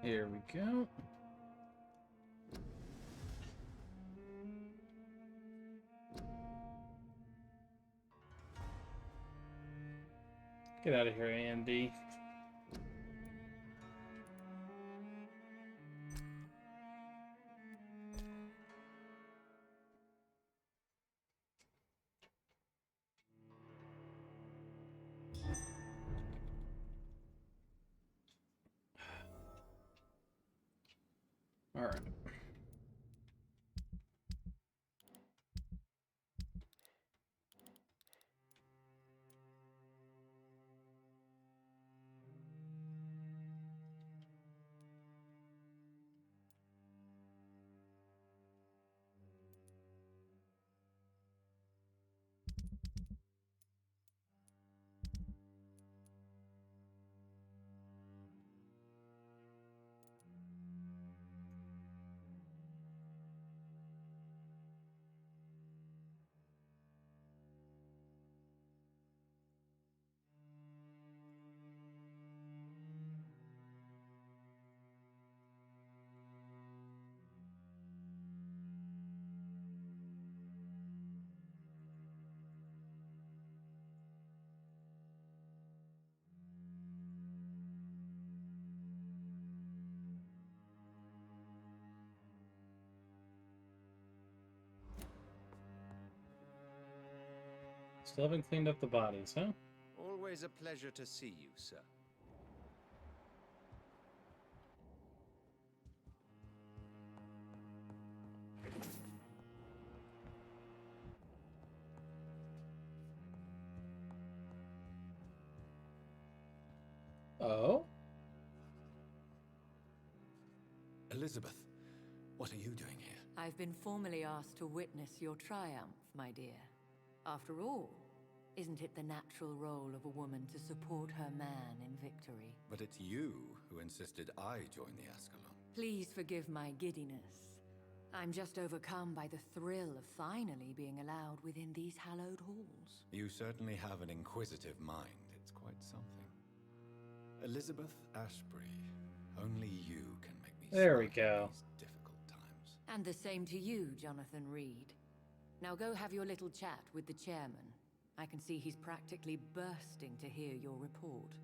Here we go. Get out of here, AMD. All right. Still haven't cleaned up the bodies, huh? Always a pleasure to see you, sir. Oh? Elizabeth, what are you doing here? I've been formally asked to witness your triumph, my dear. After all, isn't it the natural role of a woman to support her man in victory? But it's you who insisted I join the Ascalon. Please forgive my giddiness. I'm just overcome by the thrill of finally being allowed within these hallowed halls. You certainly have an inquisitive mind. It's quite something. Elizabeth Ashbury, only you can make me There we smile in go. these difficult times. And the same to you, Jonathan Reed. Now go have your little chat with the chairman. I can see he's practically bursting to hear your report.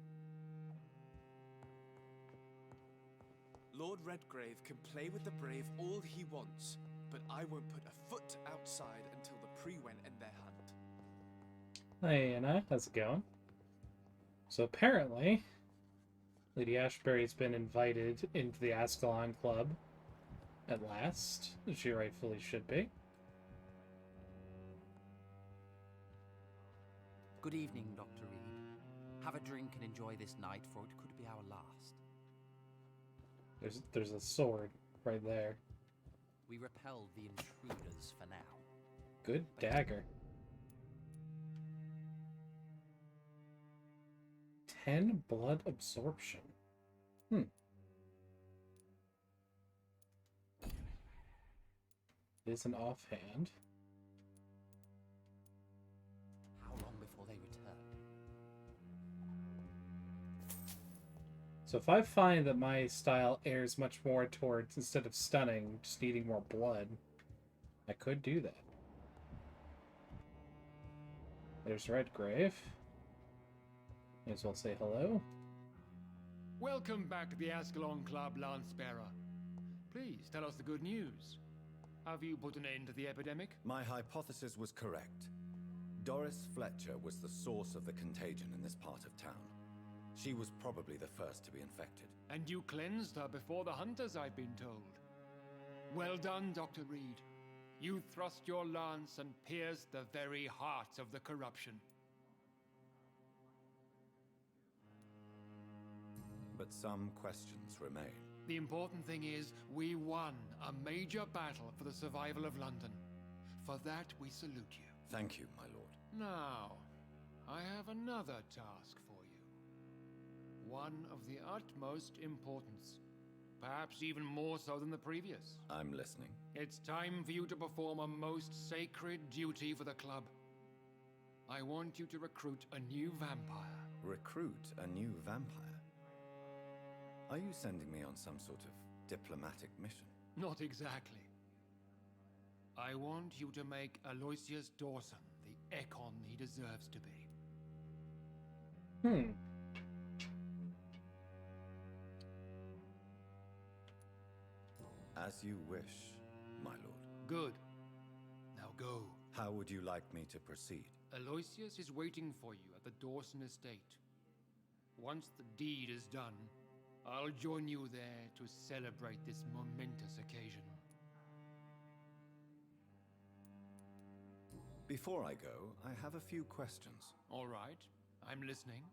Lord Redgrave can play with the brave all he wants, but I won't put a foot outside until the Pre-Wen end their hunt. Hey, Anna. How's it going? So apparently, Lady Ashbury's been invited into the Ascalon Club at last. She rightfully should be. Good evening, Dr. Reed. Have a drink and enjoy this night, for it could be our last. There's a sword right there. We repelled the intruders for now. Good dagger. 10 blood absorption. It is an offhand. How long before they return? So if I find that my style errs much more towards, instead of stunning, just needing more blood, I could do that. There's Redgrave. May as well say hello. Welcome back to the Ascalon Club, Lance-Bearer. Please tell us the good news. Have you put an end to the epidemic? My hypothesis was correct. Doris Fletcher was the source of the contagion in this part of town. She was probably the first to be infected. And you cleansed her before the hunters, I've been told. Well done, Dr. Reed. You thrust your lance and pierced the very heart of the corruption. But some questions remain. The important thing is, we won a major battle for the survival of London. For that, we salute you. Thank you, my lord. Now, I have another task for you. One of the utmost importance. Perhaps even more so than the previous. I'm listening. It's time for you to perform a most sacred duty for the club. I want you to recruit a new vampire. Recruit a new vampire? Are you sending me on some sort of diplomatic mission? Not exactly. I want you to make Aloysius Dawson the Ekon he deserves to be. Hmm. As you wish, my lord. Good. Now go. How would you like me to proceed? Aloysius is waiting for you at the Dawson estate. Once the deed is done, I'll join you there to celebrate this momentous occasion. Before I go, I have a few questions. All right, I'm listening.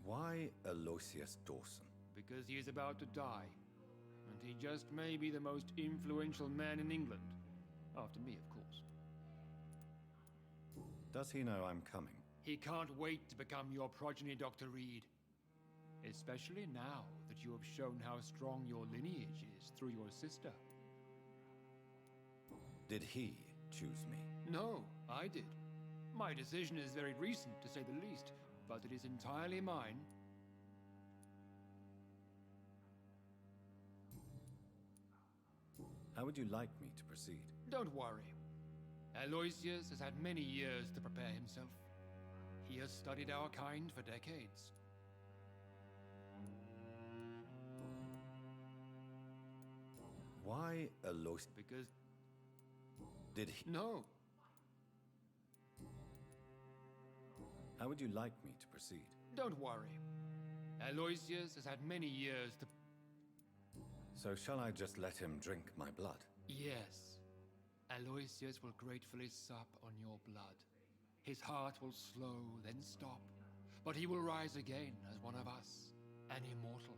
Why Aloysius Dawson? Because he is about to die, and he just may be the most influential man in England. After me, of course. Does he know I'm coming? He can't wait to become your progeny, Dr. Reed. Especially now that you have shown how strong your lineage is through your sister. Did he choose me? No, I did. My decision is very recent, to say the least, but it is entirely mine. How would you like me to proceed? Don't worry. Aloysius has had many years to prepare himself. He has studied our kind for decades. Why Aloysius? Because... Did he? No. How would you like me to proceed? Don't worry. Aloysius has had many years to... So shall I just let him drink my blood? Yes. Aloysius will gratefully sup on your blood. His heart will slow, then stop. But he will rise again as one of us, an immortal.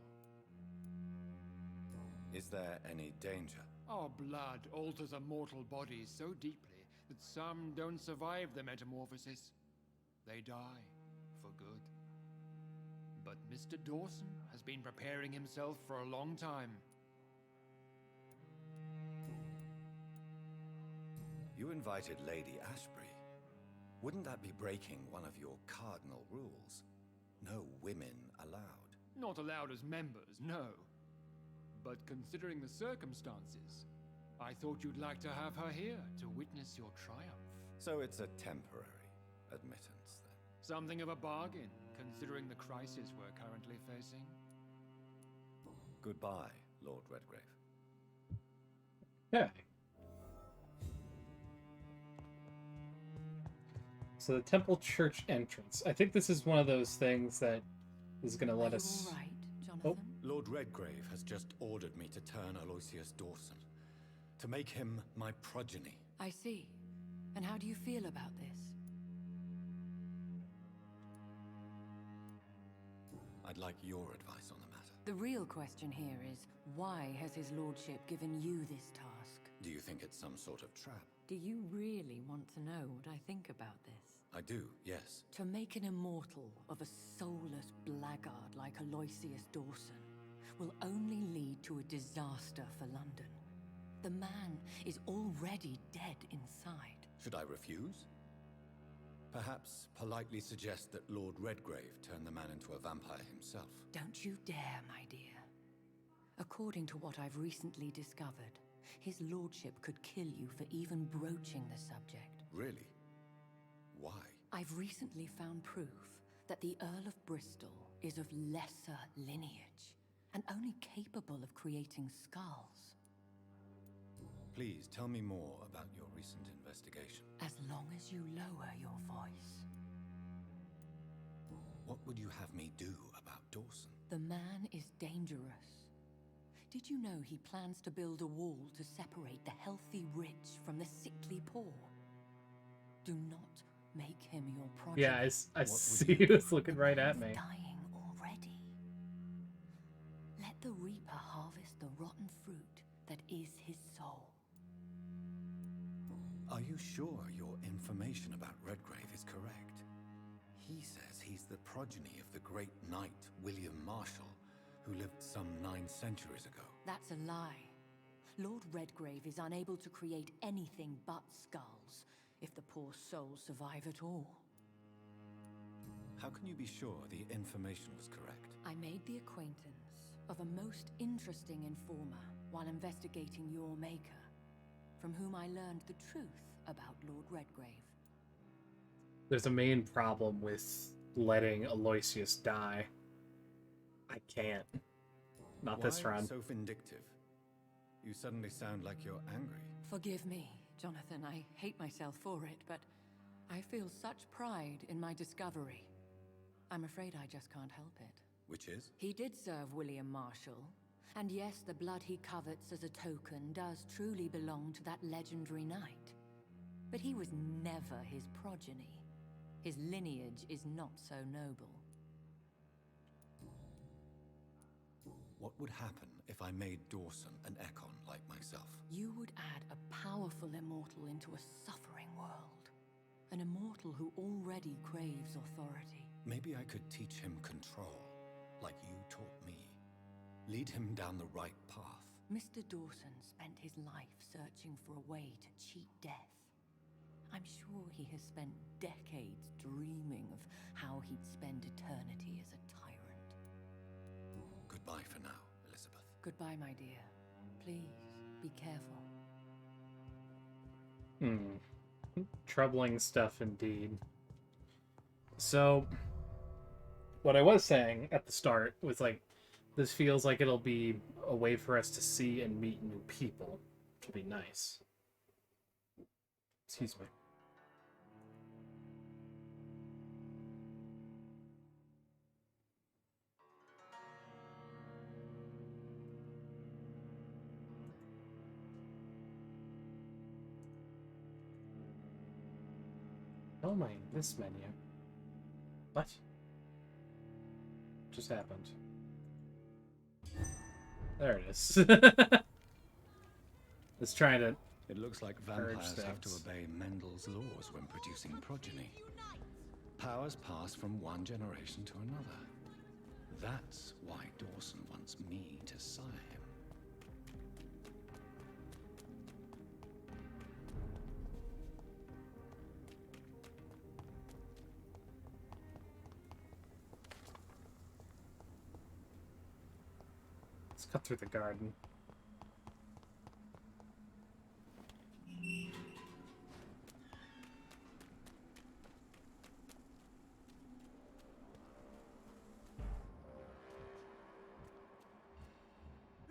Is there any danger? Our blood alters a mortal body so deeply that some don't survive the metamorphosis. They die for good. But Mr. Dawson has been preparing himself for a long time. You invited Lady Ashbury. Wouldn't that be breaking one of your cardinal rules? No women allowed. Not allowed as members, no. But considering the circumstances, I thought you'd like to have her here to witness your triumph. So it's a temporary admittance, then? Something of a bargain, considering the crisis we're currently facing. Goodbye, Lord Redgrave. Yeah. So the temple church entrance. I think this is one of those things that is going to let us... All right, Jonathan? Lord Redgrave has just ordered me to turn Aloysius Dawson, to make him my progeny. I see. And how do you feel about this? I'd like your advice on the matter. The real question here is, why has his lordship given you this task? Do you think it's some sort of trap? Do you really want to know what I think about this? I do, yes. To make an immortal of a soulless blackguard like Aloysius Dawson will only lead to a disaster for London. The man is already dead inside. Should I refuse? Perhaps politely suggest that Lord Redgrave turn the man into a vampire himself. Don't you dare, my dear. According to what I've recently discovered, his lordship could kill you for even broaching the subject. Really? Why? I've recently found proof that the Earl of Bristol is of lesser lineage and only capable of creating skulls. Please tell me more about your recent investigation. As long as you lower your voice. What would you have me do about Dawson? The man is dangerous. Did you know he plans to build a wall to separate the healthy rich from the sickly poor? Do not make him your progeny. Yeah, I see you just looking right at me. He's dying already. Let the reaper harvest the rotten fruit that is his soul. Are you sure your information about Redgrave is correct? He says he's the progeny of the great knight William Marshall, who lived some 9 centuries ago. That's a lie. Lord Redgrave is unable to create anything but skulls, if the poor souls survive at all. How can you be sure the information was correct? I made the acquaintance of a most interesting informer while investigating your maker, from whom I learned the truth about Lord Redgrave. There's a main problem with letting Aloysius die. I can't. Not this Why run. so vindictive? You suddenly sound like you're angry. Forgive me, Jonathan. I hate myself for it, but I feel such pride in my discovery. I'm afraid I just can't help it. Which is? He did serve William Marshall, and yes, the blood he covets as a token does truly belong to that legendary knight. But he was never his progeny. His lineage is not so noble. What would happen if I made Dawson an Ekon like myself? You would add a powerful immortal into a suffering world. An immortal who already craves authority. Maybe I could teach him control, like you taught me. Lead him down the right path. Mr. Dawson spent his life searching for a way to cheat death. I'm sure he has spent decades dreaming of how he'd spend eternity as a tyrant. Goodbye for now, Elizabeth. Goodbye, my dear. Please, be careful. Troubling stuff indeed. So, what I was saying at the start was like, this feels like it'll be a way for us to see and meet new people, which will be nice. Excuse me. Oh my, this menu. What? Just happened. There it is. It's trying to... It looks like Purge vampires have to things. obey Mendel's laws when producing progeny. Powers pass from one generation to another. That's why Dawson wants me to sire him. Let's cut through the garden.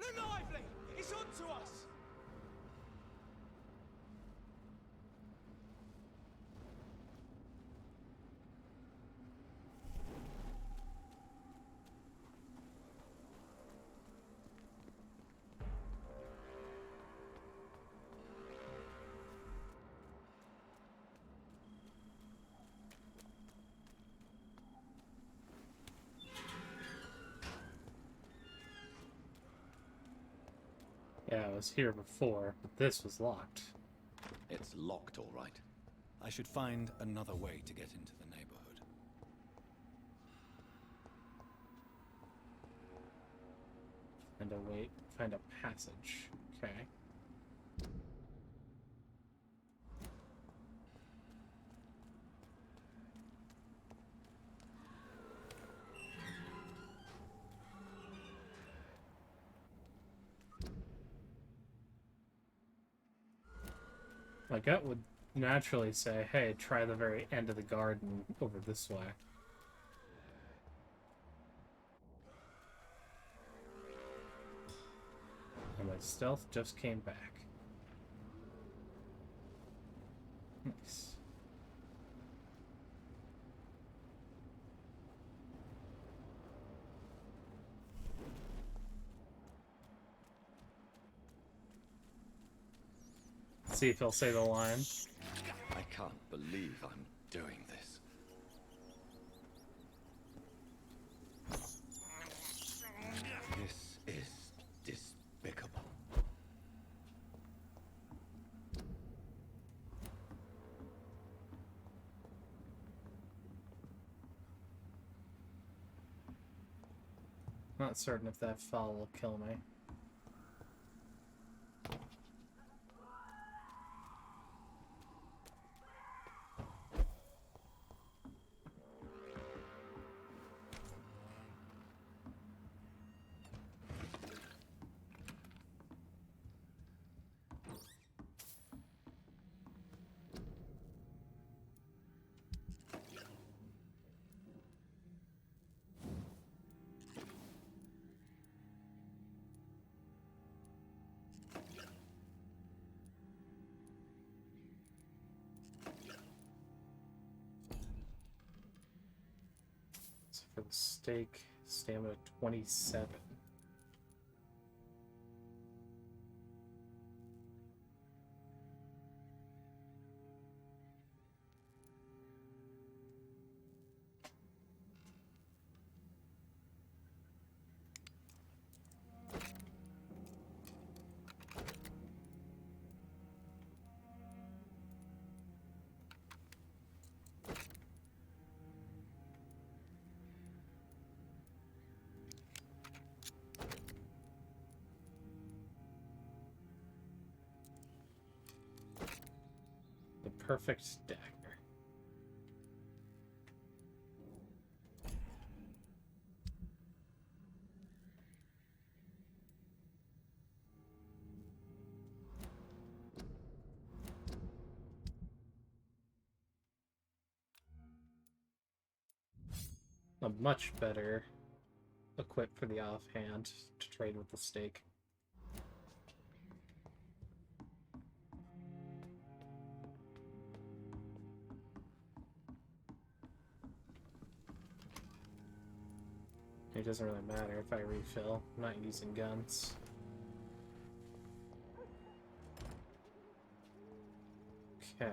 Look lively! It's on to us! Yeah, I was here before, but this was locked. It's locked, all right. I should find another way to get into the neighborhood. Find a passage. Okay. My gut would naturally say, hey, try the very end of the garden over this way. And my stealth just came back. Nice. See if he'll say the line. I can't believe I'm doing this. This is despicable. Not certain if that fall will kill me. for the stake. Stamina 27. The perfect dagger. I'm much better equipped for the offhand to trade with the stake. It doesn't really matter if I refill. I'm not using guns. Okay.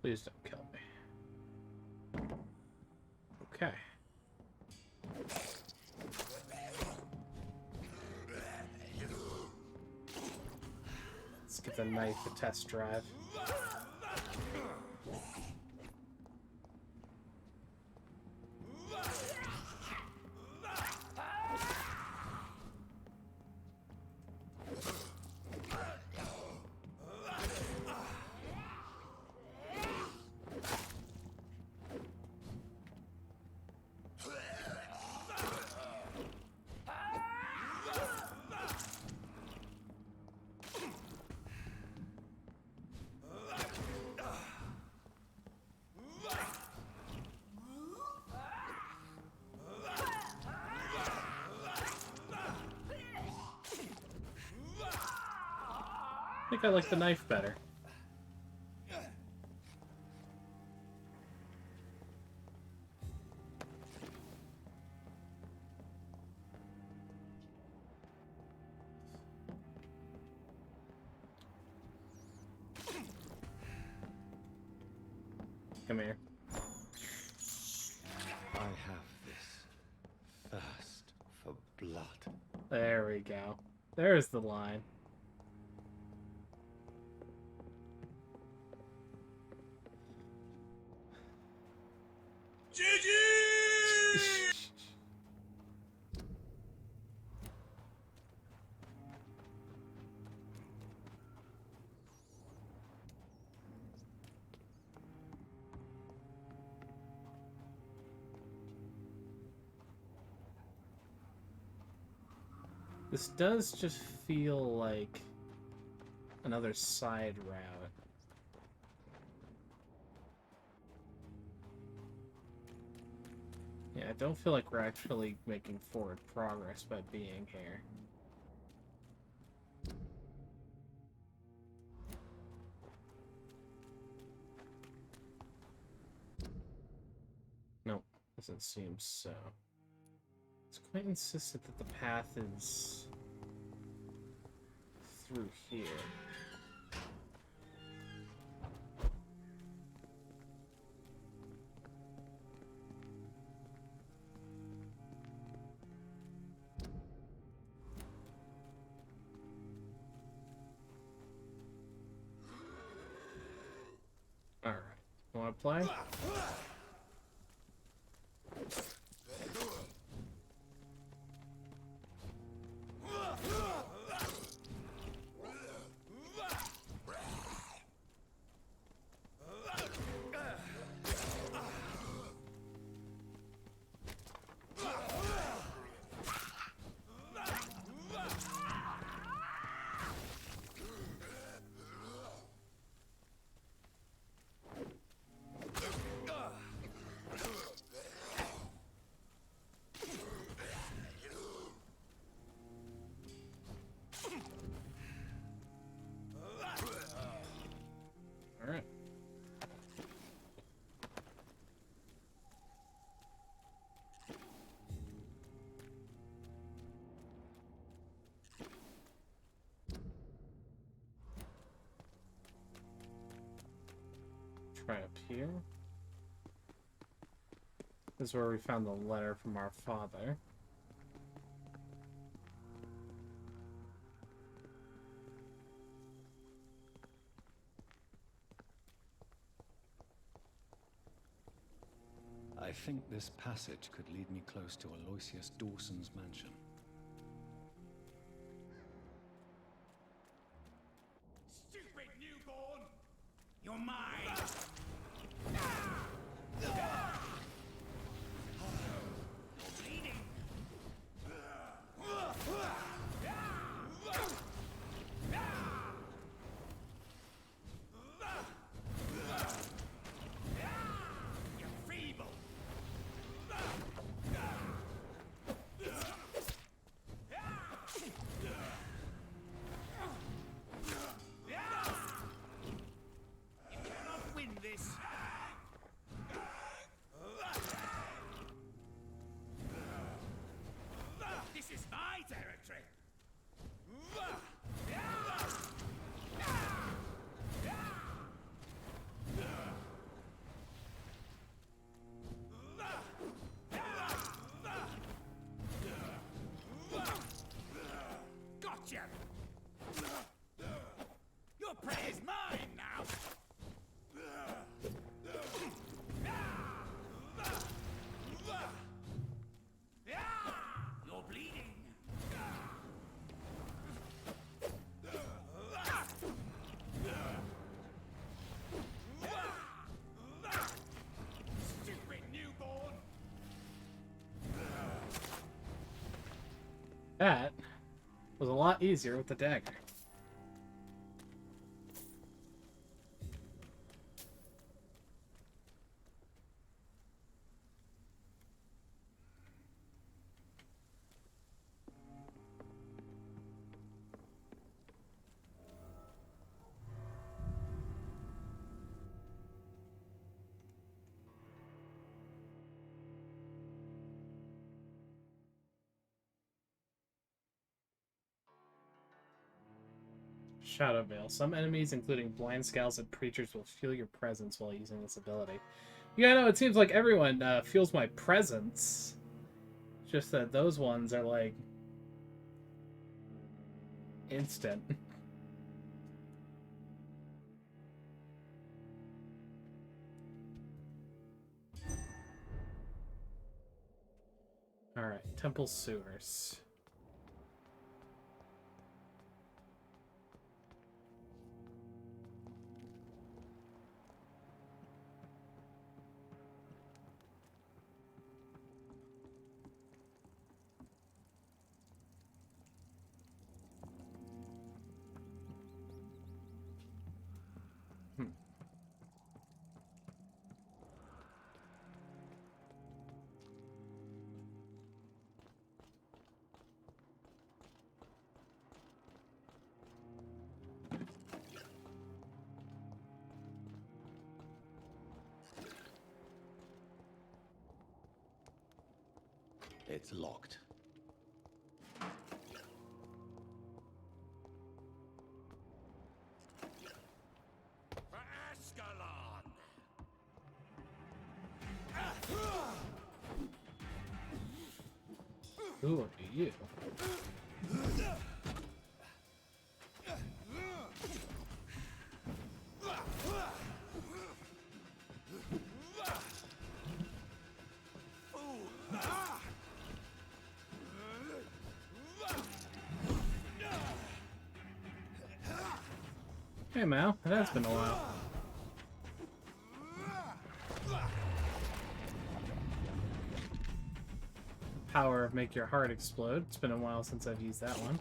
Please don't kill me. Okay. Let's give the knife a test drive. I think I like the knife better. Come here. I have this thirst for blood. There we go. There's the line. This does just feel like another side route. Yeah, I don't feel like we're actually making forward progress by being here. Nope, doesn't seem so. It's quite insistent that the path is through here. Alright, wanna play? Right up here. This is where we found the letter from our father. I think this passage could lead me close to Aloysius Dawson's mansion. Stupid newborn! You're mine! Bleeding! You're feeble! You cannot win this! This is my territory! Gotcha! Your prey is mine now! You're bleeding! Stupid newborn! That was a lot easier with the dagger. Shadow Veil. Some enemies, including blind scowls and preachers, will feel your presence while using this ability. Yeah, no, it seems like everyone feels my presence. Just that those ones are like instant. Alright, Temple Sewers. It's locked. For Ascalon! Who are you? Hey Mal, it has been a while. Power of Make Your Heart Explode. It's been a while since I've used that one.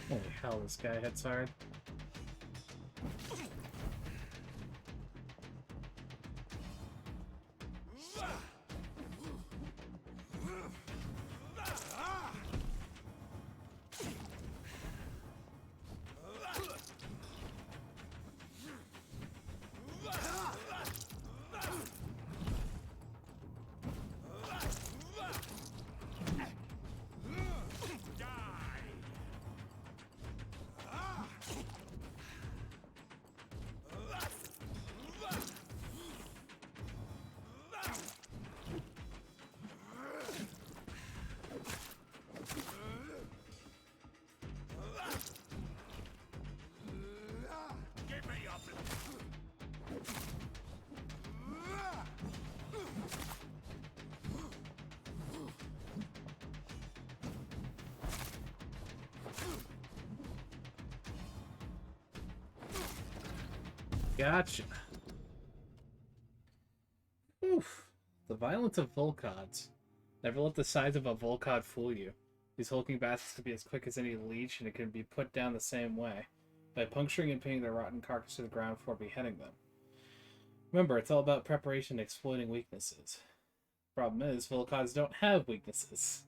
Holy hell, this guy hits hard. Give me your Gotcha. Oof. The violence of Volcods. Never let the size of a Volcod fool you. These hulking bastards can be as quick as any leech, and it can be put down the same way, by puncturing and pinning their rotten carcass to the ground before beheading them. Remember, it's all about preparation and exploiting weaknesses. Problem is, Volcods don't have weaknesses.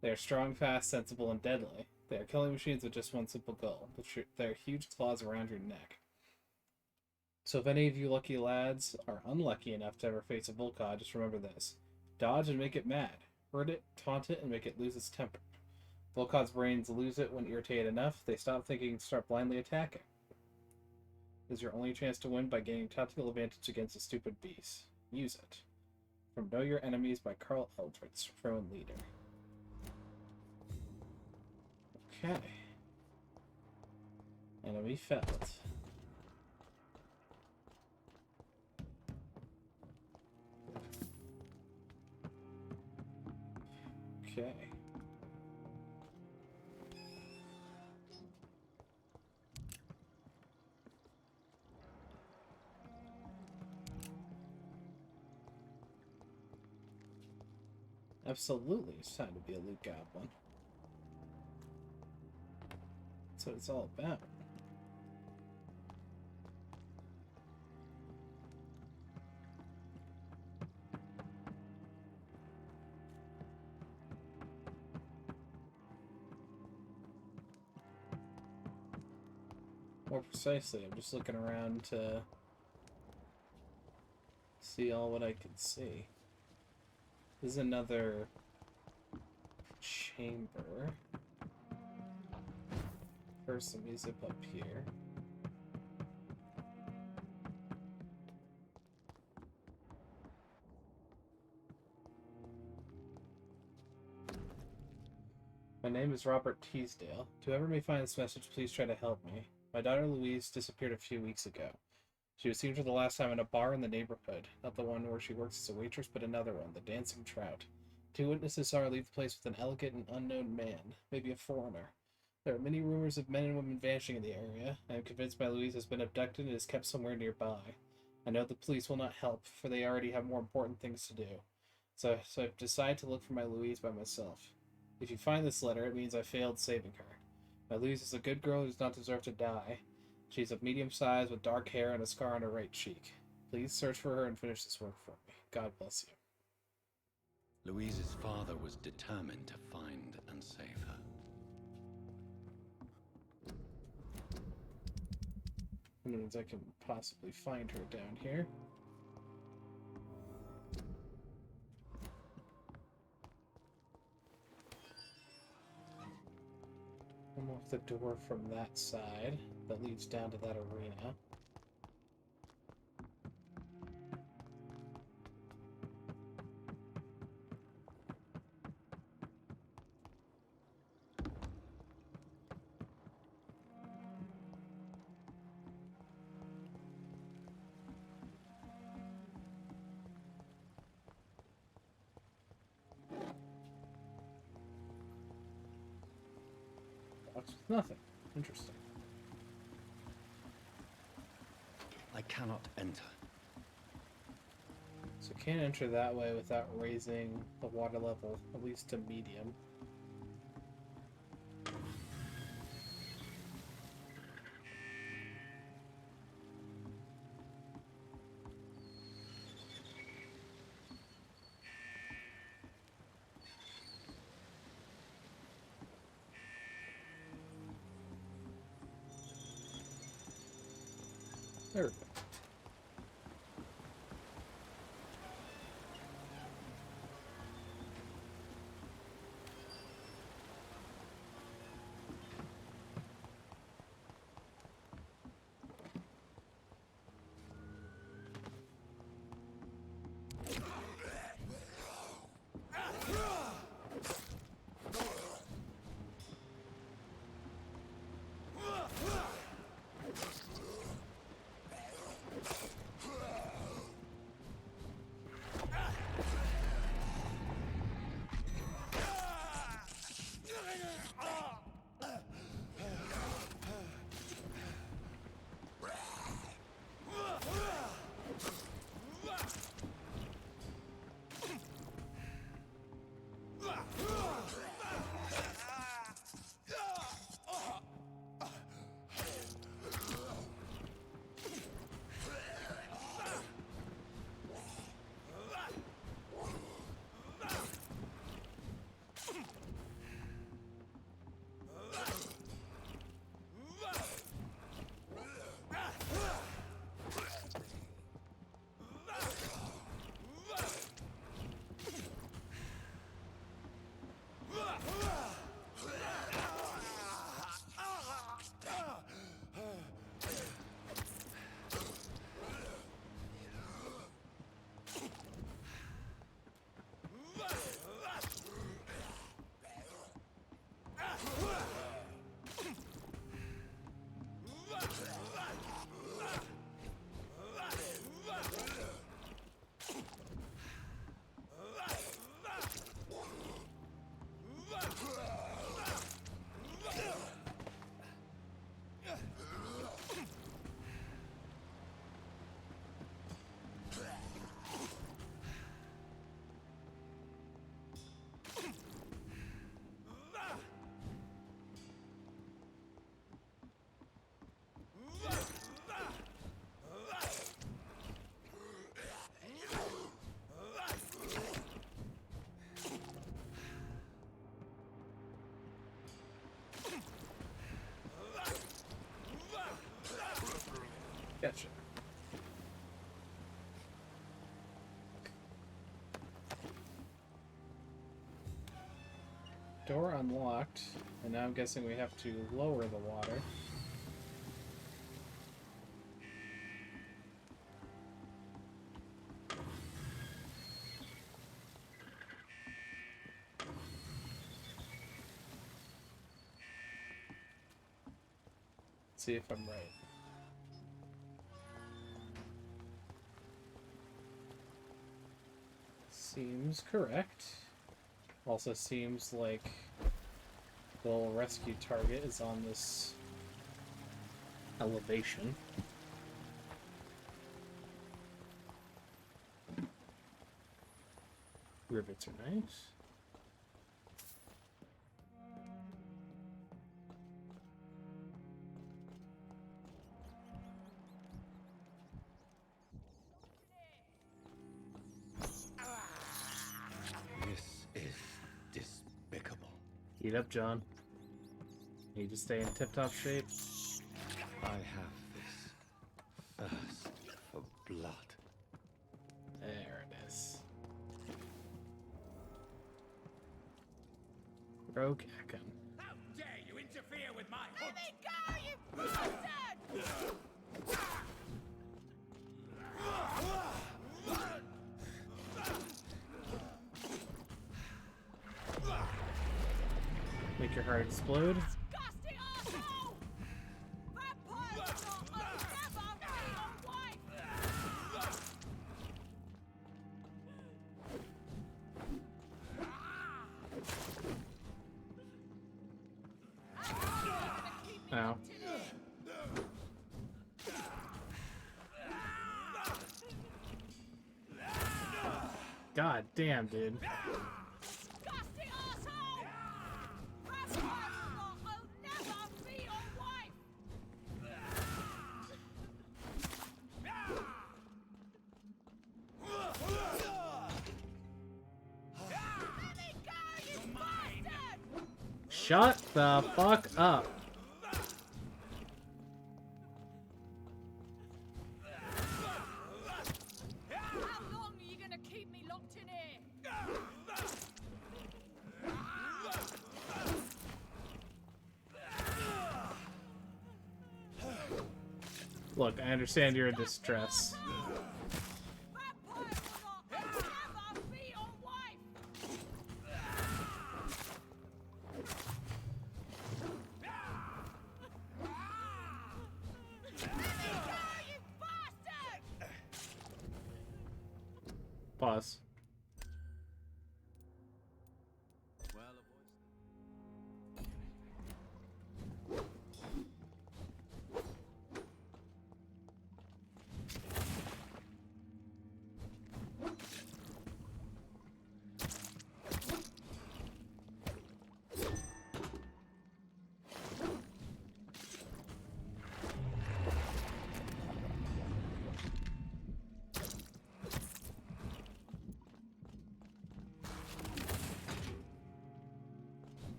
They are strong, fast, sensible, and deadly. They are killing machines with just one simple goal, their huge claws around your neck. So if any of you lucky lads are unlucky enough to ever face a Volcod, just remember this. Dodge and make it mad. Hurt it, taunt it, and make it lose its temper. Volcod's brains lose it when irritated enough. They stop thinking and start blindly attacking. This is your only chance to win by gaining tactical advantage against a stupid beast. Use it. From Know Your Enemies by Carl Eldritch, Rowan Leader. Okay. Enemy felled. Okay. Absolutely, it's time to be a loot goblin. That's what it's all about. More precisely, I'm just looking around to see all what I can see. This is another chamber. First, let me zip up here. My name is Robert Teasdale. To whoever may find this message, please try to help me. My daughter Louise disappeared a few weeks ago. She was seen for the last time in a bar in the neighborhood. Not the one where she works as a waitress, but another one, the Dancing Trout. 2 witnesses saw her leave the place with an elegant and unknown man, maybe a foreigner. There are many rumors of men and women vanishing in the area. I am convinced my Louise has been abducted and is kept somewhere nearby. I know the police will not help, for they already have more important things to do. So I've decided to look for my Louise by myself. If you find this letter, it means I failed saving her. My Louise is a good girl who does not deserve to die. She's of medium size with dark hair and a scar on her right cheek. Please search for her and finish this work for me. God bless you. Louise's father was determined to find and save her. That means I can possibly find her down here. Come off the door from that side that leads down to that arena. Box with nothing. Interesting. I cannot enter. So can't enter that way without raising the water level at least to medium. There we go. Gotcha. Door unlocked, and now I'm guessing we have to lower the water. See if I'm right. Seems correct. Also seems like the little rescue target is on this elevation. Rivets are nice. This is despicable. Eat up, John. Need to stay in tip-top shape. I have this thirst for blood. There it is. Rogue Ekon. How dare you interfere with my hunt? Let me go, you bastard! Make your heart explode. Disgusting arsehole! Vampires will never be your wife! Ow. God damn, dude. Disgusting arsehole! Vampires will never be your wife! Let me go, you bastard! Shut the fuck up. Look, I understand you're in distress. Vampire will not ever be your wife! Let me go, you bastard! Pause.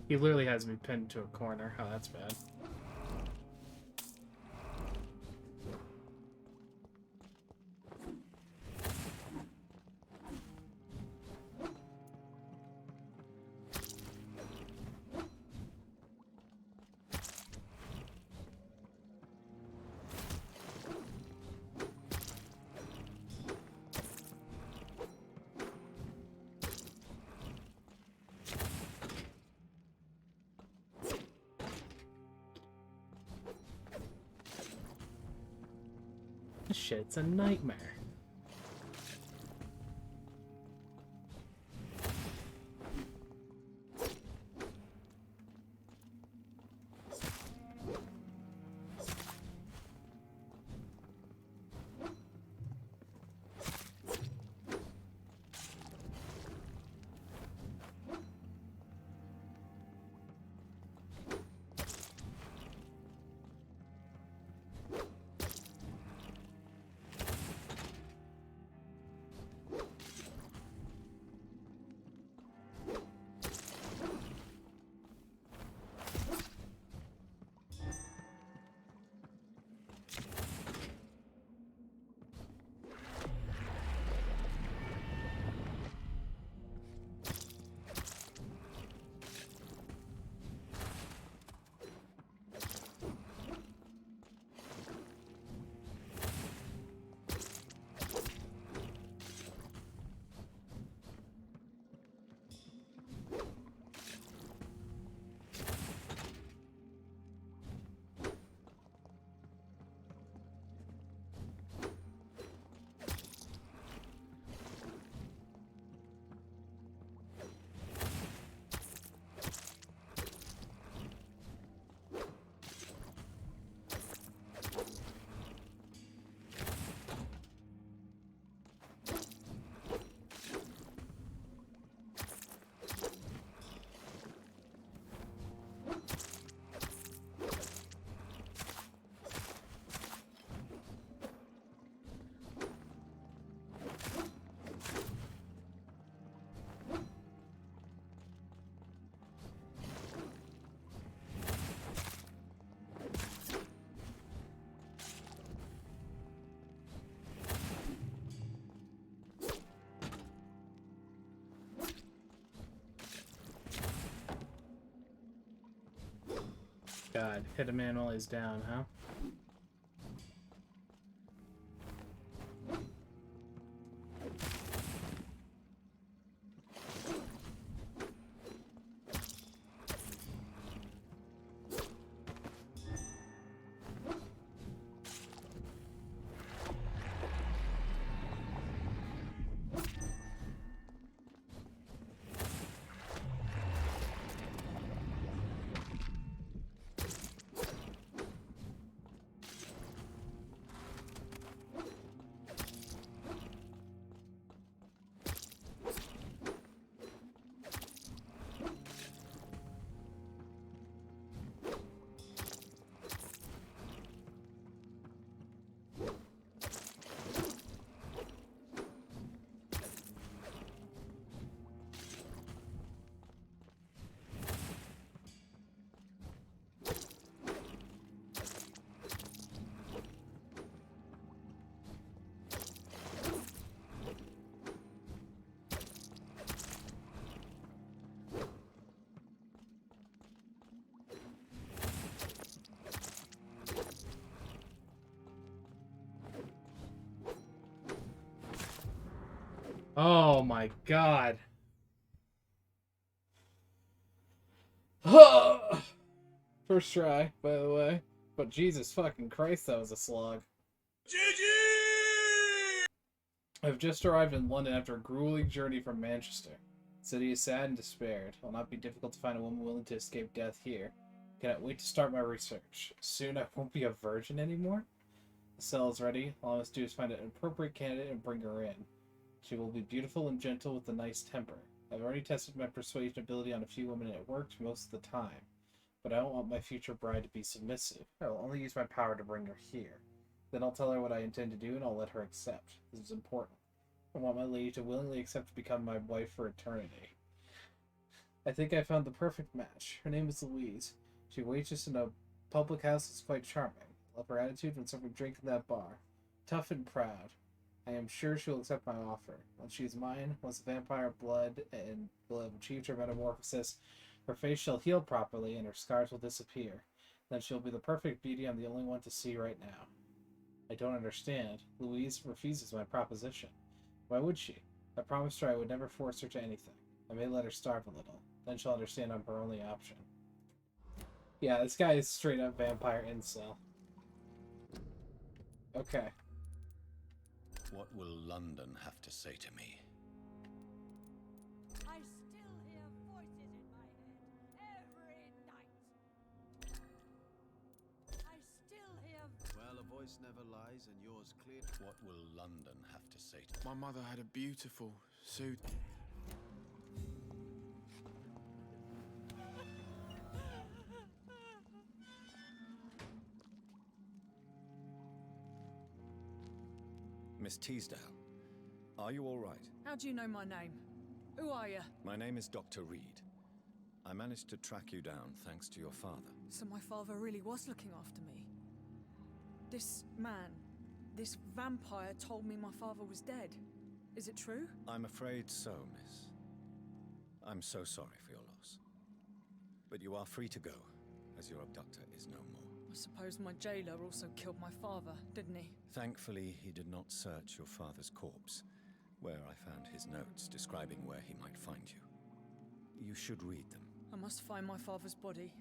He literally has me pinned to a corner. Oh, that's bad. This shit's a nightmare. God, hit a man while he's down, huh? Oh my god. First try, by the way. But Jesus fucking Christ, that was a slog. I've just arrived in London after a grueling journey from Manchester. The city is sad and despaired. It will not be difficult to find a woman willing to escape death here. Cannot wait to start my research. Soon I won't be a virgin anymore. The cell is ready. All I must do is find an appropriate candidate and bring her in. She will be beautiful and gentle with a nice temper. I've already tested my persuasion ability on a few women and it worked most of the time. But I don't want my future bride to be submissive. I will only use my power to bring her here. Then I'll tell her what I intend to do and I'll let her accept. This is important. I want my lady to willingly accept to become my wife for eternity. I think I found the perfect match. Her name is Louise. She waits in a public house that's quite charming. I love her attitude when serving drink in that bar. Tough and proud. I am sure she will accept my offer. Once she is mine, once the vampire blood and will have achieved her metamorphosis, her face shall heal properly and her scars will disappear. Then she'll be the perfect beauty I'm the only one to see right now. I don't understand. Louise refuses my proposition. Why would she? I promised her I would never force her to anything. I may let her starve a little. Then she'll understand I'm her only option. Yeah, this guy is straight up vampire incel. Okay. What will London have to say to me? I still hear voices in my head every night. I still hear. Well, a voice never lies, and yours clear. What will London have to say to My mother had a beautiful suit. Miss Teasdale, are you all right? How do you know my name? Who are you? My name is Dr. Reed. I managed to track you down thanks to your father. So my father really was looking after me. This man, this vampire told me my father was dead. Is it true? I'm afraid so, miss. I'm so sorry for your loss. But you are free to go, as your abductor is no more. I suppose my jailer also killed my father, didn't he? Thankfully, he did not search your father's corpse, where I found his notes describing where he might find you. You should read them. I must find my father's body.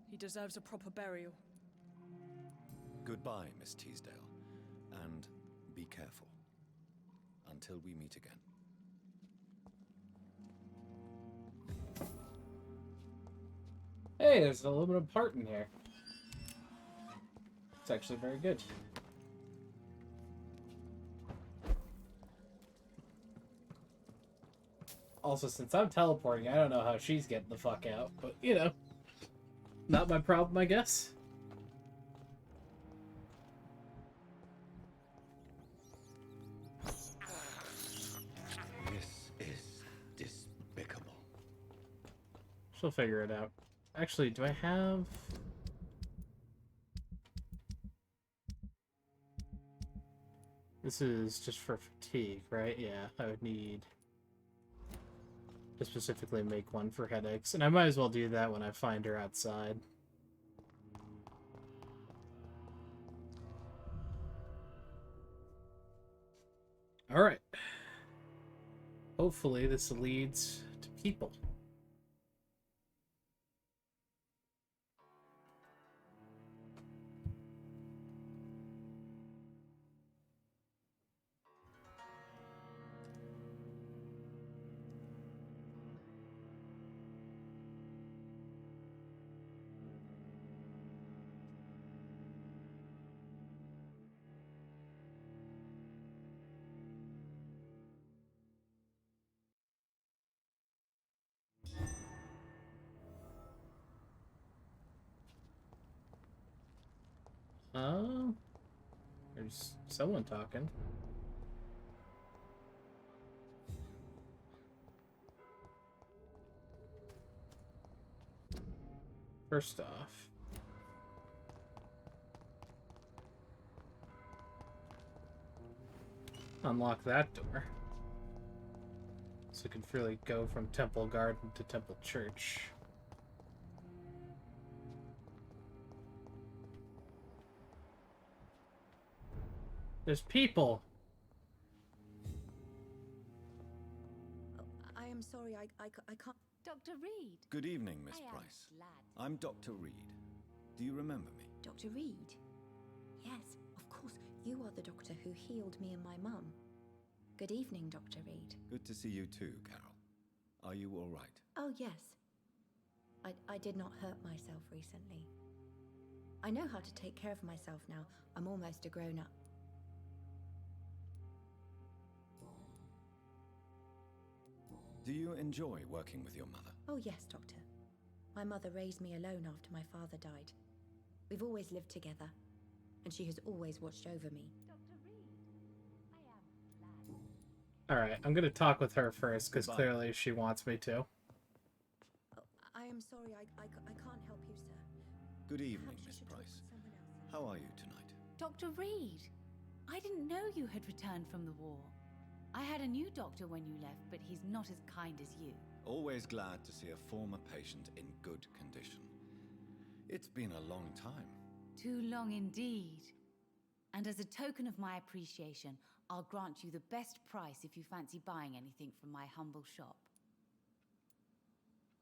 He deserves a proper burial. Goodbye, Miss Teasdale, and be careful. Until we meet again. Hey, there's an aluminum part in here. It's actually very good. Also, since I'm teleporting, I don't know how she's getting the fuck out, but, you know, not my problem, I guess. This is despicable. She'll figure it out. Actually, do I have... This is just for fatigue, right? Yeah, I would need to specifically make one for headaches. And I might as well do that when I find her outside. Alright. Hopefully this leads to people. There's someone talking. First off, unlock that door. So we can freely go from Temple Garden to Temple Church. There's people. I am sorry, I can't... Dr. Reed. Good evening, Miss I am Price. glad. I'm Dr. Reed. Do you remember me? Dr. Reed? Yes, of course. You are the doctor who healed me and my mum. Good evening, Dr. Reed. Good to see you too, Carol. Are you all right? Oh, yes. I did not hurt myself recently. I know how to take care of myself now. I'm almost a grown-up. Do you enjoy working with your mother? Oh, yes, Doctor. My mother raised me alone after my father died. We've always lived together, and she has always watched over me. Dr. Reed. I am glad. Alright, I'm gonna talk with her first, because Goodbye. clearly she wants me to. Oh, I am sorry, I can't help you, sir. Good evening, Perhaps you Miss should talk Price. with someone else. How are you tonight? Dr. Reed. I didn't know you had returned from the war. I had a new doctor when you left, but he's not as kind as you. Always glad to see a former patient in good condition. It's been a long time. Too long indeed. And as a token of my appreciation, I'll grant you the best price if you fancy buying anything from my humble shop.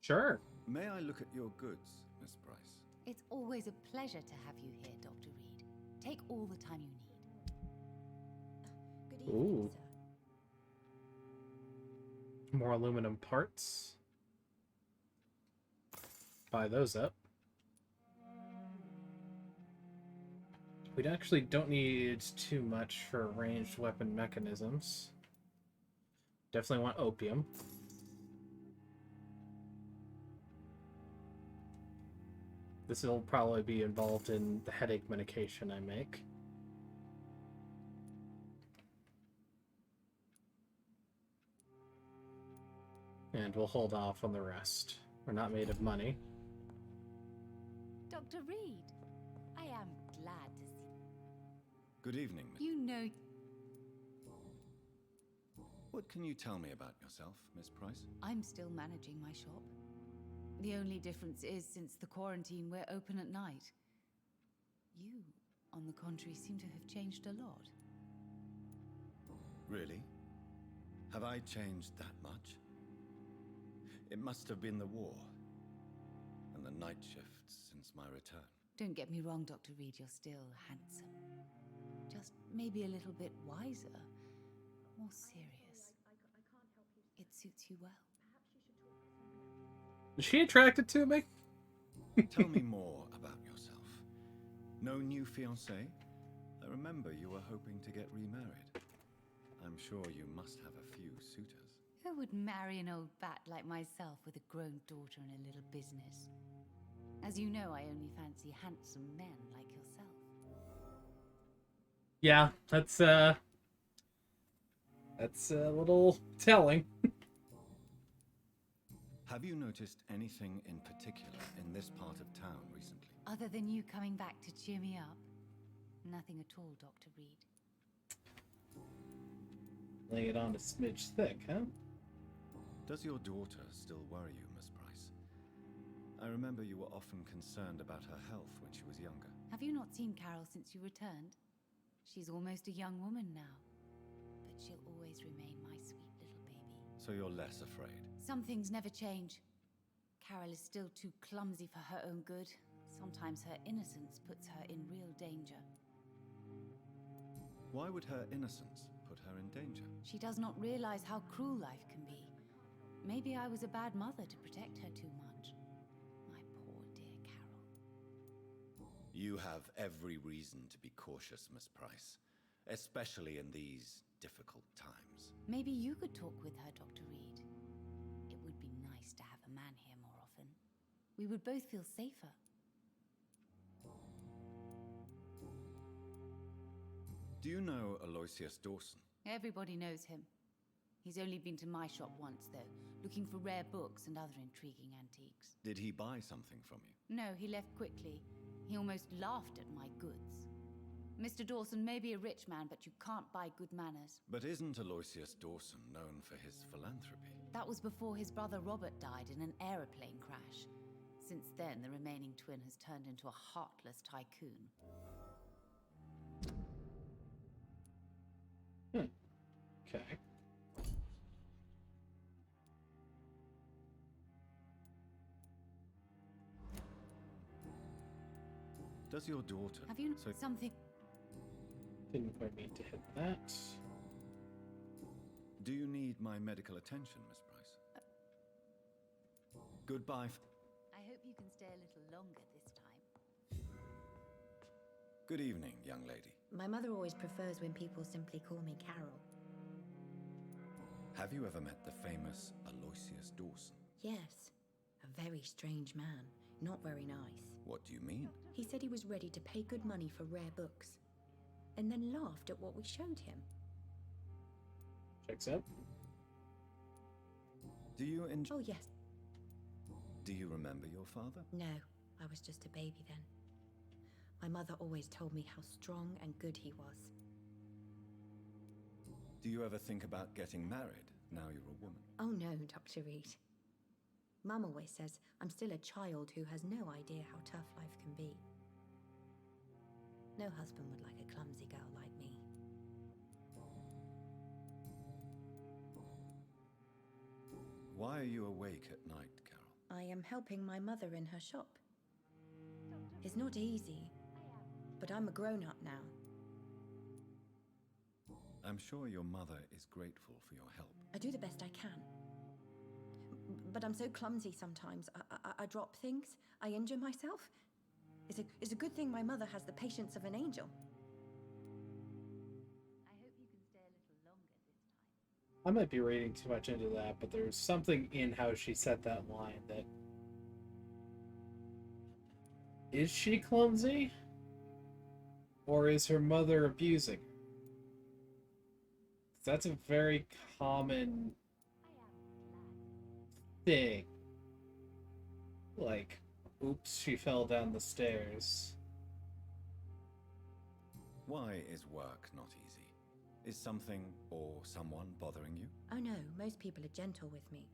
Sure. May I look at your goods, Miss Price? It's always a pleasure to have you here, Dr. Reed. Take all the time you need. Good evening, Ooh. sir. More aluminum parts. Buy those up. We actually don't need too much for ranged weapon mechanisms. Definitely want opium. This will probably be involved in the headache medication I make. And we'll hold off on the rest. We're not made of money. Dr. Reed, I am glad to see Good evening, Miss. you. Know What can you tell me about yourself, Miss Price? I'm still managing my shop. The only difference is, since the quarantine, we're open at night. You, on the contrary, seem to have changed a lot. Really? Have I changed that much? It must have been the war and the night shifts since my return. Don't get me wrong, Dr. Reed, you're still handsome. Just maybe a little bit wiser, more serious. It suits you well. Is she attracted to me? Tell me more about yourself. No new fiancé? I remember you were hoping to get remarried. I'm sure you must have a few suitors. Who would marry an old bat like myself with a grown daughter and a little business? As you know, I only fancy handsome men like yourself. Yeah, that's a little telling. Have you noticed anything in particular in this part of town recently? Other than you coming back to cheer me up? Nothing at all, Dr. Reed. Lay it on a smidge thick, huh? Does your daughter still worry you, Miss Price? I remember you were often concerned about her health when she was younger. Have you not seen Carol since you returned? She's almost a young woman now. But she'll always remain my sweet little baby. So you're less afraid? Some things never change. Carol is still too clumsy for her own good. Sometimes her innocence puts her in real danger. Why would her innocence put her in danger? She does not realize how cruel life can be. Maybe I was a bad mother to protect her too much. My poor dear Carol. You have every reason to be cautious, Miss Price. Especially in these difficult times. Maybe you could talk with her, Dr. Reed. It would be nice to have a man here more often. We would both feel safer. Do you know Aloysius Dawson? Everybody knows him. He's only been to my shop once, though, looking for rare books and other intriguing antiques. Did he buy something from you? No, he left quickly. He almost laughed at my goods. Mr. Dawson may be a rich man, but you can't buy good manners. But isn't Aloysius Dawson known for his philanthropy? That was before his brother Robert died in an aeroplane crash. Since then, the remaining twin has turned into a heartless tycoon. Okay. Does your daughter... Have you So something? Didn't quite mean to hit that. do you need my medical attention, Miss Price? Goodbye. I hope you can stay a little longer this time. Good evening, young lady. My mother always prefers when people simply call me Carol. Have you ever met the famous Aloysius Dawson? Yes, a very strange man. Not very nice. What do you mean? He said he was ready to pay good money for rare books, and then laughed at what we showed him. Checks out. Do you enjoy... Oh, yes. Do you remember your father? No, I was just a baby then. My mother always told me how strong and good he was. Do you ever think about getting married now you're a woman? Oh no, Dr. Reed. Mum always says I'm still a child who has no idea how tough life can be. No husband would like a clumsy girl like me. Why are you awake at night, Carol? I am helping my mother in her shop. It's not easy, but I'm a grown-up now. I'm sure your mother is grateful for your help. I do the best I can. But I'm so clumsy sometimes. I drop things. I injure myself. It's a good thing my mother has the patience of an angel. I hope you can stay a little longer this time. I might be reading too much into that, but there's something in how she said that line that... Is she clumsy? Or is her mother abusing her? That's a very common thing. Like, oops, she fell down the stairs. Why is work not easy? Is something or someone bothering you? Oh no, most people are gentle with me.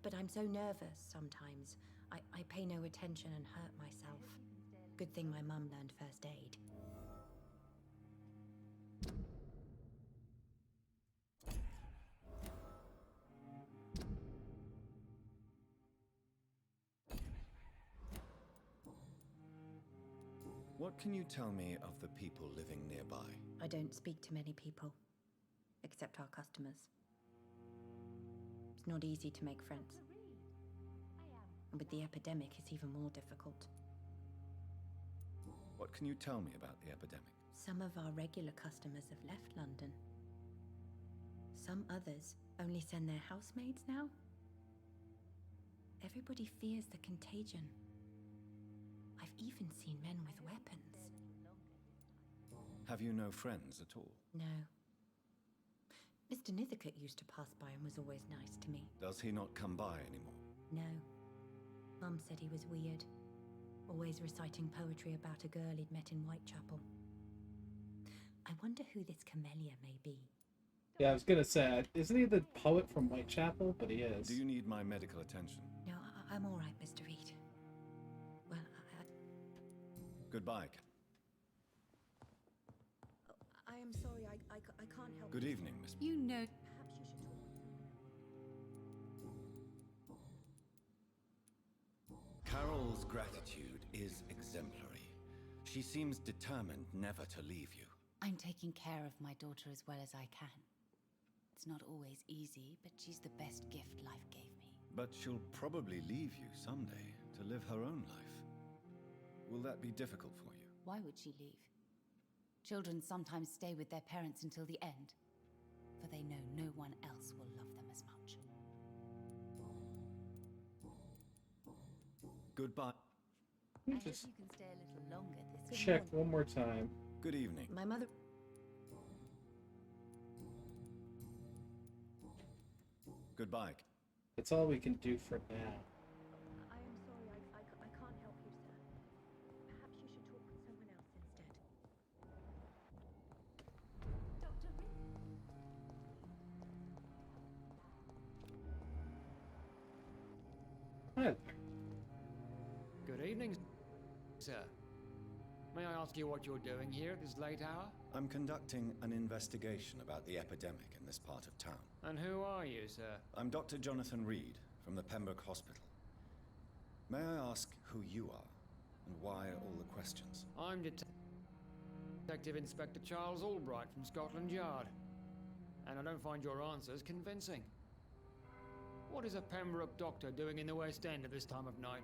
But I'm so nervous sometimes. I pay no attention and hurt myself. Good thing my mum learned first aid. What can you tell me of the people living nearby? I don't speak to many people, except our customers. It's not easy to make friends. And with the epidemic, it's even more difficult. What can you tell me about the epidemic? Some of our regular customers have left London. Some others only send their housemaids now. Everybody fears the contagion. I've even seen men with weapons. Have you no friends at all? No. Mr. Nithercote used to pass by and was always nice to me. Does he not come by anymore? No. Mum said he was weird. Always reciting poetry about a girl he'd met in Whitechapel. I wonder who this Camellia may be. Yeah, I was gonna say, isn't he the poet from Whitechapel? But he is. Do you need my medical attention? No, I'm all right, Mr. Reed. Well, Goodbye. I am sorry, I can't help. Good evening, Miss... You know... perhaps you should talk with someone else. Carol's gratitude is exemplary. She seems determined never to leave you. I'm taking care of my daughter as well as I can. It's not always easy, but she's the best gift life gave me. But she'll probably leave you someday to live her own life. Will that be difficult for you? Why would she leave? Children sometimes stay with their parents until the end, for they know no one else will love them as much. Goodbye. I hope you can stay a little longer this Check one more time. Good evening. My mother... Goodbye. That's all we can do for now. I am sorry, I can't help you, sir. Perhaps you should talk with someone else instead. Dr. Reed. Hi there. Good evening, sir. May I ask you what you're doing here at this late hour? I'm conducting an investigation about the epidemic in this part of town. And who are you, sir? I'm Dr. Jonathan Reed from the Pembroke Hospital. May I ask who you are? And why all the questions? I'm Detective Inspector Charles Albright from Scotland Yard, and I don't find your answers convincing. What is a Pembroke doctor doing in the West End at this time of night?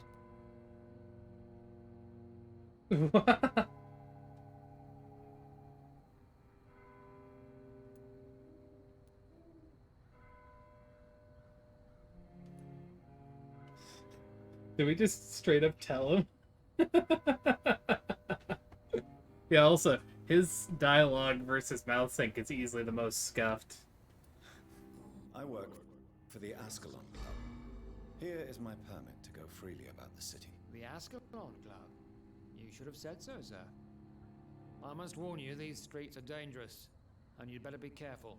Did we just straight up tell him? Yeah, also, his dialogue versus mouth sync is easily the most scuffed. I work for the Ascalon Club. Here is my permit to go freely about the city. The Ascalon Club? You should have said so, sir. I must warn you, these streets are dangerous, and you'd better be careful.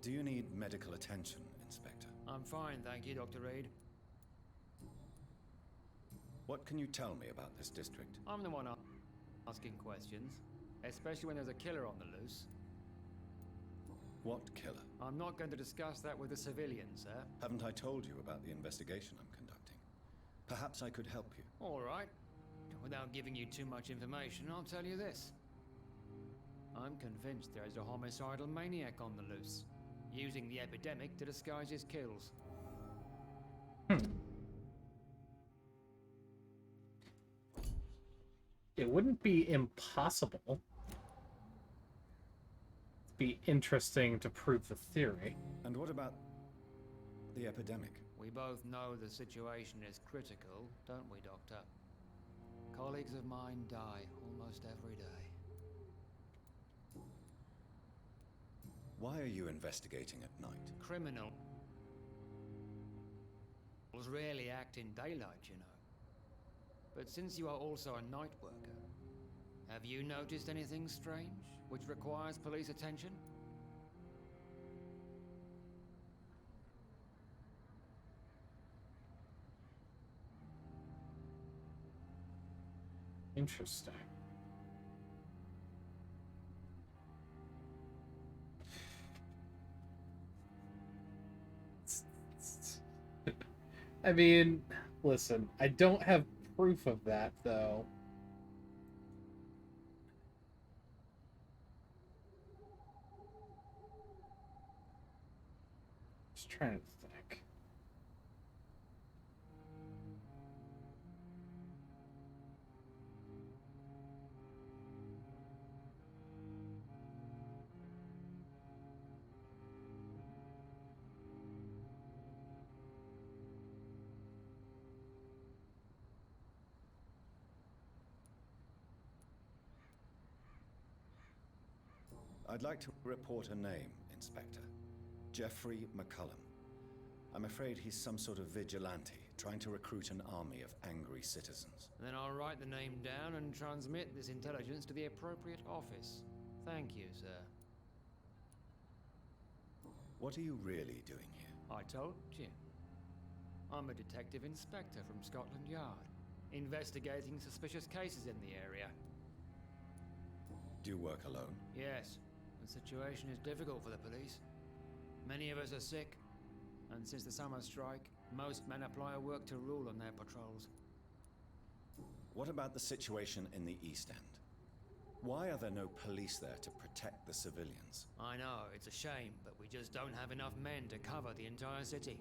Do you need medical attention, Inspector? I'm fine, thank you, Dr. Reed. What can you tell me about this district? I'm the one asking questions, especially when there's a killer on the loose. What killer? I'm not going to discuss that with the civilians, sir. Haven't I told you about the investigation I'm conducting? Perhaps I could help you. All right. Without giving you too much information, I'll tell you this. I'm convinced there is a homicidal maniac on the loose, using the epidemic to disguise his kills. It wouldn't be impossible. It'd be interesting to prove the theory. And what about the epidemic? We both know the situation is critical, don't we, Doctor? Colleagues of mine die almost every day. Why are you investigating at night? Criminals rarely act in daylight, you know. But since you are also a night worker, have you noticed anything strange which requires police attention? Interesting. I mean, listen, I don't have proof of that, though. Just trying to think. I'd like to report a name, Inspector. Jeffrey McCullum. I'm afraid he's some sort of vigilante, trying to recruit an army of angry citizens. Then I'll write the name down and transmit this intelligence to the appropriate office. Thank you, sir. What are you really doing here? I told you. I'm a detective inspector from Scotland Yard, investigating suspicious cases in the area. Do you work alone? Yes. The situation is difficult for the police. Many of us are sick, and since the summer strike, most men apply a work to rule on their patrols. What about the situation in the East End? Why are there no police there to protect the civilians? I know, it's a shame, but we just don't have enough men to cover the entire city.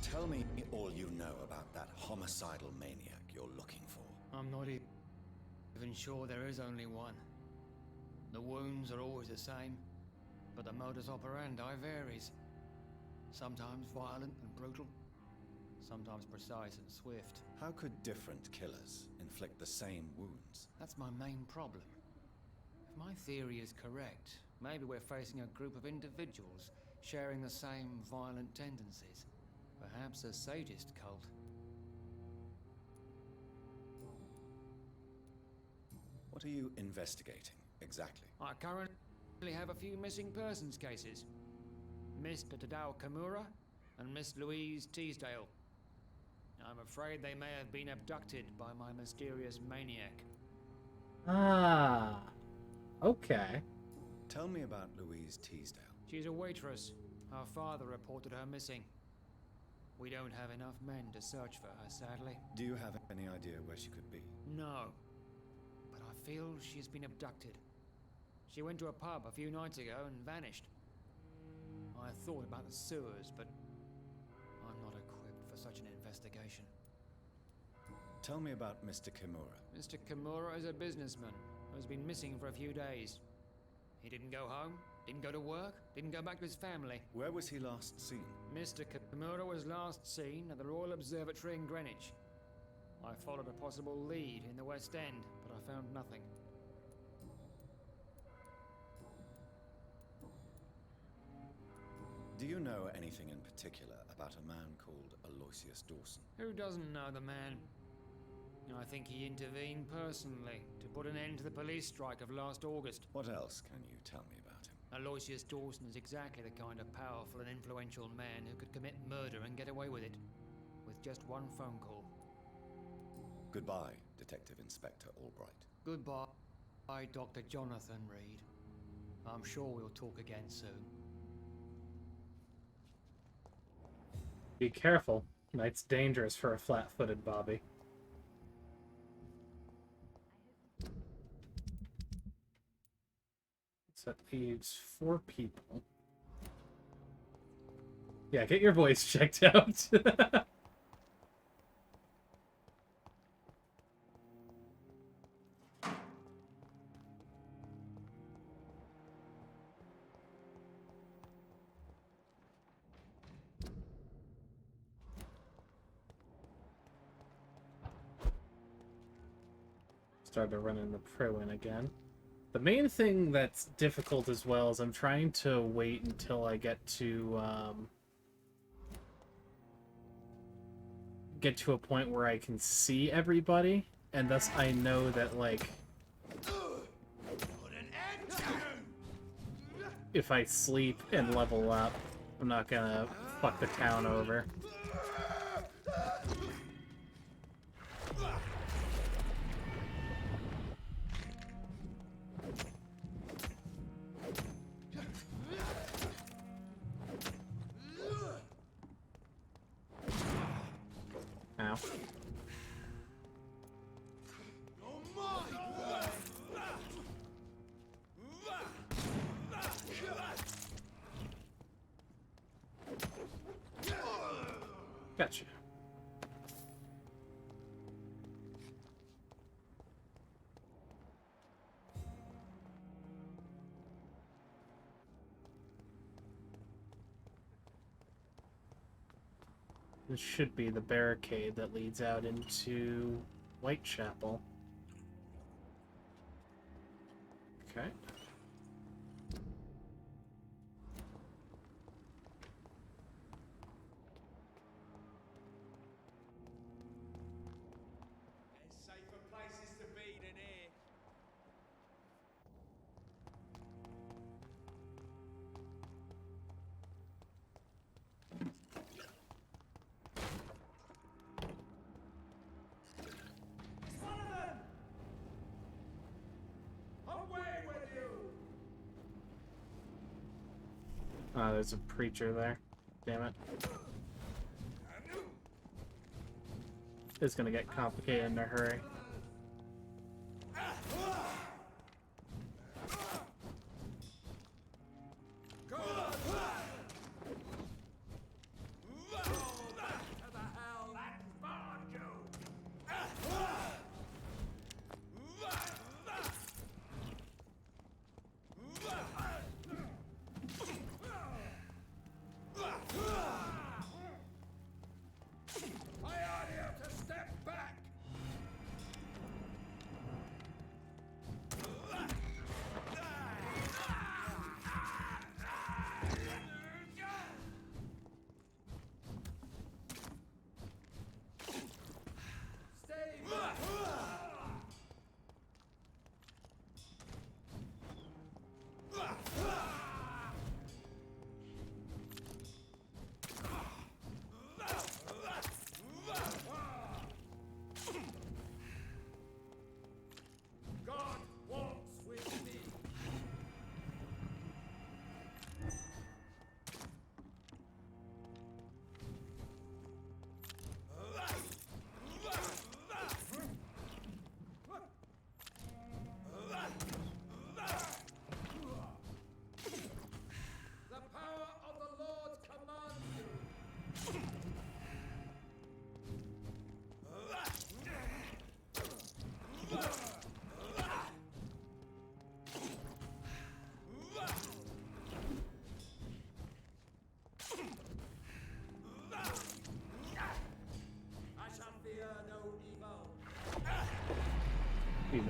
Tell me all you know about that homicidal maniac you're looking for. I'm not even sure there is only one. The wounds are always the same, but the modus operandi varies. Sometimes violent and brutal, sometimes precise and swift. How could different killers inflict the same wounds? That's my main problem. If my theory is correct, maybe we're facing a group of individuals sharing the same violent tendencies. Perhaps a sadist cult. What are you investigating, exactly? I currently have a few missing persons cases. Mr. Tadao Kimura and Miss Louise Teasdale. I'm afraid they may have been abducted by my mysterious maniac. Ah, okay. Tell me about Louise Teasdale. She's a waitress Her father reported her missing. We don't have enough men to search for her, sadly. Do you have any idea where she could be? No. But I feel she's been abducted. She went to a pub a few nights ago and vanished. I thought about the sewers, but I'm not equipped for such an investigation. Tell me about Mr. Kimura. Mr. Kimura is a businessman who's been missing for a few days. He didn't go home, didn't go to work, didn't go back to his family. Where was he last seen? Mr. Kimura was last seen at the Royal Observatory in Greenwich. I followed a possible lead in the West End, but I found nothing. Do you know anything in particular about a man called Aloysius Dawson? Who doesn't know the man? I think he intervened personally to put an end to the police strike of last August. What else can you tell me about him? Aloysius Dawson is exactly the kind of powerful and influential man who could commit murder and get away with it, with just one phone call. Goodbye, Detective Inspector Albright. Goodbye, Dr. Jonathan Reed. I'm sure we'll talk again soon. Be careful. Night's dangerous for a flat-footed Bobby. So that leaves 4 people. Yeah, get your boys checked out. Started running the pro in again. The main thing that's difficult as well is I'm trying to wait until I get to a point where I can see everybody, and thus I know that, like, if I sleep and level up, I'm not gonna fuck the town over. Ow. Gotcha. This should be the barricade that leads out into Whitechapel. Okay. There's safer places to be than here. It's one of them! Away with you! Ah, there's a preacher there. Damn it. It's gonna get complicated in a hurry.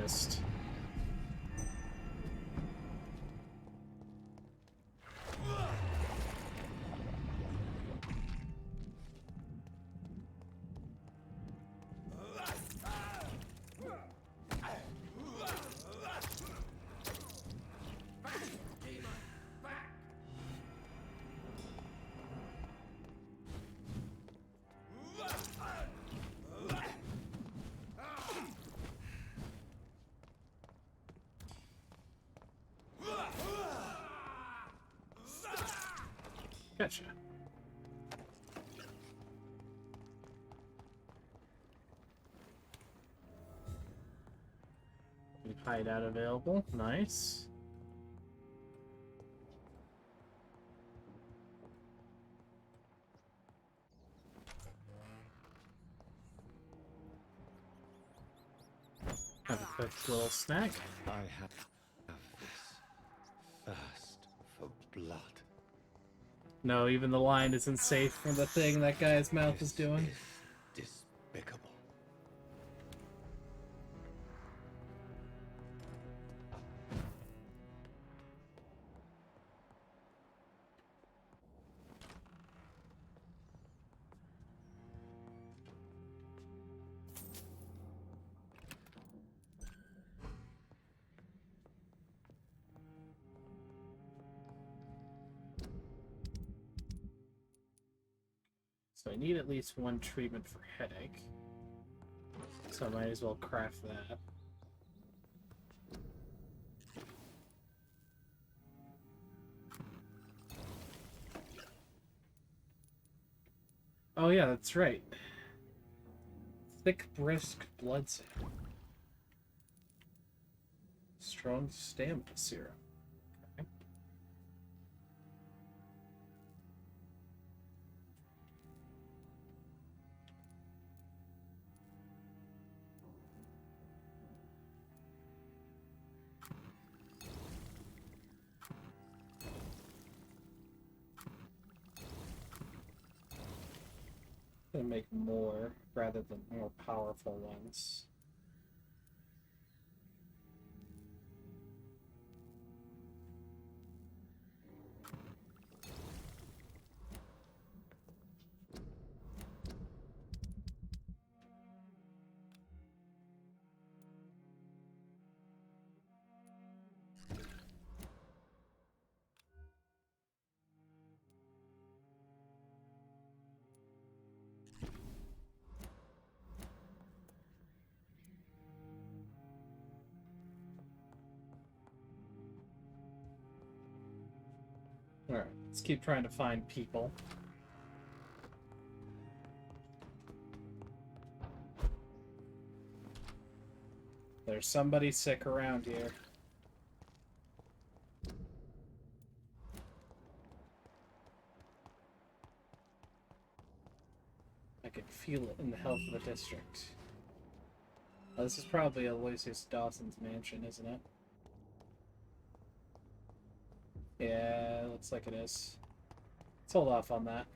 Pacifist. Gotcha. Hideout available. Nice. Have a quick little snack. I have this thirst for blood. No, even the line isn't safe from the thing that guy's mouth is doing. This despicable. So I need at least one treatment for headache. So I might as well craft that. Oh yeah, that's right. Thick, brisk blood serum. Strong stamina serum. Okay. Gonna make more rather than more powerful ones. Alright, let's keep trying to find people. There's somebody sick around here. I can feel it in the health of the district. Oh, this is probably Aloysius Dawson's mansion, isn't it? Yeah, looks like it is. Let's hold off on that.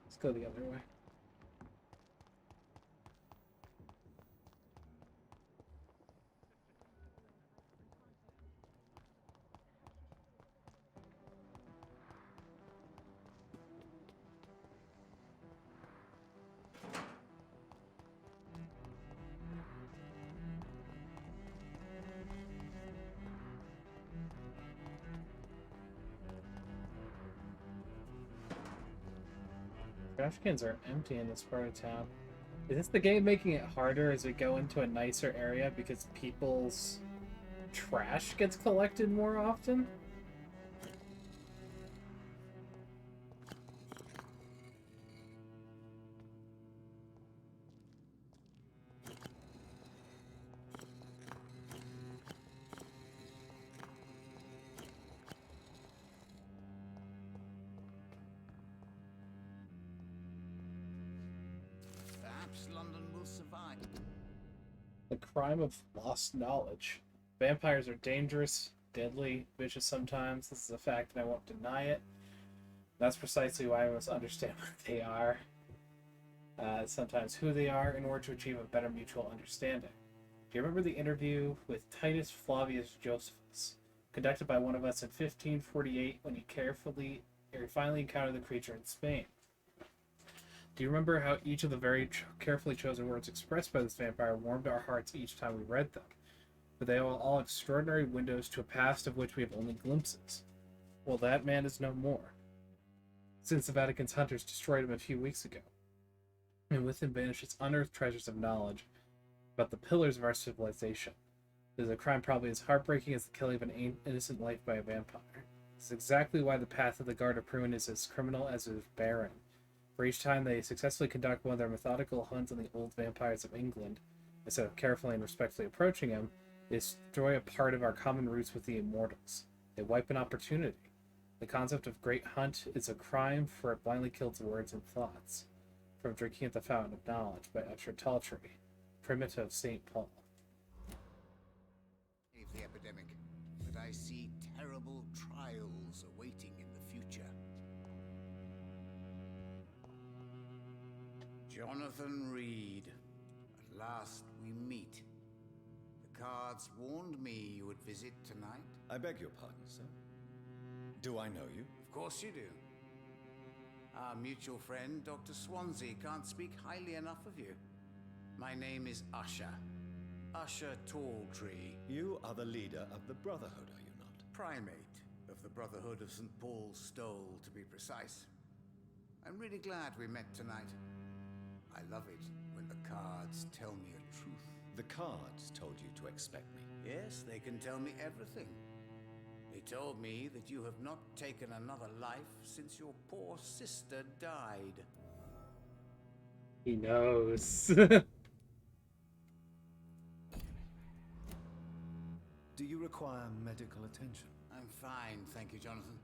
Let's go the other way. Trash cans are empty in this part of town. Is this the game making it harder as we go into a nicer area because people's trash gets collected more often? Perhaps London will survive. The crime of lost knowledge. Vampires are dangerous, deadly vicious sometimes. This is a fact, and I won't deny it. That's precisely why I must understand what they are, sometimes who they are, in order to achieve a better mutual understanding. Do you remember the interview with Titus Flavius Josephus, conducted by one of us in 1548 when he finally encountered the creature in Spain? Do you remember how each of the very carefully chosen words expressed by this vampire warmed our hearts each time we read them? But they are all extraordinary windows to a past of which we have only glimpses. Well, that man is no more, since the Vatican's hunters destroyed him a few weeks ago, and with him vanished its unearthed treasures of knowledge about the pillars of our civilization. It is a crime probably as heartbreaking as the killing of an innocent life by a vampire. This is exactly why the path of the Guard of Pruin is as criminal as it is barren. For each time they successfully conduct one of their methodical hunts on the old vampires of England, instead of carefully and respectfully approaching them, they destroy a part of our common roots with the immortals. They wipe an opportunity. The concept of great hunt is a crime, for it blindly kills words and thoughts. From drinking at the fountain of knowledge by Usher Taltry, primitive St. Paul. The epidemic, but I see terrible trials awaiting in the future. Jonathan Reed, at last we meet. The cards warned me you would visit tonight. I beg your pardon, sir. Do I know you? Of course you do. Our mutual friend, Dr. Swansea, can't speak highly enough of you. My name is Usher. Usher Talltree. You are the leader of the Brotherhood, are you not? Primate of the Brotherhood of St. Paul's Stole, to be precise. I'm really glad we met tonight. I love it when the cards tell me a truth. The cards told you to expect me. Yes, they can tell me everything. They told me that you have not taken another life since your poor sister died. He knows. Do you require medical attention? I'm fine, thank you, Jonathan.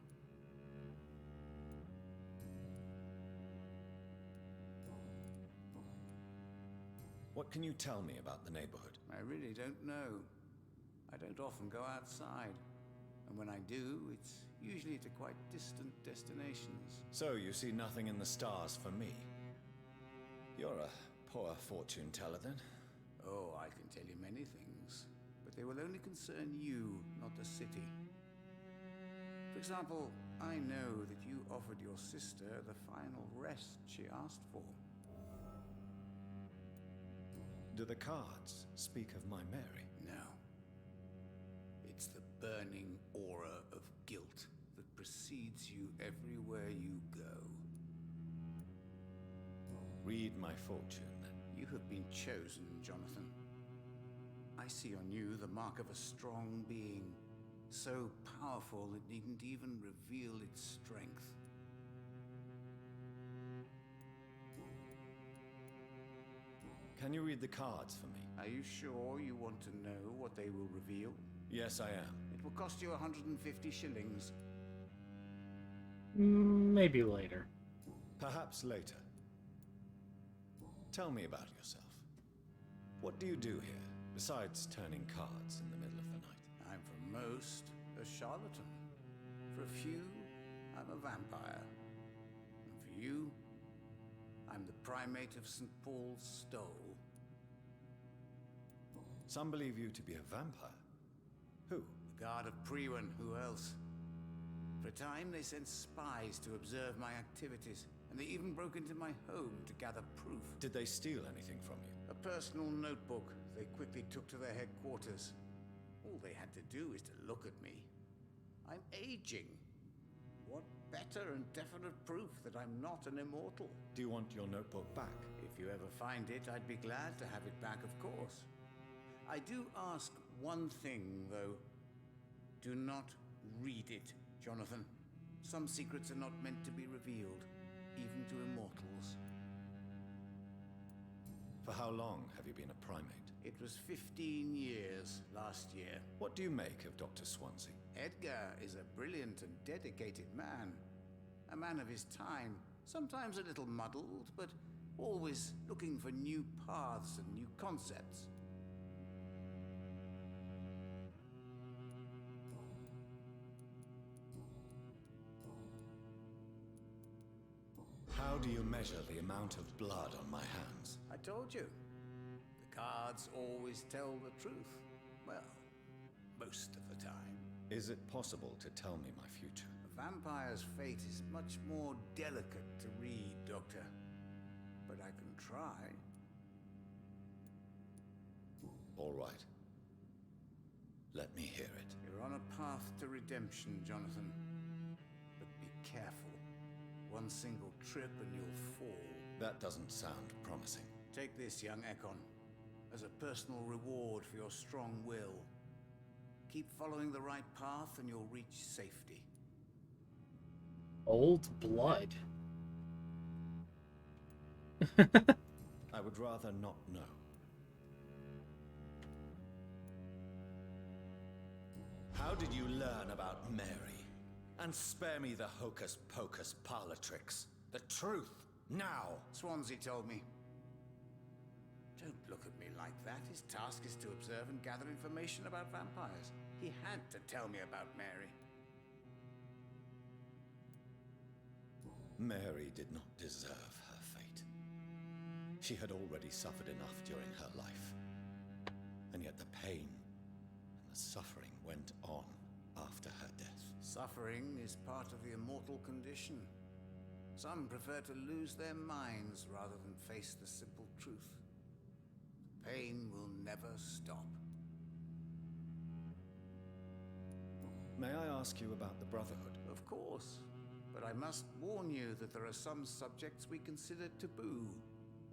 What can you tell me about the neighborhood? I really don't know. I don't often go outside. And when I do, it's usually to quite distant destinations. So you see nothing in the stars for me? You're a poor fortune teller, then? Oh, I can tell you many things. But they will only concern you, not the city. For example, I know that you offered your sister the final rest she asked for. Do the cards speak of my Mary? No. It's the burning aura of guilt that precedes you everywhere you go. Read my fortune, then. You have been chosen, Jonathan. I see on you the mark of a strong being, so powerful it needn't even reveal its strength. Can you read the cards for me? Are you sure you want to know what they will reveal? Yes, I am. It will cost you 150 shillings. Maybe later. Perhaps later. Tell me about yourself. What do you do here, besides turning cards in the middle of the night? I'm for most a charlatan. For a few, I'm a vampire. And for you, I'm the primate of St. Paul's Stole. Some believe you to be a vampire. Who? The Guard of Pruin, who else? For a time, they sent spies to observe my activities, and they even broke into my home to gather proof. Did they steal anything from you? A personal notebook they quickly took to their headquarters. All they had to do is to look at me. I'm aging. What better and definite proof that I'm not an immortal? Do you want your notebook back? If you ever find it, I'd be glad to have it back, of course. I do ask one thing, though. Do not read it, Jonathan. Some secrets are not meant to be revealed, even to immortals. For how long have you been a primate? It was 15 years last year. What do you make of Dr. Swansea? Edgar is a brilliant and dedicated man. A man of his time, sometimes a little muddled, but always looking for new paths and new concepts. How do you measure the amount of blood on my hands? I told you. The cards always tell the truth. Well, most of the time. Is it possible to tell me my future? A vampire's fate is much more delicate to read, Doctor. But I can try. All right. Let me hear it. You're on a path to redemption, Jonathan. But be careful. One single trip and you'll fall. That doesn't sound promising. Take this, young Ekon, as a personal reward for your strong will. Keep following the right path and you'll reach safety. Old blood. I would rather not know. How did you learn about Mary? And spare me the hocus-pocus parlor tricks. The truth, now! Swansea told me. Don't look at me like that. His task is to observe and gather information about vampires. He had to tell me about Mary. Mary did not deserve her fate. She had already suffered enough during her life. And yet the pain and the suffering went on after her death. Suffering is part of the immortal condition. Some prefer to lose their minds rather than face the simple truth. Pain will never stop. May I ask you about the Brotherhood? Of course. But I must warn you that there are some subjects we consider taboo,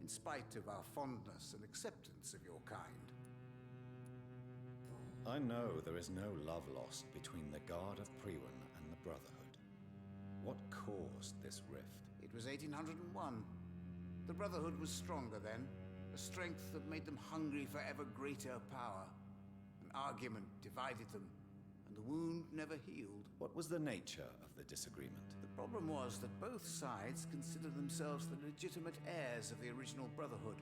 in spite of our fondness and acceptance of your kind. I know there is no love lost between the Guard of Priwen and the Brotherhood. What caused this rift? It was 1801. The Brotherhood was stronger then, a strength that made them hungry for ever greater power. An argument divided them, and the wound never healed. What was the nature of the disagreement? The problem was that both sides considered themselves the legitimate heirs of the original Brotherhood.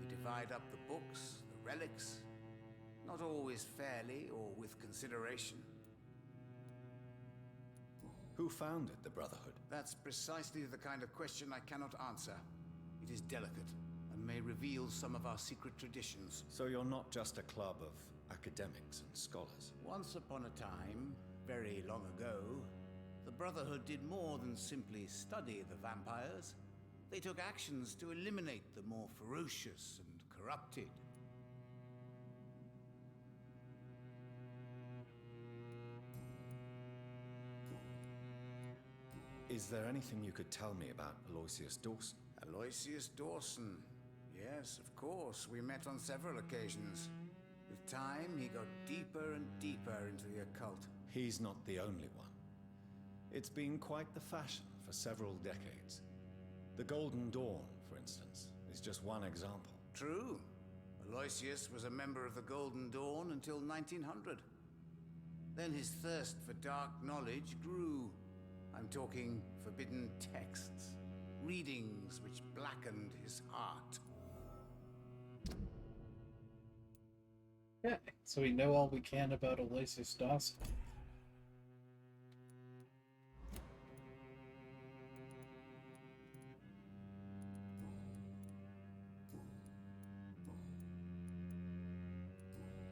We divide up the books, the relics, not always fairly or with consideration. Who founded the Brotherhood? That's precisely the kind of question I cannot answer. It is delicate, and may reveal some of our secret traditions. So you're not just a club of academics and scholars? Once upon a time, very long ago, the Brotherhood did more than simply study the vampires. They took actions to eliminate the more ferocious and corrupted. Is there anything you could tell me about Aloysius Dawson? Aloysius Dawson. Yes, of course. We met on several occasions. With time, he got deeper and deeper into the occult. He's not the only one. It's been quite the fashion for several decades. The Golden Dawn, for instance, is just one example. True. Aloysius was a member of the Golden Dawn until 1900. Then his thirst for dark knowledge grew. I'm talking forbidden texts, readings which blackened his heart. Yeah, so we know all we can about Aloysius Dawson.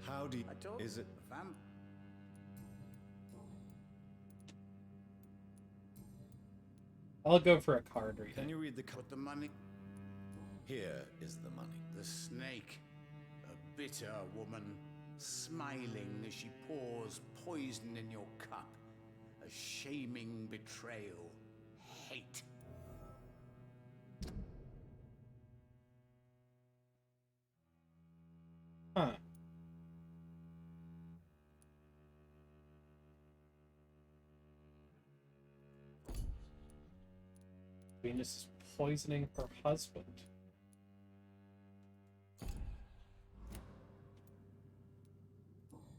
How do you... I told Is it... I'll go for a card reading. Can you read the... Put the money... Here is the money. The snake. A bitter woman, smiling as she pours poison in your cup. A shaming betrayal. Hate. Huh. Venus is poisoning her husband.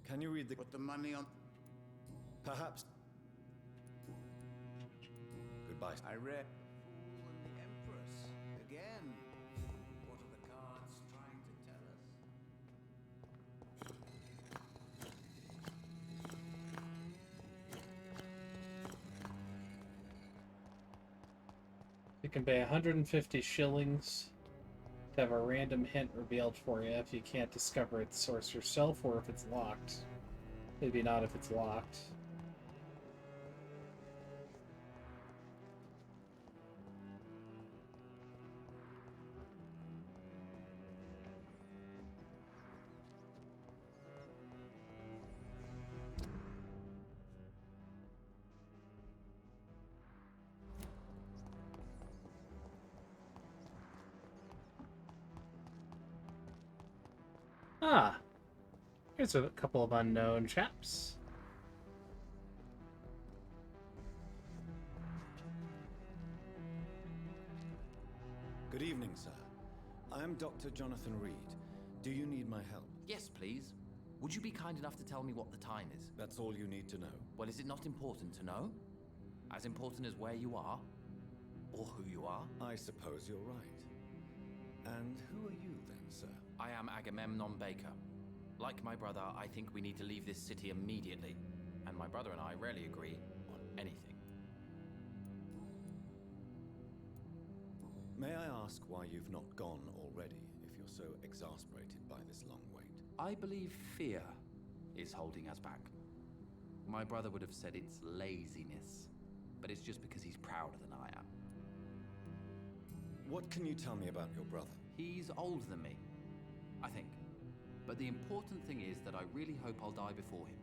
Can you read the... Put the money on... Perhaps... Goodbye. I read... Fool and the Empress. Again. What are the cards trying to tell us? can pay 150 shillings to have a random hint revealed for you if you can't discover its source yourself or if it's locked. Maybe not if it's locked. Ah, here's a couple of unknown chaps. Good evening, sir. I am Dr. Jonathan Reed. Do you need my help? Yes, please. Would you be kind enough to tell me what the time is? That's all you need to know. Well, is it not important to know? As important as where you are? Or who you are? I suppose you're right. And who are you then, sir? I am Agamemnon Baker. Like my brother, I think we need to leave this city immediately. And my brother and I rarely agree on anything. May I ask why you've not gone already, if you're so exasperated by this long wait? I believe fear is holding us back. My brother would have said it's laziness, but it's just because he's prouder than I am. What can you tell me about your brother? He's older than me, I think. But the important thing is that I really hope I'll die before him.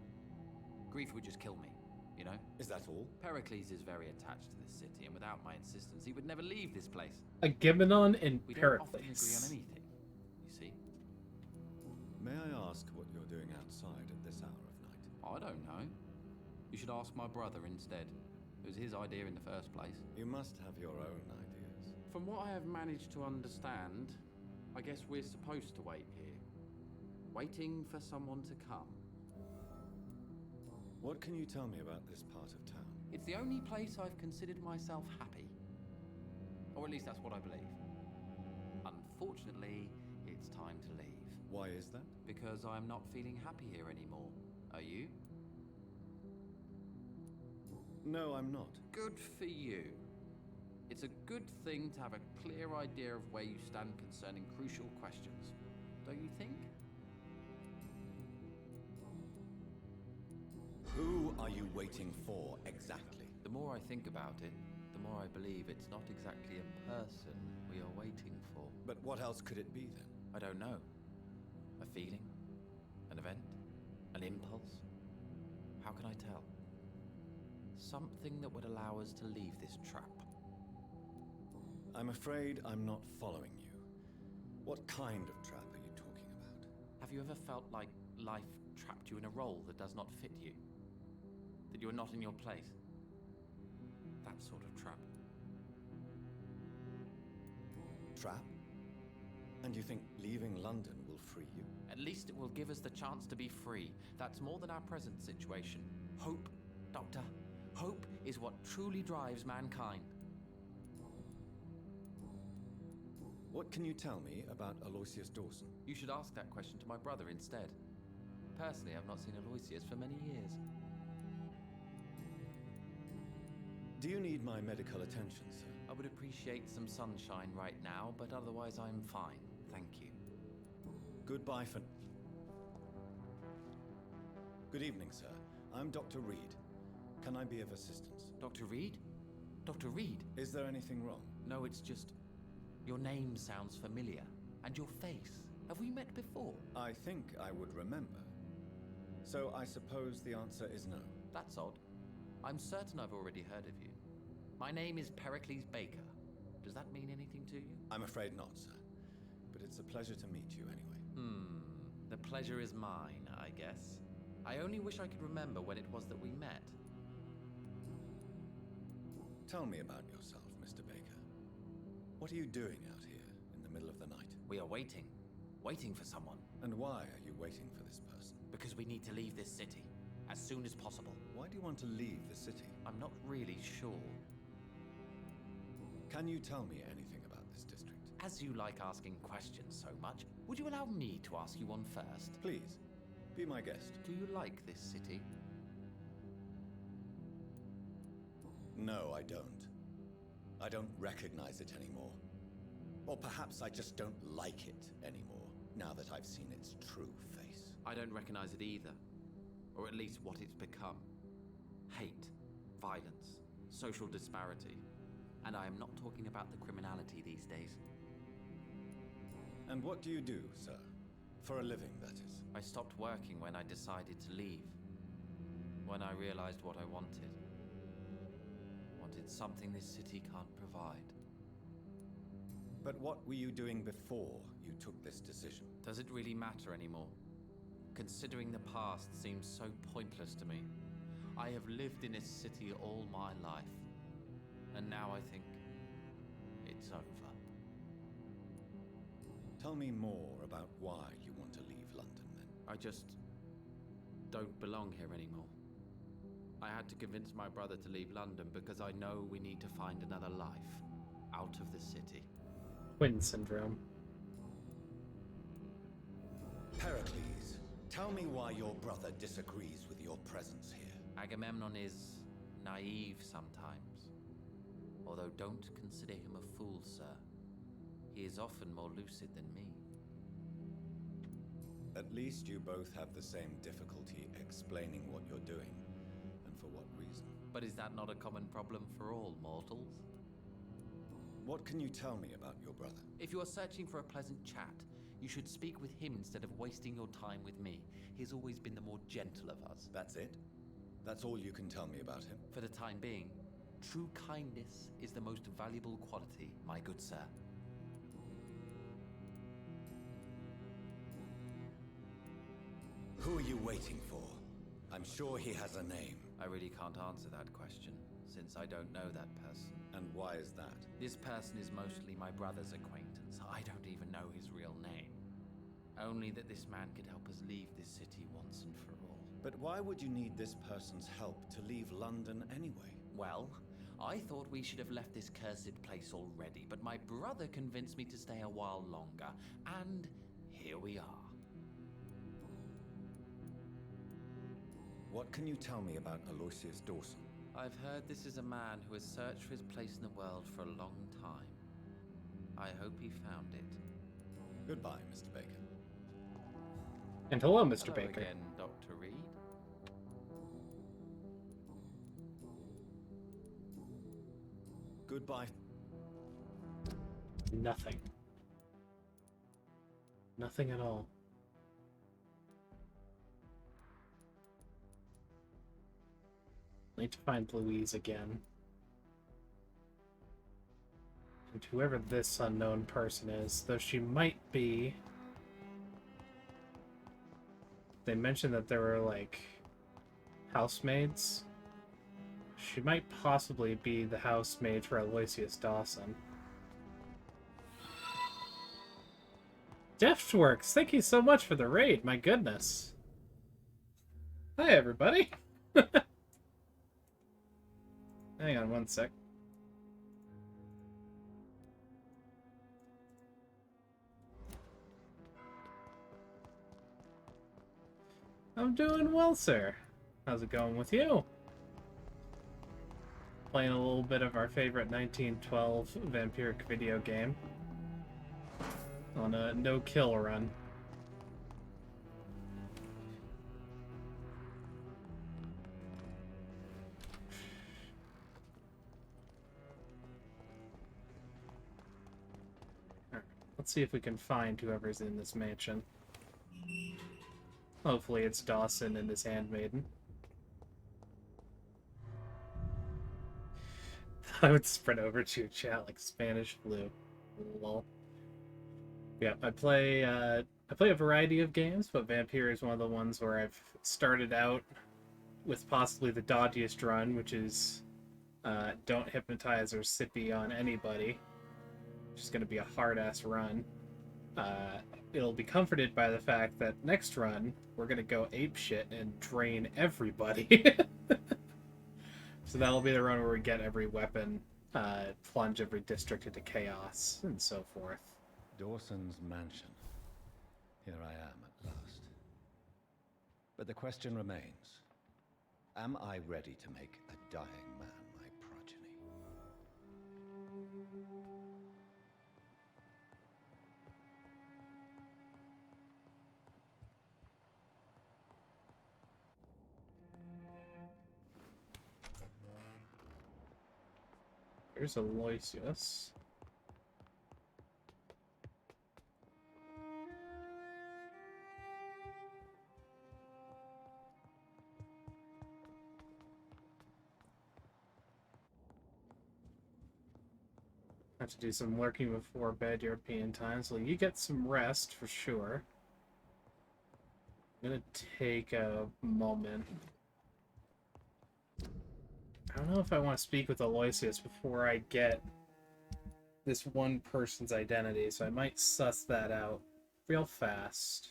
Grief would just kill me, you know? Is that all? Pericles is very attached to this city, and without my insistence, he would never leave this place. Agamemnon and We don't often agree on Pericles. anything, you see. May I ask what you're doing outside at this hour of night? I don't know. You should ask my brother instead. It was his idea in the first place. You must have your own ideas. From what I have managed to understand, I guess we're supposed to wait here. Waiting for someone to come. What can you tell me about this part of town? It's the only place I've considered myself happy. Or at least that's what I believe. Unfortunately, it's time to leave. Why is that? Because I'm not feeling happy here anymore. Are you? No, I'm not. Good for you. It's a good thing to have a clear idea of where you stand concerning crucial questions. Don't you think? Who are you waiting for, exactly? The more I think about it, the more I believe it's not exactly a person we are waiting for. But what else could it be, then? I don't know. A feeling? An event? An impulse? How can I tell? Something that would allow us to leave this trap. I'm afraid I'm not following you. What kind of trap are you talking about? Have you ever felt like life trapped you in a role that does not fit you? That you're not in your place? That sort of trap. Trap? And you think leaving London will free you? At least it will give us the chance to be free. That's more than our present situation. Hope, Doctor. Hope is what truly drives mankind. What can you tell me about Aloysius Dawson? You should ask that question to my brother instead. Personally, I've not seen Aloysius for many years. Do you need my medical attention, sir? I would appreciate some sunshine right now, but otherwise I'm fine. Thank you. Goodbye for... Good evening, sir. I'm Dr. Reed. Can I be of assistance? Dr. Reed? Dr. Reed? Is there anything wrong? No, it's just... Your name sounds familiar. And your face. Have we met before? I think I would remember. So I suppose the answer is no. That's odd. I'm certain I've already heard of you. My name is Pericles Baker. Does that mean anything to you? I'm afraid not, sir. But it's a pleasure to meet you anyway. The pleasure is mine, I guess. I only wish I could remember when it was that we met. Tell me about yourself, Mr. Baker. What are you doing out here in the middle of the night? We are waiting. Waiting for someone. And why are you waiting for this person? Because we need to leave this city. As soon as possible. Why do you want to leave the city? I'm not really sure. Can you tell me anything about this district? As you like asking questions so much, would you allow me to ask you one first? Please, be my guest. Do you like this city? No, I don't. I don't recognize it anymore. Or perhaps I just don't like it anymore, now that I've seen its true face. I don't recognize it either. Or at least what it's become. Hate, violence, social disparity. And I am not talking about the criminality these days. And what do you do, sir? For a living, that is. I stopped working when I decided to leave. When I realized what I wanted. Wanted something this city can't provide. But what were you doing before you took this decision? Does it really matter anymore? Considering the past seems so pointless to me. I have lived in this city all my life. And now I think it's over. Tell me more about why you want to leave London, then. I just don't belong here anymore. I had to convince my brother to leave London because I know we need to find another life out of the city. Twin syndrome. Pericles, tell me why your brother disagrees with your presence here. Agamemnon is naive sometimes. Although don't consider him a fool, sir. He is often more lucid than me. At least you both have the same difficulty explaining what you're doing, and for what reason. But is that not a common problem for all mortals? What can you tell me about your brother? If you are searching for a pleasant chat, you should speak with him instead of wasting your time with me. He's always been the more gentle of us. That's it? That's all you can tell me about him? For the time being, true kindness is the most valuable quality, my good sir. Who are you waiting for? I'm sure he has a name. I really can't answer that question, since I don't know that person. And why is that? This person is mostly my brother's acquaintance. I don't even know his real name. Only that this man could help us leave this city once and for all. But why would you need this person's help to leave London anyway? Well, I thought we should have left this cursed place already, but my brother convinced me to stay a while longer, and here we are. What can you tell me about Aloysius Dawson? I've heard this is a man who has searched for his place in the world for a long time. I hope he found it. Goodbye, Mr. Baker. And hello, Mr. Hello Baker. again, Dr. Reed. Goodbye. Nothing. Nothing at all. I need to find Louise again. And whoever this unknown person is, though she might be... They mentioned that there were, like, housemaids. She might possibly be the housemaid for Aloysius Dawson. Deftworks, thank you so much for the raid, my goodness. Hi, everybody. Hang on one sec. I'm doing well, sir. How's it going with you? Playing a little bit of our favorite 1912 Vampyr video game. On a no-kill run. Let's see if we can find whoever's in this mansion. Hopefully it's Dawson and his handmaiden. I would spread over to chat like Spanish flu. Lol. Yeah, I play a variety of games, but Vampyr is one of the ones where I've started out with possibly the dodgiest run, which is don't hypnotize or sippy on anybody. Which is going to be a hard-ass run. It'll be comforted by the fact that next run, we're going to go apeshit and drain everybody. So that'll be the run where we get every weapon, plunge every district into chaos, and so forth. Dawson's mansion. Here I am at last. But the question remains. Am I ready to make a dying man my progeny? There's Aloysius. Have to do some lurking before bed European time, so you get some rest for sure. I'm gonna take a moment. I don't know if I want to speak with Aloysius before I get this one person's identity, so I might suss that out real fast.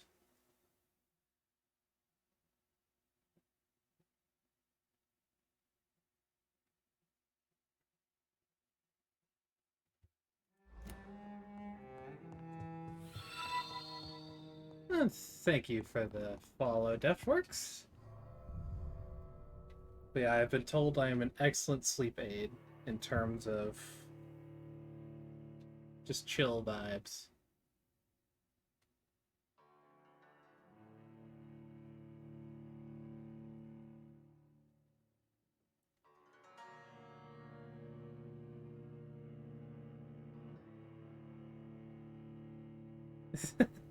And thank you for the follow, Deathworks. But yeah, I've been told I am an excellent sleep aid in terms of just chill vibes.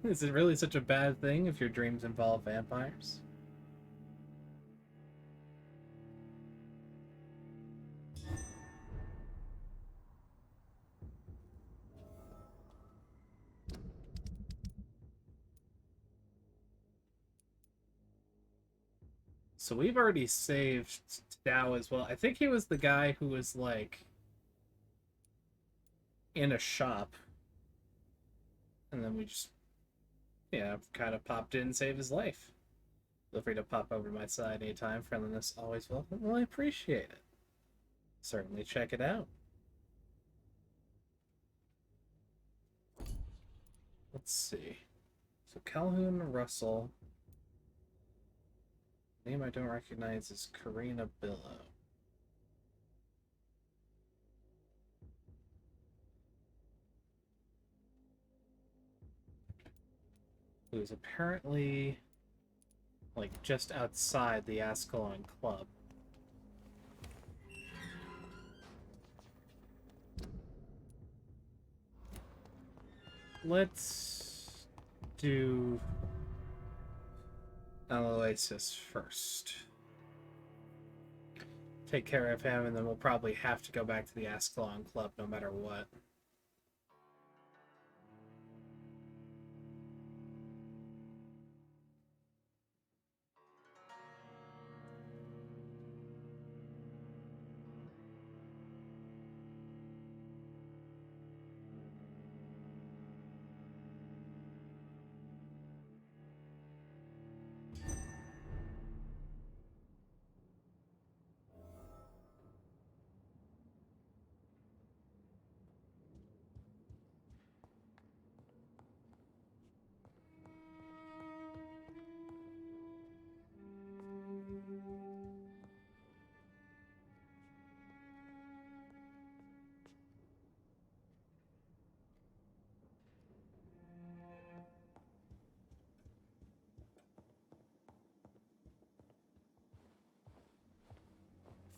Is it really such a bad thing if your dreams involve vampires? So we've already saved Dao as well. I think he was the guy who was like in a shop. And then we just, yeah, kind of popped in and saved his life. Feel free to pop over to my side anytime. Friendliness always welcome. Well, I appreciate it. Certainly check it out. Let's see. So Calhoun Russell. Name I don't recognize is Karina Billow. Who's apparently like just outside the Ascalon Club. Let's do Aloysius first. Take care of him, and then we'll probably have to go back to the Ascalon Club no matter what.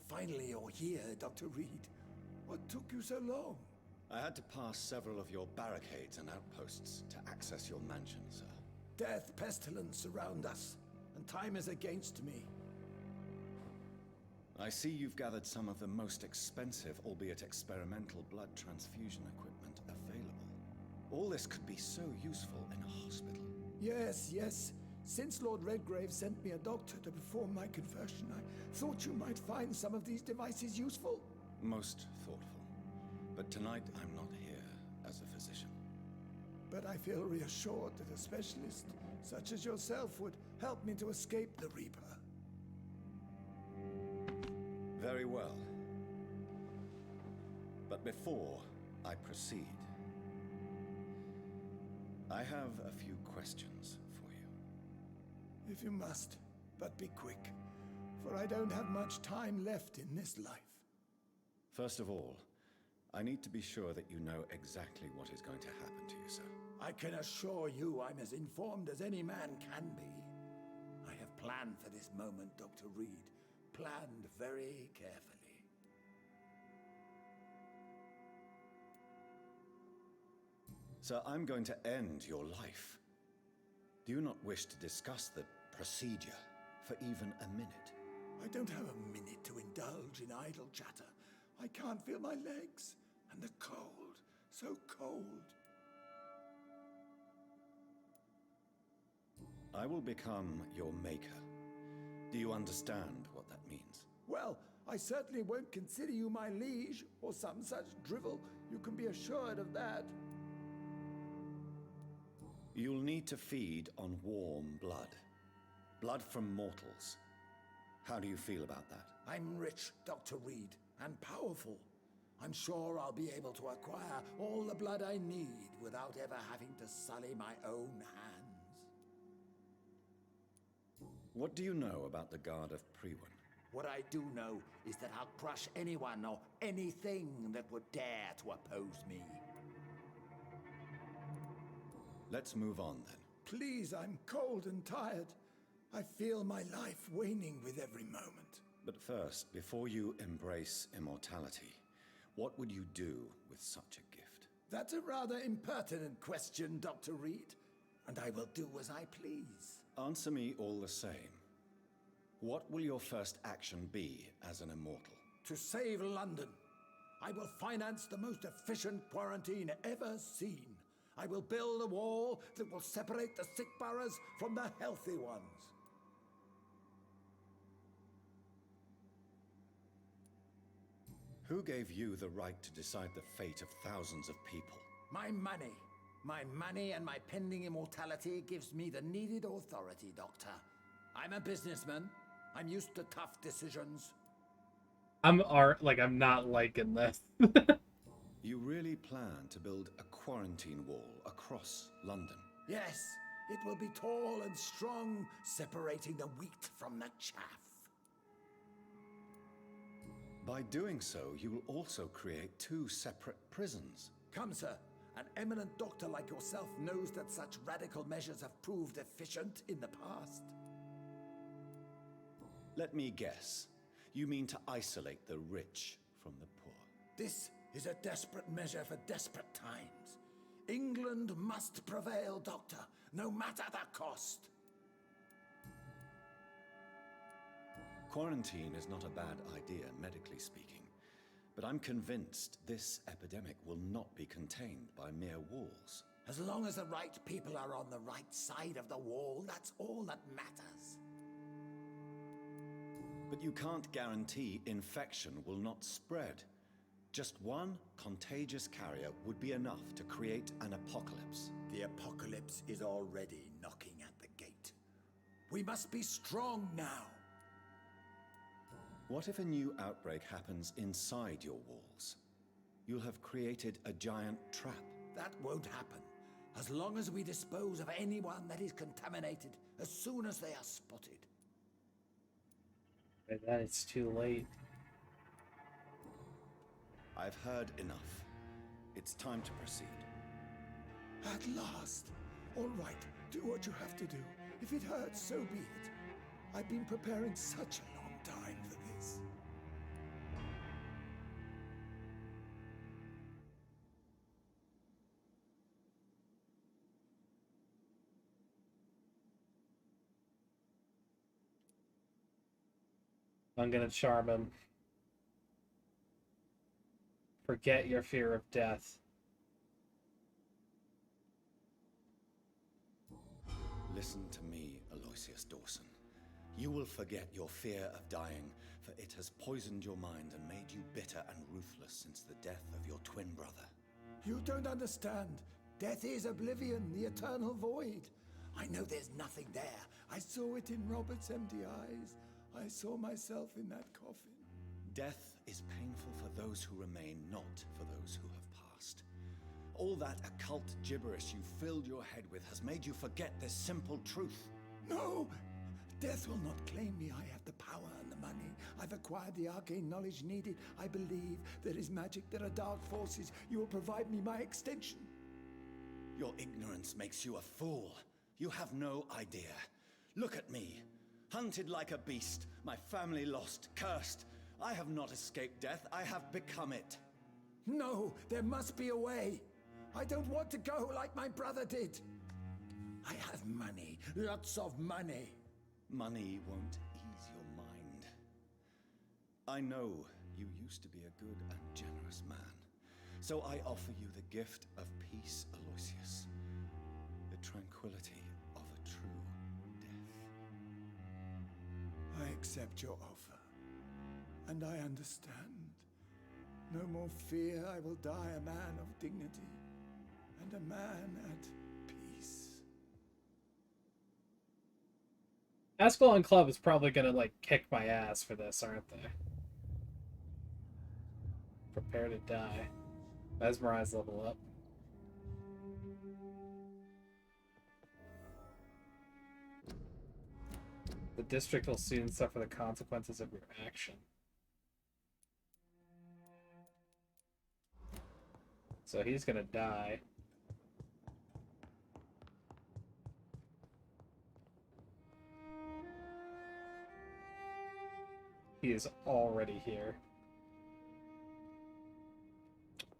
Finally, you're here, Dr. Reed. What took you so long? I had to pass several of your barricades and outposts to access your mansion, sir. Death, pestilence surround us, and time is against me. I see you've gathered some of the most expensive, albeit experimental, blood transfusion equipment available. All this could be so useful in a hospital. Yes, yes. Since Lord Redgrave sent me a doctor to perform my conversion, I thought you might find some of these devices useful. Most thoughtful. But tonight I'm not here as a physician. But I feel reassured that a specialist such as yourself would help me to escape the Reaper. Very well. But before I proceed, I have a few questions for you. If you must, but be quick, for I don't have much time left in this life. First of all, I need to be sure that you know exactly what is going to happen to you, sir. I can assure you I'm as informed as any man can be. I have planned for this moment, Dr. Reed. Planned very carefully. Sir, I'm going to end your life. Do you not wish to discuss the procedure for even a minute? I don't have a minute to indulge in idle chatter. I can't feel my legs. And the cold, so cold. I will become your maker. Do you understand what that means? Well, I certainly won't consider you my liege, or some such drivel. You can be assured of that. You'll need to feed on warm blood. Blood from mortals. How do you feel about that? I'm rich, Dr. Reed, and powerful. I'm sure I'll be able to acquire all the blood I need without ever having to sully my own hands. What do you know about the Guard of Priwen? What I do know is that I'll crush anyone or anything that would dare to oppose me. Let's move on then. Please, I'm cold and tired. I feel my life waning with every moment. But first, before you embrace immortality, what would you do with such a gift? That's a rather impertinent question, Dr. Reed, and I will do as I please. Answer me all the same. What will your first action be as an immortal? To save London. I will finance the most efficient quarantine ever seen. I will build a wall that will separate the sick boroughs from the healthy ones. Who gave you the right to decide the fate of thousands of people? My money. My money and my pending immortality gives me the needed authority, Doctor. I'm a businessman. I'm used to tough decisions. I'm not liking this. You really plan to build a quarantine wall across London? Yes, it will be tall and strong, separating the wheat from the chaff. By doing so, you will also create 2 separate prisons. Come, sir. An eminent doctor like yourself knows that such radical measures have proved efficient in the past. Let me guess. You mean to isolate the rich from the poor? This is a desperate measure for desperate times. England must prevail, Doctor, no matter the cost. Quarantine is not a bad idea, medically speaking. But I'm convinced this epidemic will not be contained by mere walls. As long as the right people are on the right side of the wall, that's all that matters. But you can't guarantee infection will not spread. Just one contagious carrier would be enough to create an apocalypse. The apocalypse is already knocking at the gate. We must be strong now. What if a new outbreak happens inside your walls? You'll have created a giant trap. That won't happen. As long as we dispose of anyone that is contaminated as soon as they are spotted. By then it's too late. I've heard enough. It's time to proceed. At last. All right, do what you have to do. If it hurts, so be it. I've been preparing such a long time for this. I'm gonna charm him. Forget your fear of death. Listen to me, Aloysius Dawson. You will forget your fear of dying, for it has poisoned your mind and made you bitter and ruthless since the death of your twin brother. You don't understand. Death is oblivion, the eternal void. I know there's nothing there. I saw it in Robert's empty eyes. I saw myself in that coffin. Death is painful for those who remain, not for those who have passed. All that occult gibberish you filled your head with has made you forget this simple truth. No! Death will not claim me. I have the power and the money. I've acquired the arcane knowledge needed. I believe there is magic, there are dark forces. You will provide me my extension. Your ignorance makes you a fool. You have no idea. Look at me. Hunted like a beast, my family lost, cursed. I have not escaped death, I have become it. No, there must be a way. I don't want to go like my brother did. I have money, lots of money. Money won't ease your mind. I know you used to be a good and generous man, so I offer you the gift of peace, Aloysius. The tranquility of a true death. I accept your offer, and I understand. No more fear, I will die a man of dignity, and a man at peace. Ascalon Club is probably gonna, like, kick my ass for this, aren't they? Prepare to die. Mesmerize level up. The district will soon suffer the consequences of your action. So he's gonna die. He is already here.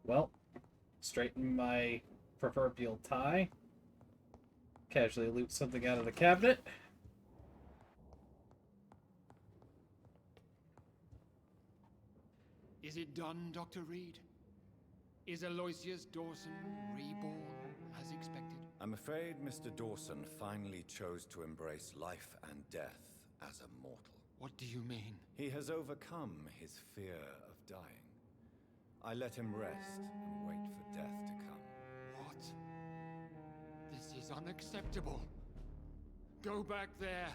Well, straighten my proverbial tie. Casually loot something out of the cabinet. Is it done, Dr. Reed? Is Aloysius Dawson reborn as expected? I'm afraid Mr. Dawson finally chose to embrace life and death as a mortal. What do you mean? He has overcome his fear of dying. I let him rest and wait for death to come. What? This is unacceptable. Go back there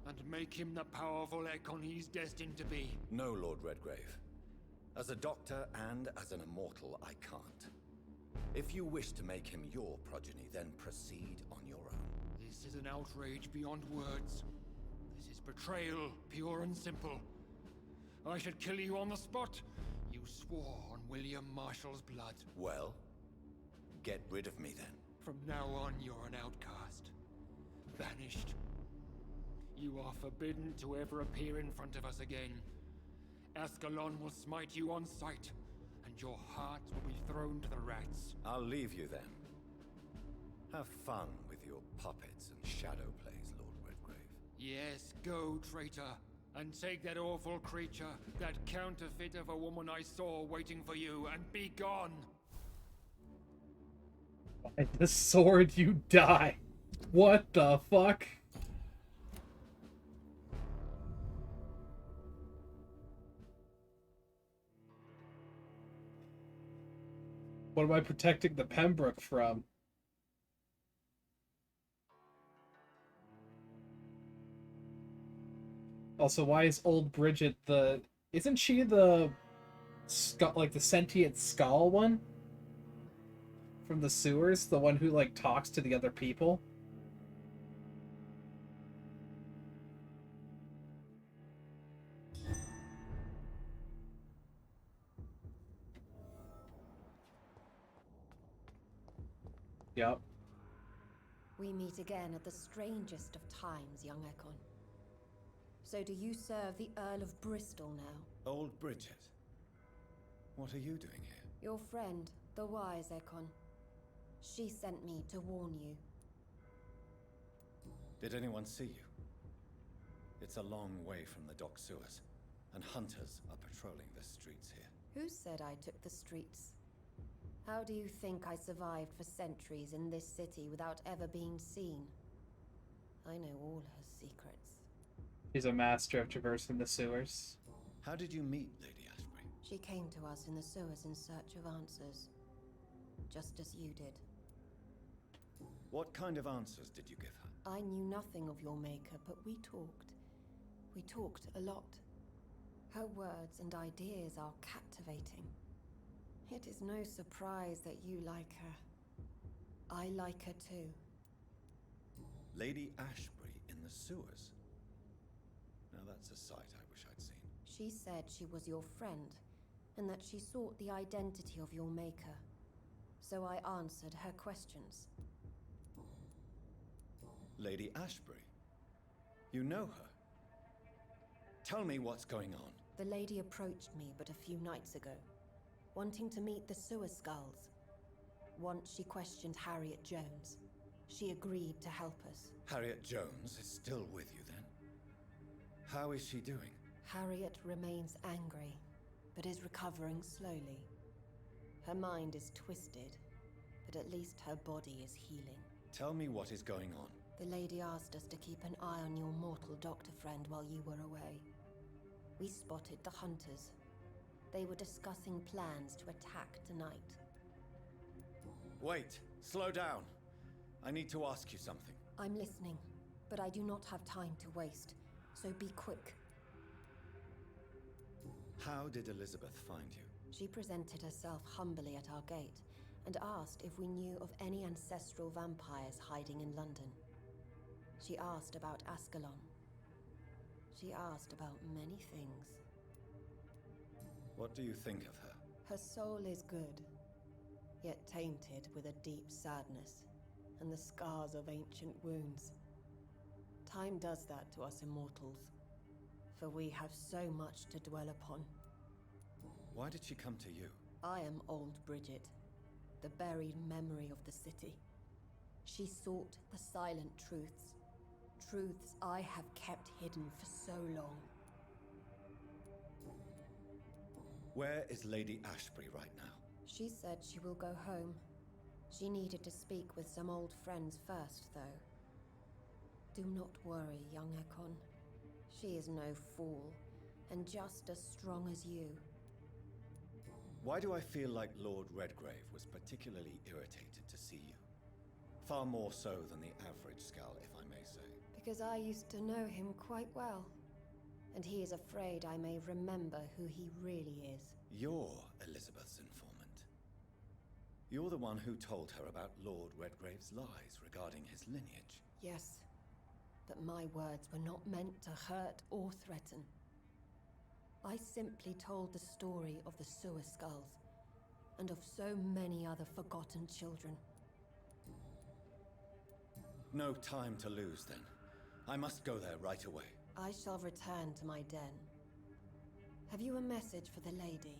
and make him the powerful Ekon he's destined to be. No, Lord Redgrave. As a doctor and as an immortal, I can't. If you wish to make him your progeny, then proceed on your own. This is an outrage beyond words. This is betrayal, pure and simple. I should kill you on the spot. You swore on William Marshall's blood. Well, get rid of me then. From now on, you're an outcast. Banished. You are forbidden to ever appear in front of us again. Ascalon will smite you on sight, and your heart will be thrown to the rats. I'll leave you then. Have fun with your puppets and shadow plays, Lord Redgrave. Yes, go, traitor, and take that awful creature, that counterfeit of a woman I saw waiting for you, and be gone! By the sword you die. What the fuck? What am I protecting the Pembroke from? Also, why is old Bridget the... Isn't she the... like, the sentient skull one? From the sewers? The one who, like, talks to the other people? Yep. We meet again at the strangest of times, young Ekon. So do you serve the Earl of Bristol now? Old Bridget, what are you doing here? Your friend, the wise Ekon. She sent me to warn you. Did anyone see you? It's a long way from the dock sewers, and hunters are patrolling the streets here. Who said I took the streets? How do you think I survived for centuries in this city without ever being seen? I know all her secrets. He's a master of traversing the sewers. How did you meet Lady Ashbury? She came to us in the sewers in search of answers. Just as you did. What kind of answers did you give her? I knew nothing of your maker, but we talked. We talked a lot. Her words and ideas are captivating. It is no surprise that you like her. I like her too. Lady Ashbury in the sewers? Now that's a sight I wish I'd seen. She said she was your friend, and that she sought the identity of your maker. So I answered her questions. Lady Ashbury? You know her? Tell me what's going on. The lady approached me but a few nights ago, wanting to meet the sewer skulls. Once she questioned Harriet Jones. She agreed to help us. Harriet Jones is still with you then? How is she doing? Harriet remains angry, but is recovering slowly. Her mind is twisted, but at least her body is healing. Tell me what is going on. The lady asked us to keep an eye on your mortal doctor friend while you were away. We spotted the hunters. They were discussing plans to attack tonight. Wait, slow down. I need to ask you something. I'm listening, but I do not have time to waste, so be quick. How did Elizabeth find you? She presented herself humbly at our gate and asked if we knew of any ancestral vampires hiding in London. She asked about Ascalon. She asked about many things. What do you think of her? Her soul is good, yet tainted with a deep sadness and the scars of ancient wounds. Time does that to us immortals, for we have so much to dwell upon. Why did she come to you? I am Old Bridget, the buried memory of the city. She sought the silent truths, truths I have kept hidden for so long. Where is Lady Ashbury right now? She said she will go home. She needed to speak with some old friends first, though. Do not worry, young Ekon. She is no fool, and just as strong as you. Why do I feel like Lord Redgrave was particularly irritated to see you? Far more so than the average Skull, if I may say. Because I used to know him quite well, and he is afraid I may remember who he really is. You're Elizabeth's informant. You're the one who told her about Lord Redgrave's lies regarding his lineage. Yes, but my words were not meant to hurt or threaten. I simply told the story of the Sewer Skulls, and of so many other forgotten children. No time to lose, then. I must go there right away. I shall return to my den. Have you a message for the lady?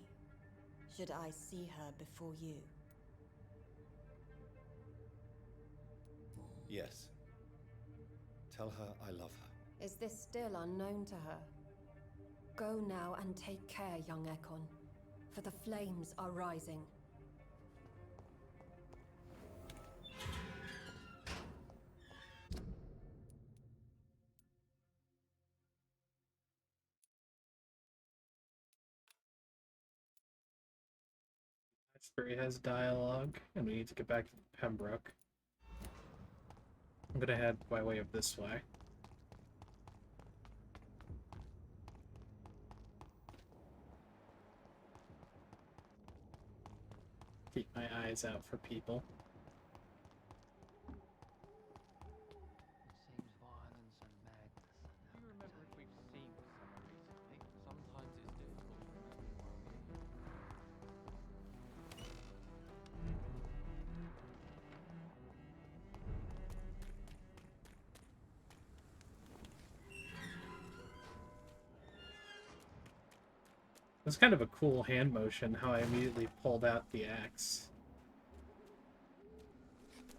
Should I see her before you? Yes. Tell her I love her. Is this still unknown to her? Go now and take care, young Ekon, for the flames are rising. Ashbury has dialogue, and we need to get back to Pembroke. I'm gonna head by way of this way. Keep my eyes out for people. Seems violence and madness. Do you remember if we've seen someone recently? Sometimes it's difficult to remember. It's kind of a cool hand motion how I immediately pulled out the axe.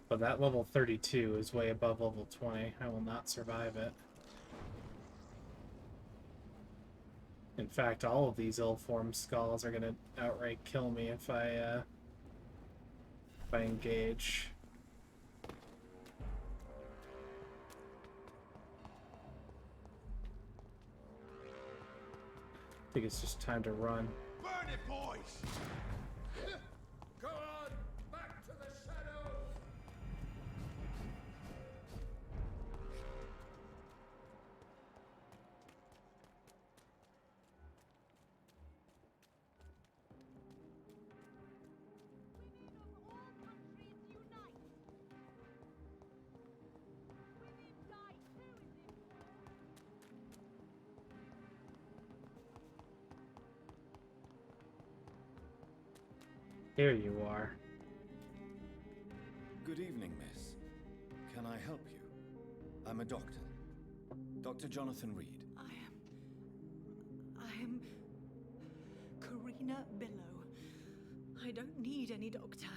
But that level 32 is way above level 20. I will not survive it. In fact, all of these ill-formed skulls are gonna outright kill me if I engage. I think it's just time to run. Burn it, boys! Go on! Back to the shadow! Here you are. Good evening, miss. Can I help you? I'm a doctor. Dr. Jonathan Reed. I am Karina Billow. I don't need any doctor.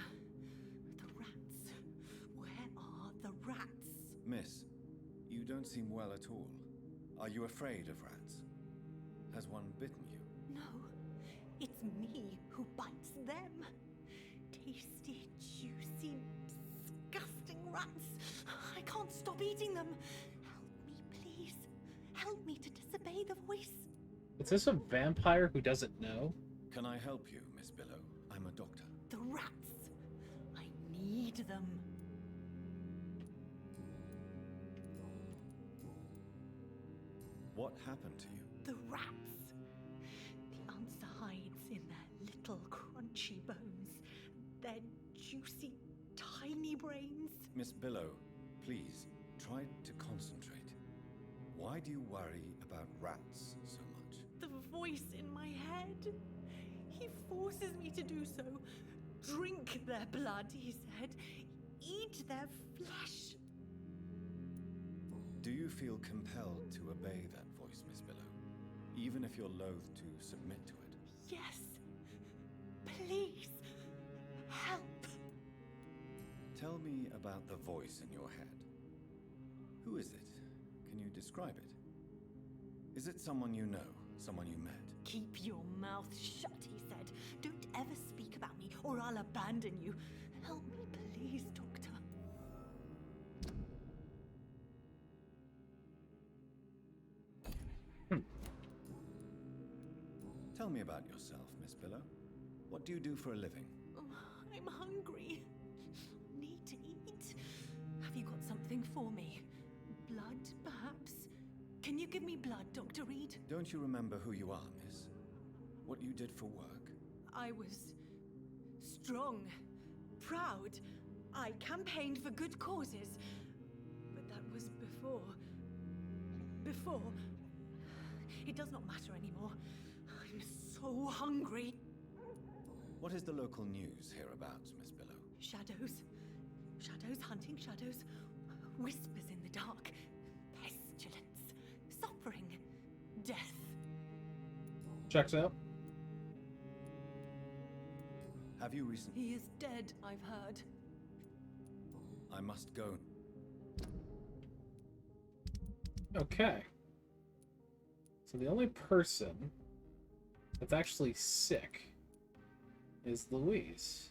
Miss, you don't seem well at all. Are you afraid of rats? Has one bitten you? No, it's me who bites them. Tasty, juicy, disgusting rats. I can't stop eating them. Help me, please. Help me to disobey the voice. Is this a vampire who doesn't know? Can I help you, Miss Billow? I'm a doctor. The rats. I need them. What happened to you? The rats. The answer hides in their little crunchy bones. Their juicy, tiny brains. Miss Billow, please, try to concentrate. Why do you worry about rats so much? The voice in my head. He forces me to do so. Drink their blood, he said. Eat their flesh. Do you feel compelled to obey that voice, Miss Billow? Even if you're loath to submit to it? Yes. Please. Help. Tell me about the voice in your head. Who is it? Can you describe it? Is it someone you know? Someone you met? Keep your mouth shut, he said. Don't ever speak about me or I'll abandon you. Help me, please, Doctor. Tell me about yourself, Miss Billow. What do you do for a living? I'm hungry. Need to eat. Have you got something for me? Blood, perhaps? Can you give me blood, Dr. Reed? Don't you remember who you are, miss? What you did for work? I was strong, proud. I campaigned for good causes. But that was before. Before. It does not matter anymore. I'm so hungry. What is the local news hereabouts, Miss Billow? Shadows. Shadows hunting shadows. Whispers in the dark. Pestilence. Suffering. Death. Checks out. Have you recently... He is dead, I've heard. I must go. Okay. So the only person that's actually sick is Louise.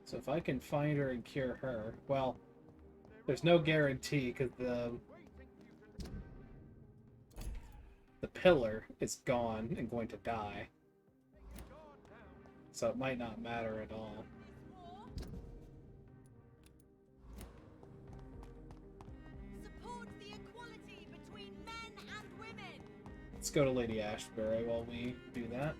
So if I can find her and cure her, well, there's no guarantee because the pillar is gone and going to die. So it might not matter at all. Support the equality between men and women. Let's go to Lady Ashbury while we do that.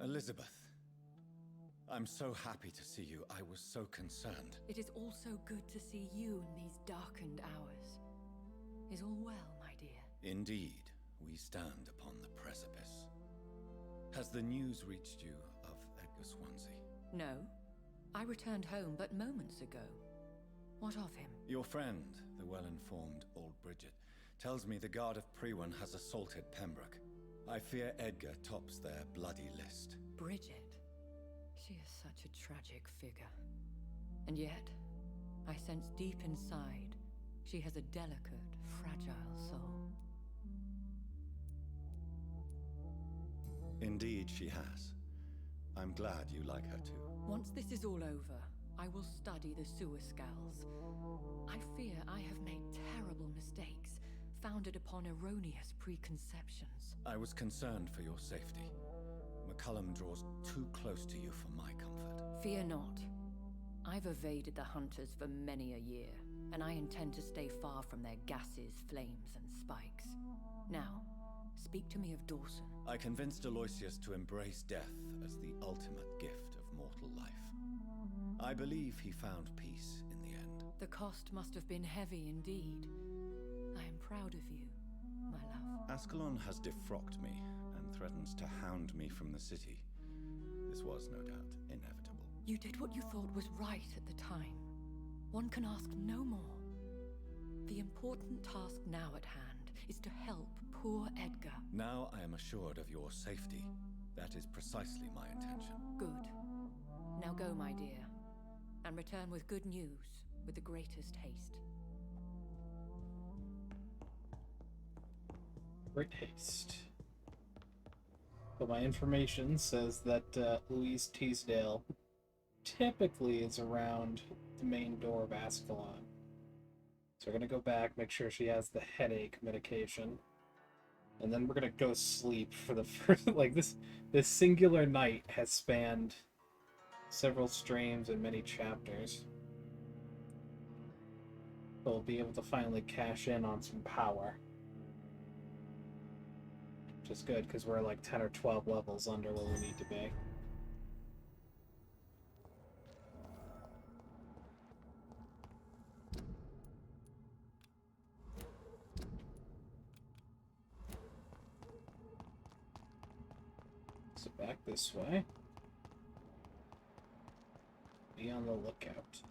Elizabeth, I'm so happy to see you. I was so concerned. It is also good to see you in these darkened hours. Is all well, my dear? Indeed, we stand upon the precipice. Has the news reached you of Edgar Swansea? No. I returned home but moments ago. What of him? Your friend, the well-informed old Bridget, tells me the Guard of Priwen has assaulted Pembroke. I fear Edgar tops their bloody list. Bridget. She is such a tragic figure. And yet, I sense deep inside, she has a delicate, fragile soul. Indeed, she has. I'm glad you like her too. Once this is all over, I will study the sewer skulls. I fear I have made terrible mistakes, founded upon erroneous preconceptions. I was concerned for your safety. McCullum draws too close to you for my comfort. Fear not. I've evaded the hunters for many a year, and I intend to stay far from their gases, flames, and spikes. Now, speak to me of Dawson. I convinced Aloysius to embrace death as the ultimate gift of mortal life. I believe he found peace in the end. The cost must have been heavy indeed. I am proud of you, my love. Ascalon has defrocked me and threatens to hound me from the city. This was no doubt inevitable. You did what you thought was right at the time. One can ask no more. The important task now at hand is to help poor Edgar. Now I am assured of your safety. That is precisely my intention. Good. Now go, my dear, and return with good news with the greatest haste. Great haste. But my information says that Louise Teasdale typically is around the main door of Ascalon. So we're gonna go back, make sure she has the headache medication. And then we're gonna go sleep for the first, like, this singular night has spanned several streams and many chapters. We'll be able to finally cash in on some power. Which is good, because we're like 10 or 12 levels under where we need to be. So back this way. Be on the lookout.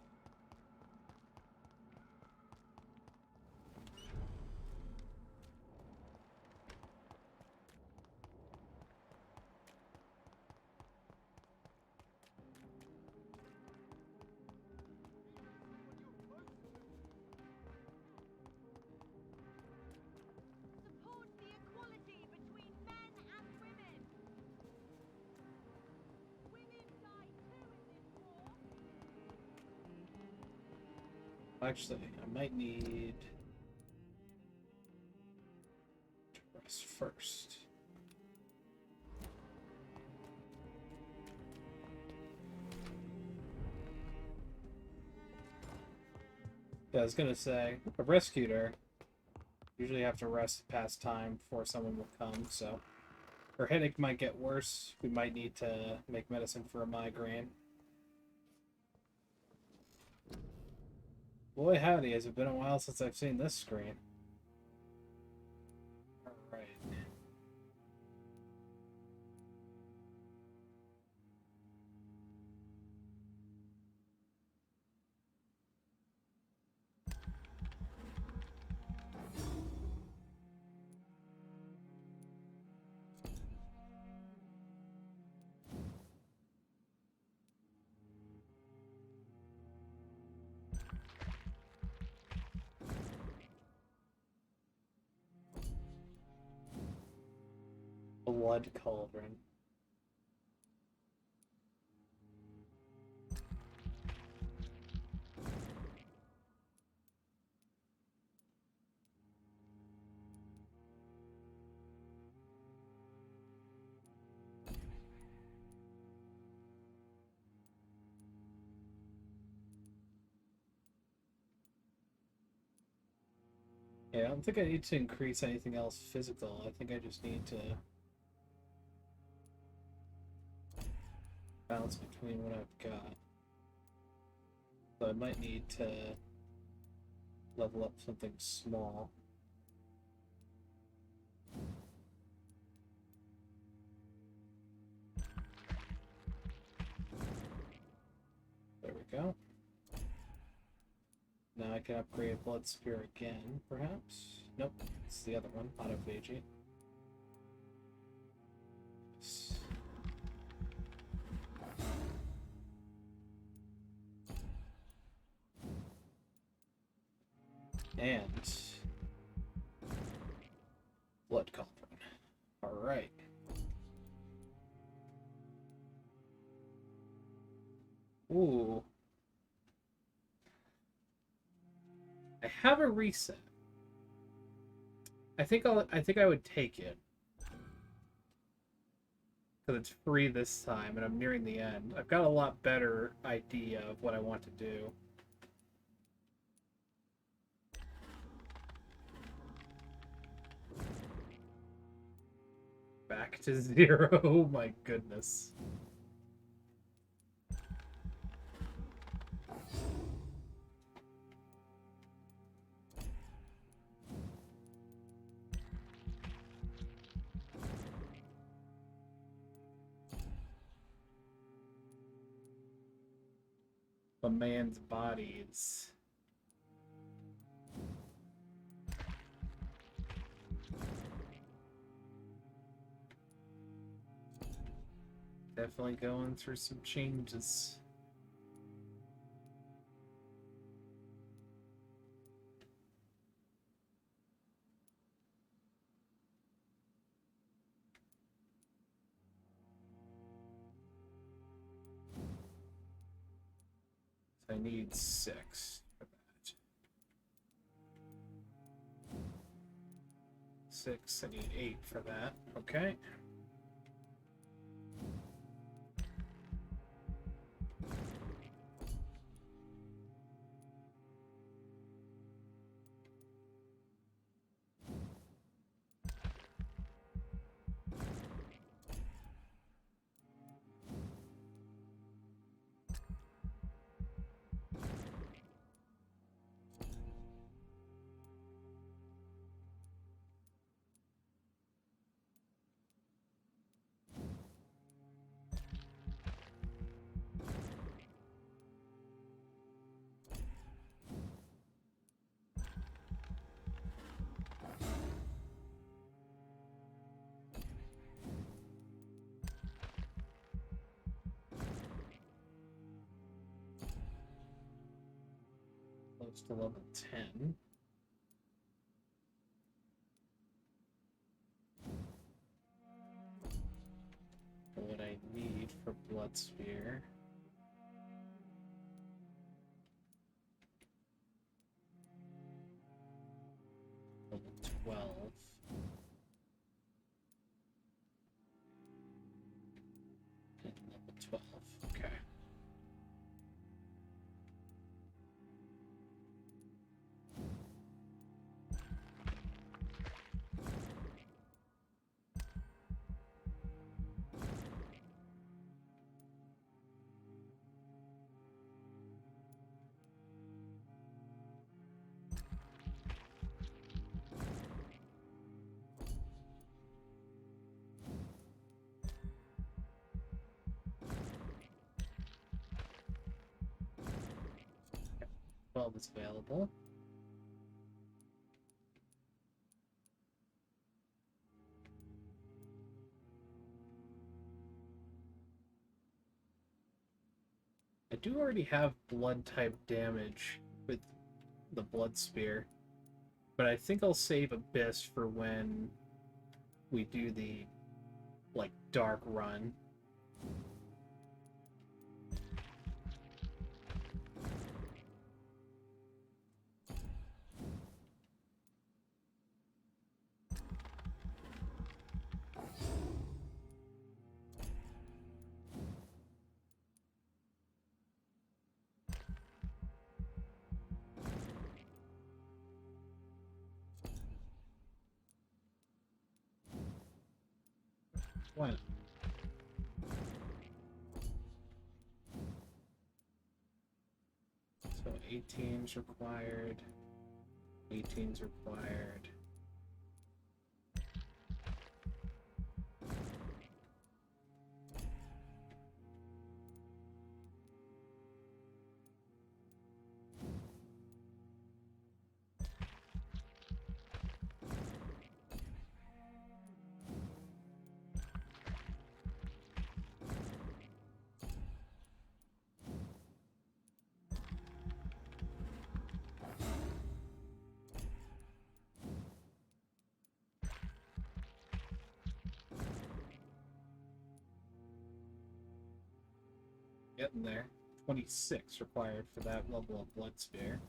Support the equality between men and women. Women die too in this war. Actually, I might need to rest first. Yeah, I was gonna say, I've rescued her. Usually have to rest past time before someone will come, so her headache might get worse. We might need to make medicine for a migraine. Boy howdy, has it been a while since I've seen this screen. Alright. Blood cauldron. Yeah, I don't think I need to increase anything else physical. I think I just need to balance between what I've got. So I might need to level up something small. go. Now I can upgrade Blood Spear again, perhaps? Nope, it's the other one, Autophagy. And Blood Cauldron. Alright. Ooh. I have a reset. I think I would take it. Because it's free this time and I'm nearing the end. I've got a lot better idea of what I want to do. Back to 0. Oh my goodness. A man's bodies. Definitely going through some changes. I need 6 for that. 6, I need 8 for that. Okay. Close to level 10. What I need for Blood Spear. Level 12. And level 12. Okay. Well, it's available. I do already have blood type damage with the Blood Spear, but I think I'll save Abyss for when we do the like dark run. Why not? So 18's required. 18's required. Getting there. 26 required for that level of Blood Spear.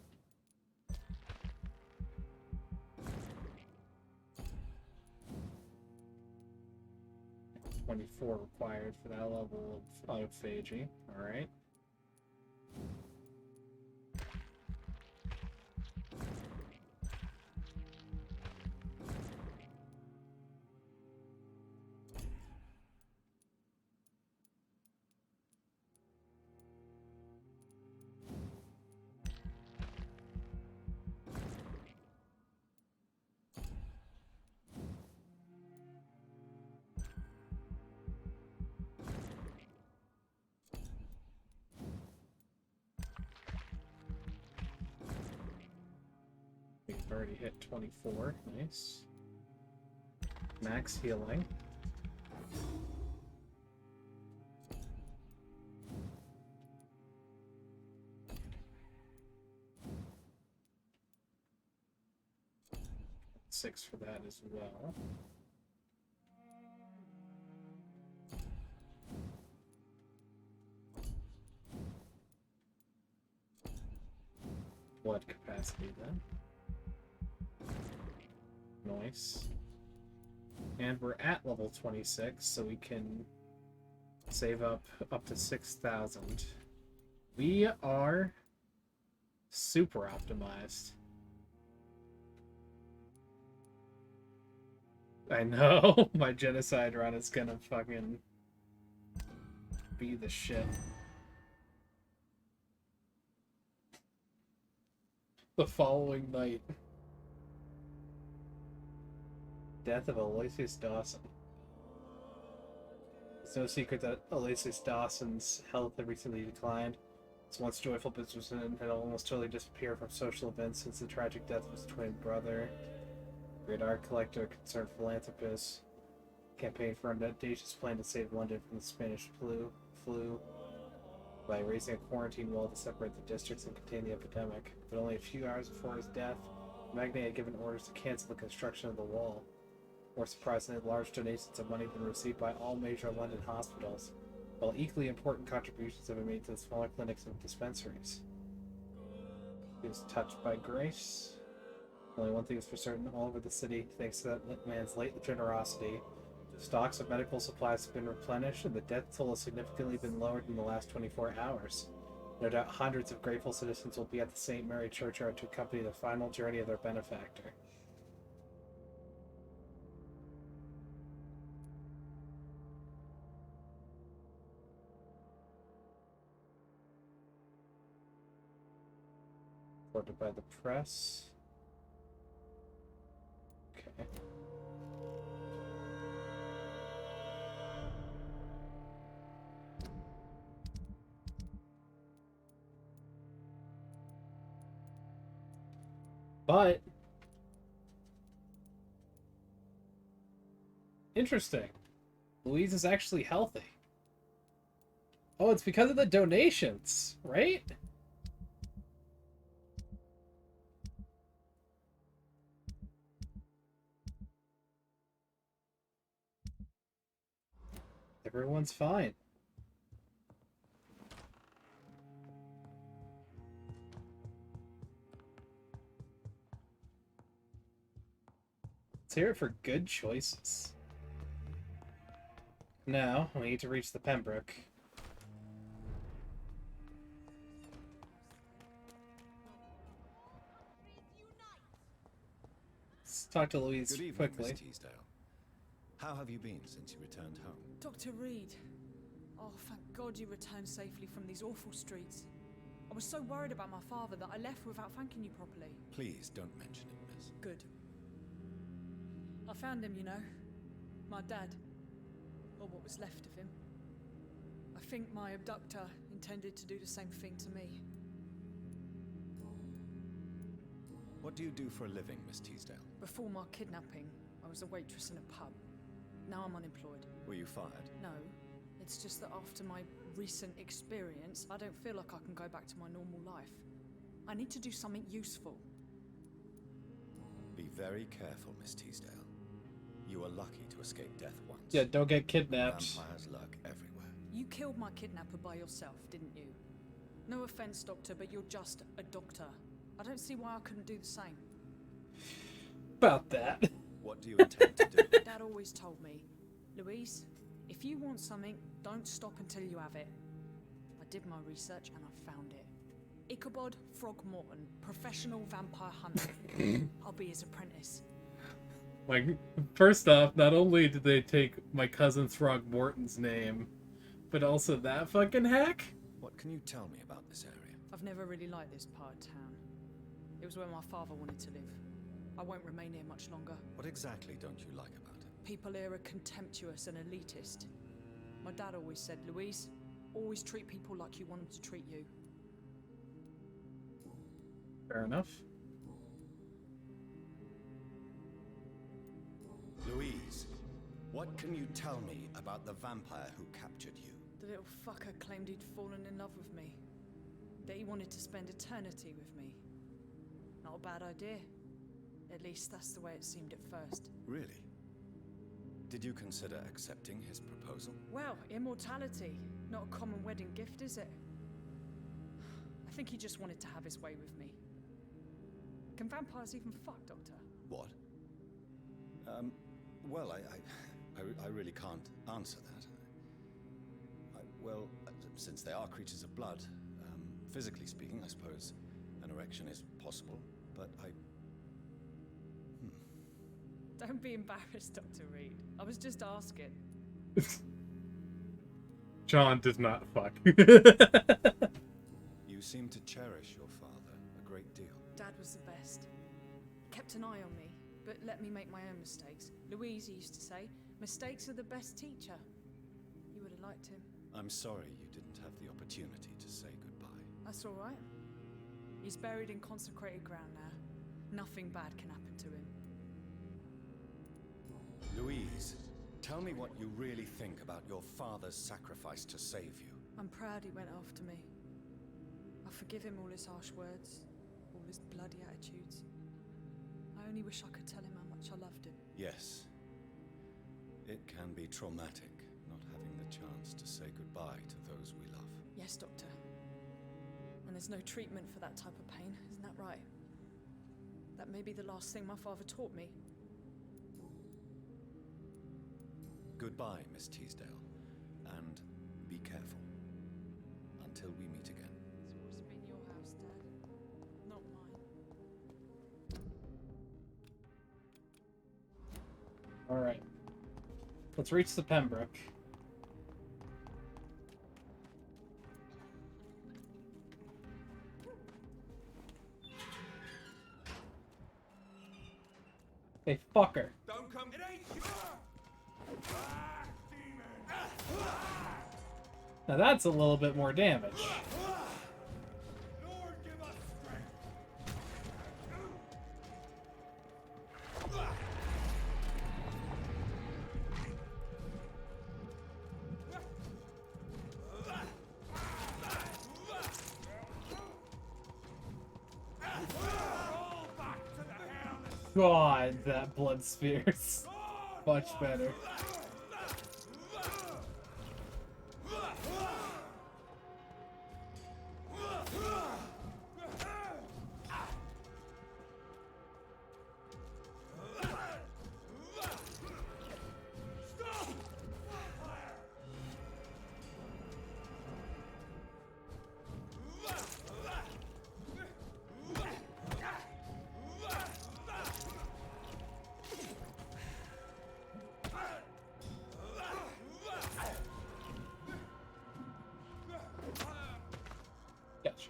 24 required for that level of autophagy. Alright. We've already hit 24. Nice. Max healing. Six for that as well. Blood capacity then. Nice. And we're at level 26, so we can save up to 6,000. We are super optimized. I know, my genocide run is gonna fucking be the shit. The following night. Death of Aloysius Dawson. It's no secret that Aloysius Dawson's health had recently declined. His once joyful businessman had almost totally disappeared from social events since the tragic death of his twin brother. Great art collector, concerned philanthropist, campaigned for an audacious plan to save London from the Spanish flu by raising a quarantine wall to separate the districts and contain the epidemic. But only a few hours before his death, the magnate had given orders to cancel the construction of the wall. More surprisingly, large donations of money have been received by all major London hospitals, while equally important contributions have been made to the smaller clinics and dispensaries. He was touched by grace. Only one thing is for certain: all over the city, thanks to that man's late generosity, stocks of medical supplies have been replenished, and the death toll has significantly been lowered in the last 24 hours. No doubt hundreds of grateful citizens will be at the St. Mary Churchyard to accompany the final journey of their benefactor. Reported by the press. Okay. But interesting. Louise is actually healthy. Oh, it's because of the donations, right? Everyone's fine. Let's hear it for good choices. Now, we need to reach the Pembroke. Let's talk to Louise Good evening, quickly. Miss Teasdale. How have you been since you returned home? Dr. Reed. Oh, thank God you returned safely from these awful streets. I was so worried about my father that I left without thanking you properly. Please don't mention it, miss. Good. I found him, you know. My dad. Or what was left of him. I think my abductor intended to do the same thing to me. What do you do for a living, Miss Teasdale? Before my kidnapping, I was a waitress in a pub. Now I'm unemployed. Were you fired? No. It's just that after my recent experience, I don't feel like I can go back to my normal life. I need to do something useful. Be very careful, Miss Teasdale. You were lucky to escape death once. Yeah, don't get kidnapped. Vampires lurk everywhere. You killed my kidnapper by yourself, didn't you? No offense, Doctor, but you're just a doctor. I don't see why I couldn't do the same. About that. What do you intend to do? Dad always told me, Louise, if you want something, don't stop until you have it. I did my research and I found it. Ichabod Throgmorton, professional vampire hunter. I'll be his apprentice. Like, first off, not only did they take my cousin Throgmorton's name, but also that fucking hack? What can you tell me about this area? I've never really liked this part of town. It was where my father wanted to live. I won't remain here much longer. What exactly don't you like about it? People here are contemptuous and elitist. My dad always said, Louise, always treat people like you want them to treat you. Fair enough. Louise, what can you tell me about the vampire who captured you? The little fucker claimed he'd fallen in love with me. That he wanted to spend eternity with me. Not a bad idea. At least that's the way it seemed at first. Really? Did you consider accepting his proposal? Well, immortality. Not a common wedding gift, is it? I think he just wanted to have his way with me. Can vampires even fuck, Doctor? What? Well, I really can't answer that. Well, since they are creatures of blood, physically speaking, I suppose an erection is possible, but Don't be embarrassed, Dr. Reed. I was just asking. John does not fuck. You seem to cherish your father a great deal. Dad was the best. Kept an eye on me, but let me make my own mistakes. Louise used to say, mistakes are the best teacher. You would have liked him. I'm sorry you didn't have the opportunity to say goodbye. That's all right. He's buried in consecrated ground now. Nothing bad can happen to him. Louise, tell me what you really think about your father's sacrifice to save you. I'm proud he went after me. I forgive him all his harsh words, all his bloody attitudes. I only wish I could tell him how much I loved him. Yes. It can be traumatic not having the chance to say goodbye to those we love. Yes, Doctor. And there's no treatment for that type of pain, isn't that right? That may be the last thing my father taught me. Goodbye, Miss Teasdale, and be careful. Until we meet again. It's always been your house, Dad, not mine. Alright. Let's reach the Pembroke. Hey, fucker. Don't come. It ain't you. Now that's a little bit more damage. Lord, give us strength. God, that blood spears. Much better. Gotcha.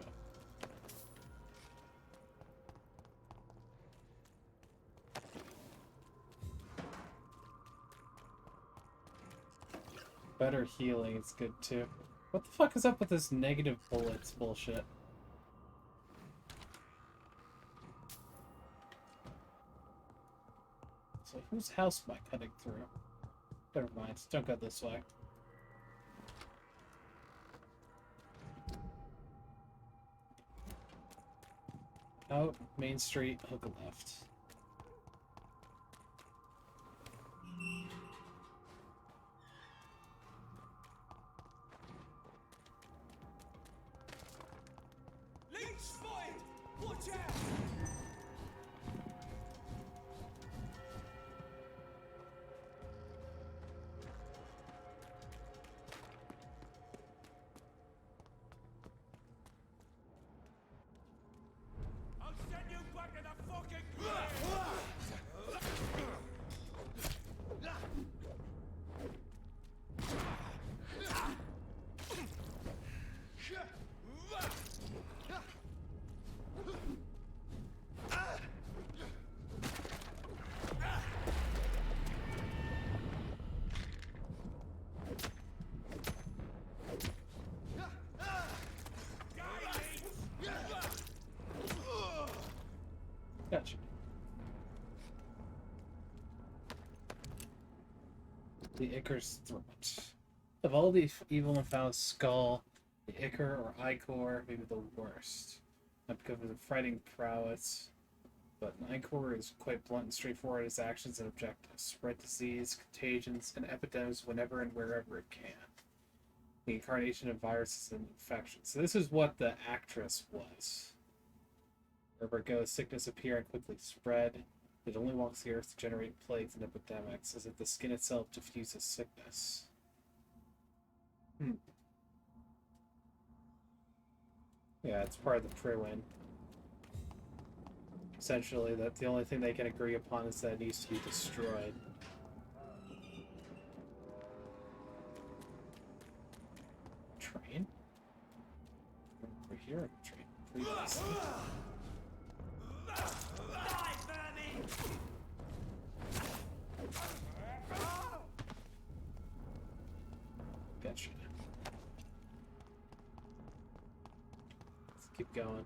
Better healing is good too. What the fuck is up with this negative bullets bullshit? So whose house am I cutting through? Never mind, don't go this way. Out, Main Street, hook a left. Watch out! I'll send you back to the fucking Gotcha. The Ichor's throat. Of all the evil and foul skull, the Ichor or Ichor may be the worst. Not because of the fighting prowess, but an Ichor is quite blunt and straightforward in its actions and objectives. Spread disease, contagions, and epidemics whenever and wherever it can. The incarnation of viruses and infections. So this is what the actress was. Wherever it goes, sickness appear and quickly spread. It only walks the earth to generate plagues and epidemics, as if the skin itself diffuses sickness. Yeah, it's part of the Priwin. Essentially, that the only thing they can agree upon is that it needs to be destroyed. Train? We're here on the train. Previously. Gotcha. Let's keep going.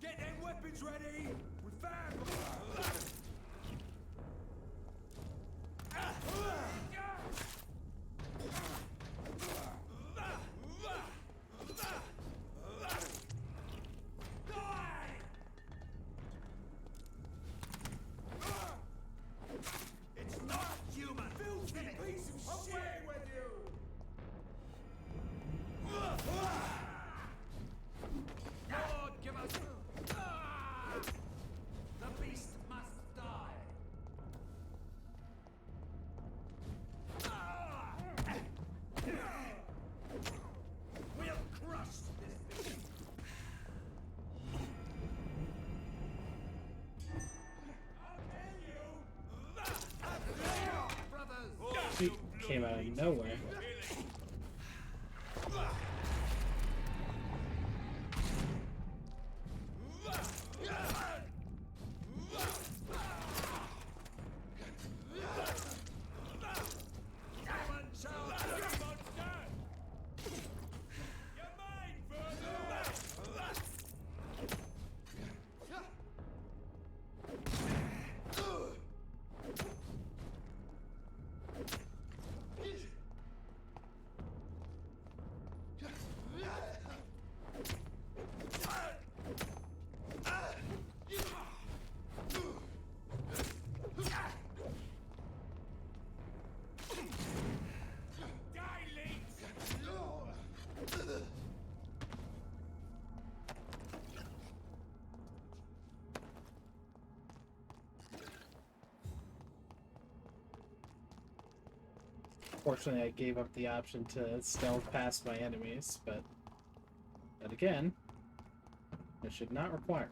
Get them weapons ready! We found them! It's not human! Filthy piece of shit! Away with you! Lord, give us... The beast must die! We'll crush this beast! She came out of nowhere. Fortunately, I gave up the option to stealth past my enemies, but again, it should not require it.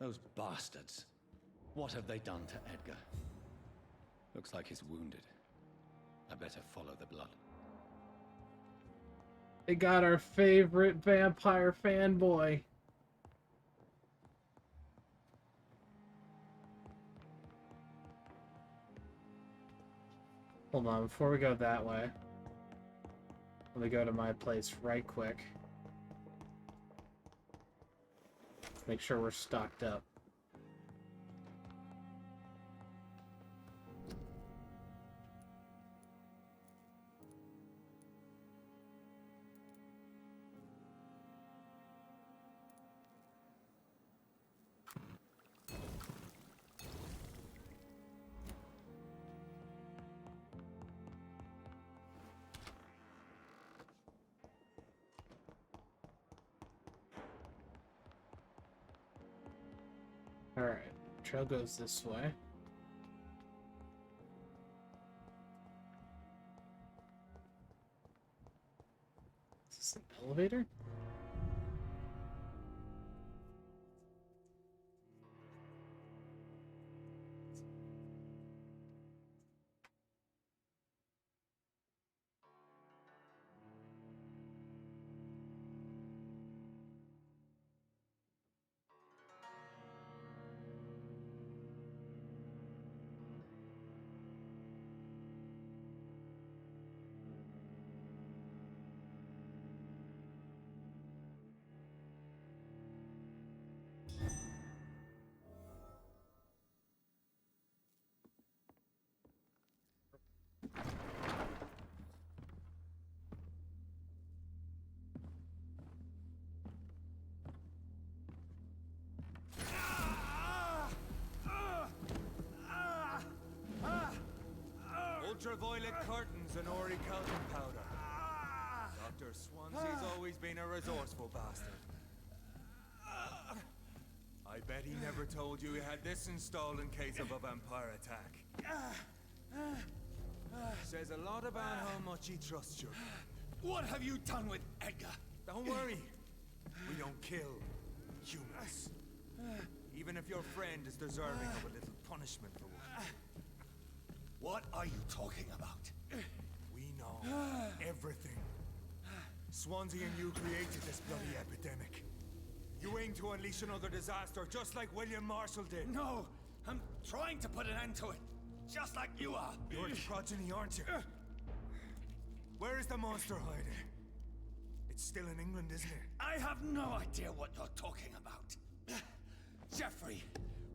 Those bastards. What have they done to Edgar? Looks like he's wounded. I better follow the blood. They got our favorite vampire fanboy. Hold on, before we go that way, let me go to my place right quick. Make sure we're stocked up. Alright, trail goes this way. Is this an elevator? Ultraviolet curtains and orichalcum powder. Dr. Swansea's always been a resourceful bastard. I bet he never told you he had this installed in case of a vampire attack. Says a lot about how much he trusts you. What have you done with Edgar? Don't worry. We don't kill humans. Even if your friend is deserving of a little punishment for what. What are you talking about? We know everything. Swansea and you created this bloody epidemic. You aim to unleash another disaster, just like William Marshall did. No, I'm trying to put an end to it, just like you are. You're its progeny, aren't you? Where is the monster hiding? It's still in England, isn't it? I have no idea what you're talking about. Jeffrey,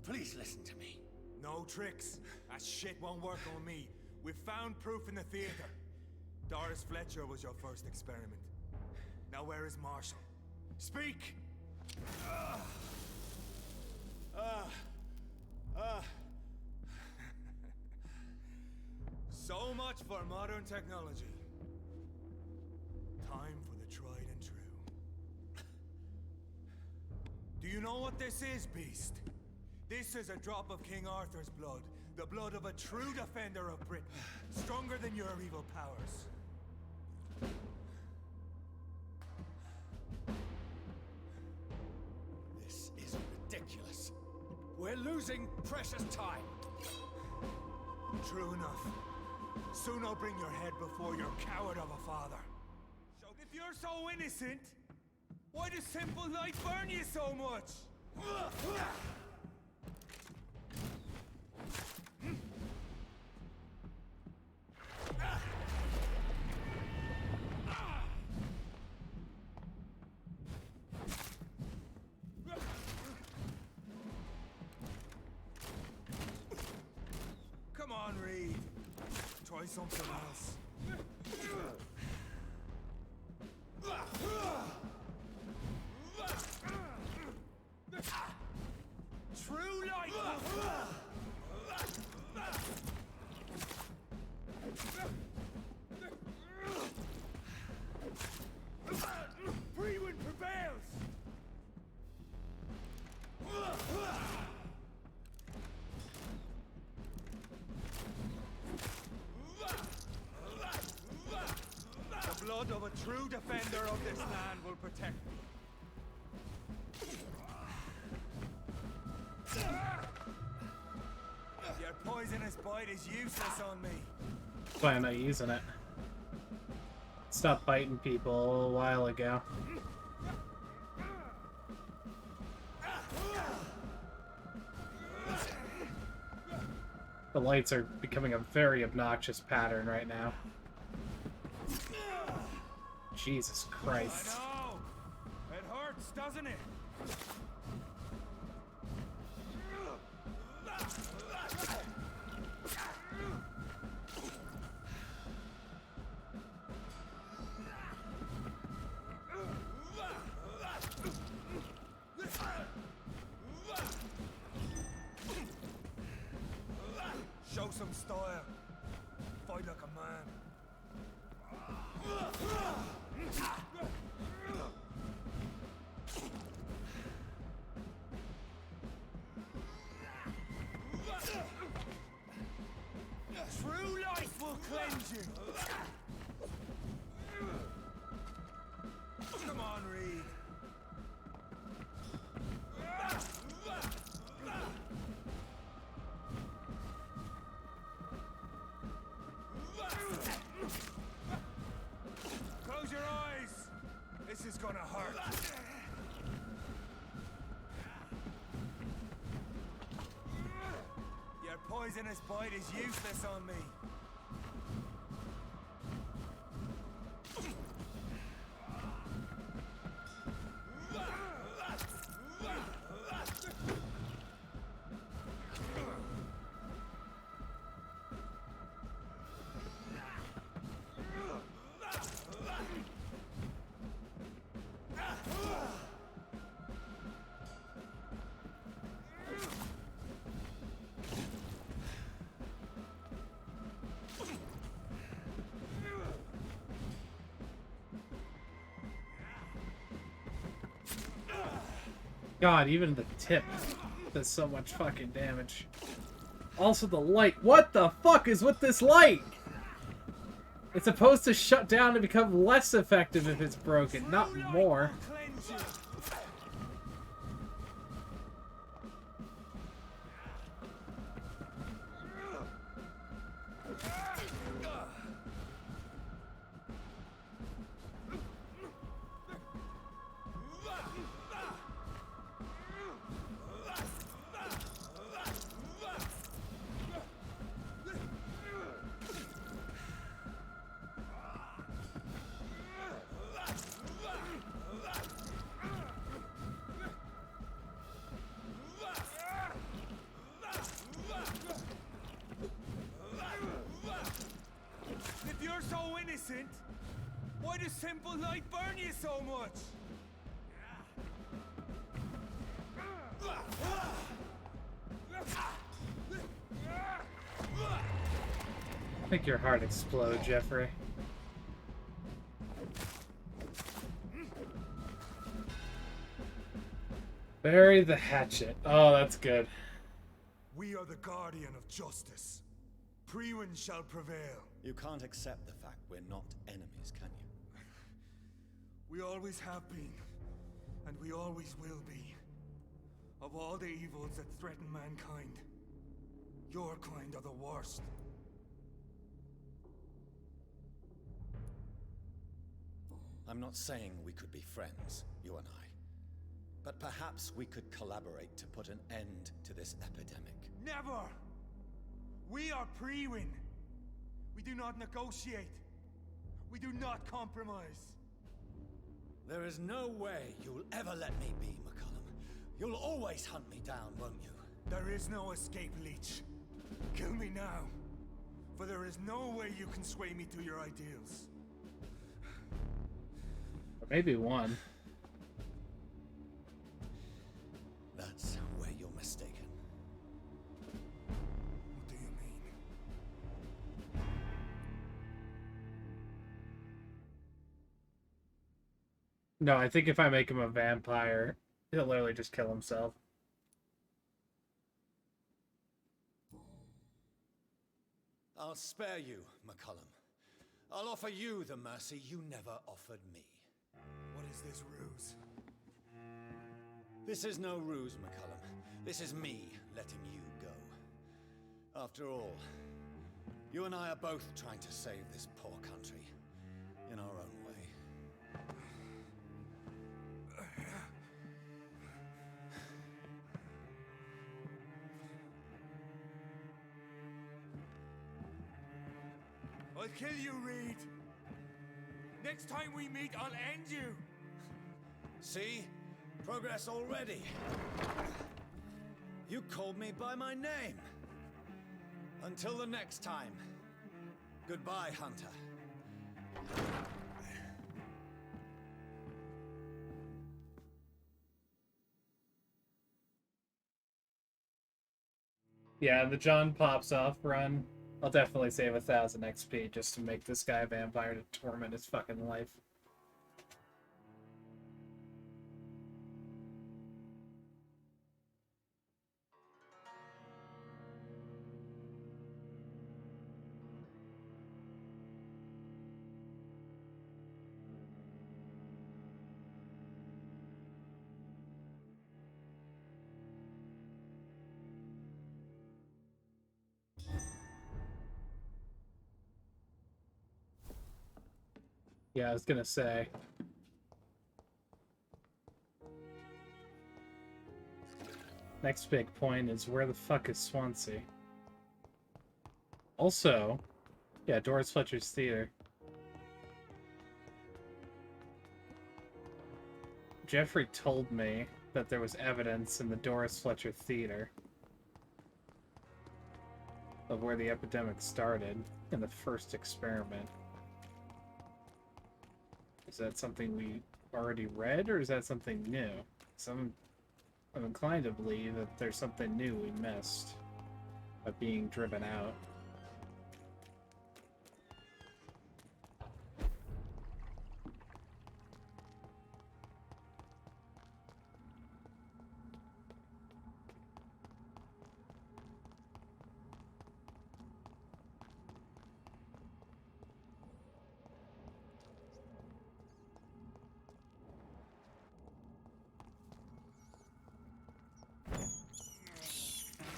please listen to me. No tricks. That shit won't work on me. We've found proof in the theater. Doris Fletcher was your first experiment. Now where is Marshall? Speak! So much for modern technology. Time for the tried and true. Do you know what this is, Beast? This is a drop of King Arthur's blood. The blood of a true defender of Britain. Stronger than your evil powers. This is ridiculous. We're losing precious time. True enough. Soon I'll bring your head before your coward of a father. So if you're so innocent, why does simple light burn you so much? Come on, Reed. Try something else. True light! Free wind prevails! The blood of a true defender of this land will protect me. Your poisonous bite is useless on me. That's why I'm not using it. Stopped biting people a while ago. The lights are becoming a very obnoxious pattern right now. Jesus Christ. I know. It hurts, doesn't it? Show some style. Fight like a man. True life will cleanse you. Come on, Reed. Close your eyes. This is gonna hurt. Your poisonous bite is useless on me. God, even the tip does so much fucking damage. Also the light. What the fuck is with this light? It's supposed to shut down and become less effective if it's broken, not more. If you're so innocent, why does simple light burn you so much? Make your heart explode, Jeffrey. Bury the hatchet. Oh, that's good. We are the guardian of justice. Priwen shall prevail. You can't accept the fact we're not enemies, can you? We always have been, and we always will be. Of all the evils that threaten mankind, your kind are the worst. I'm not saying we could be friends, you and I. But perhaps we could collaborate to put an end to this epidemic. Never! We are Priwen. We do not negotiate. We do not compromise. There is no way you'll ever let me be, McCullum. You'll always hunt me down, won't you? There is no escape, Leech. Kill me now. For there is no way you can sway me to your ideals. Or maybe one. That's where you're mistaken. What do you mean? No, I think if I make him a vampire, he'll literally just kill himself. I'll spare you, McCullum. I'll offer you the mercy you never offered me. What is this ruse? This is no ruse, McCullum. This is me letting you go. After all, you and I are both trying to save this poor country in our own way. I'll kill you, Reed. Next time we meet, I'll end you. See? Progress already. You called me by my name. Until the next time. Goodbye, Hunter. Yeah, the John pops off run. I'll definitely save 1,000 XP just to make this guy a vampire to torment his fucking life. Yeah, I was gonna say. Next big point is where the fuck is Swansea? Also, yeah, Doris Fletcher's Theater. Jeffrey told me that there was evidence in the Doris Fletcher Theater of where the epidemic started in the first experiment. Is that something we already read, or is that something new? I'm inclined to believe that there's something new we missed by being driven out.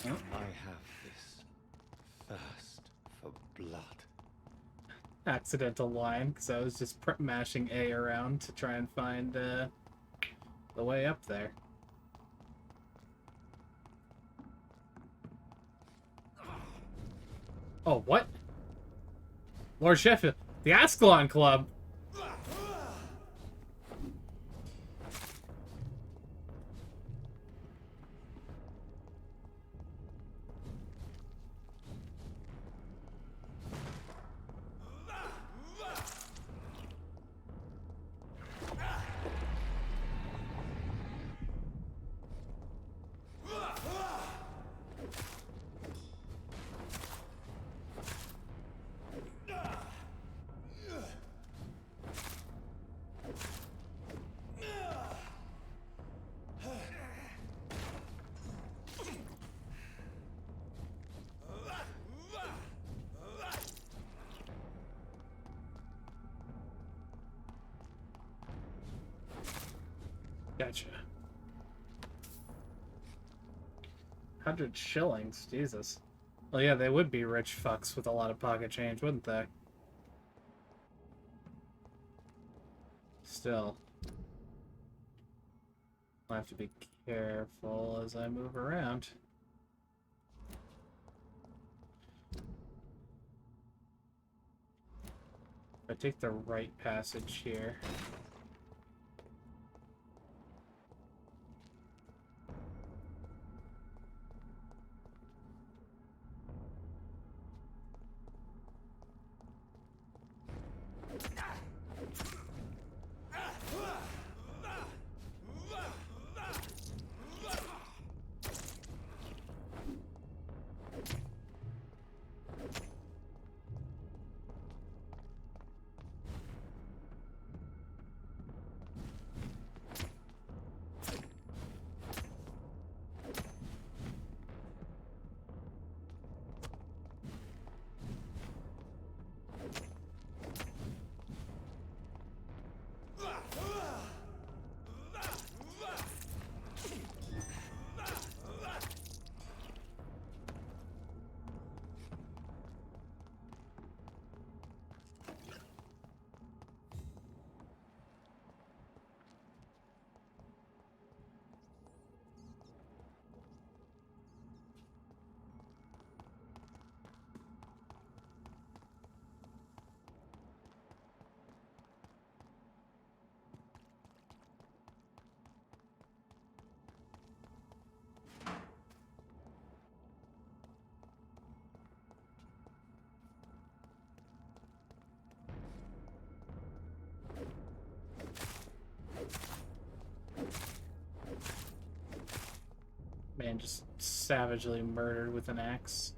I have this thirst for blood. Accidental line, because I was just mashing A around to try and find the way up there. Oh, what? Lord Sheffield, the Ascalon Club! Gotcha. 100 shillings, Jesus. Well, yeah, they would be rich fucks with a lot of pocket change, wouldn't they? Still. I'll have to be careful as I move around. If I take the right passage here. man just savagely murdered with an axe.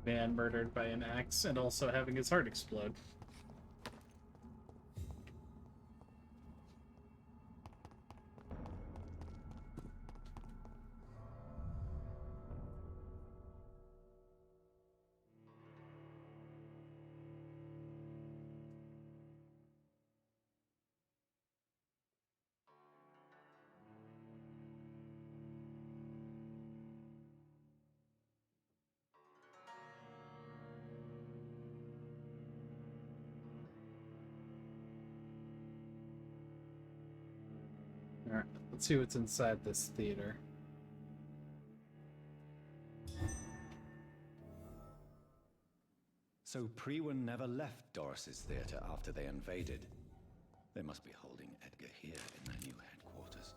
Man murdered by an axe and also having his heart explode. Alright, let's see what's inside this theater. So Priwen never left Doris's theater after they invaded. They must be holding Edgar here in their new headquarters.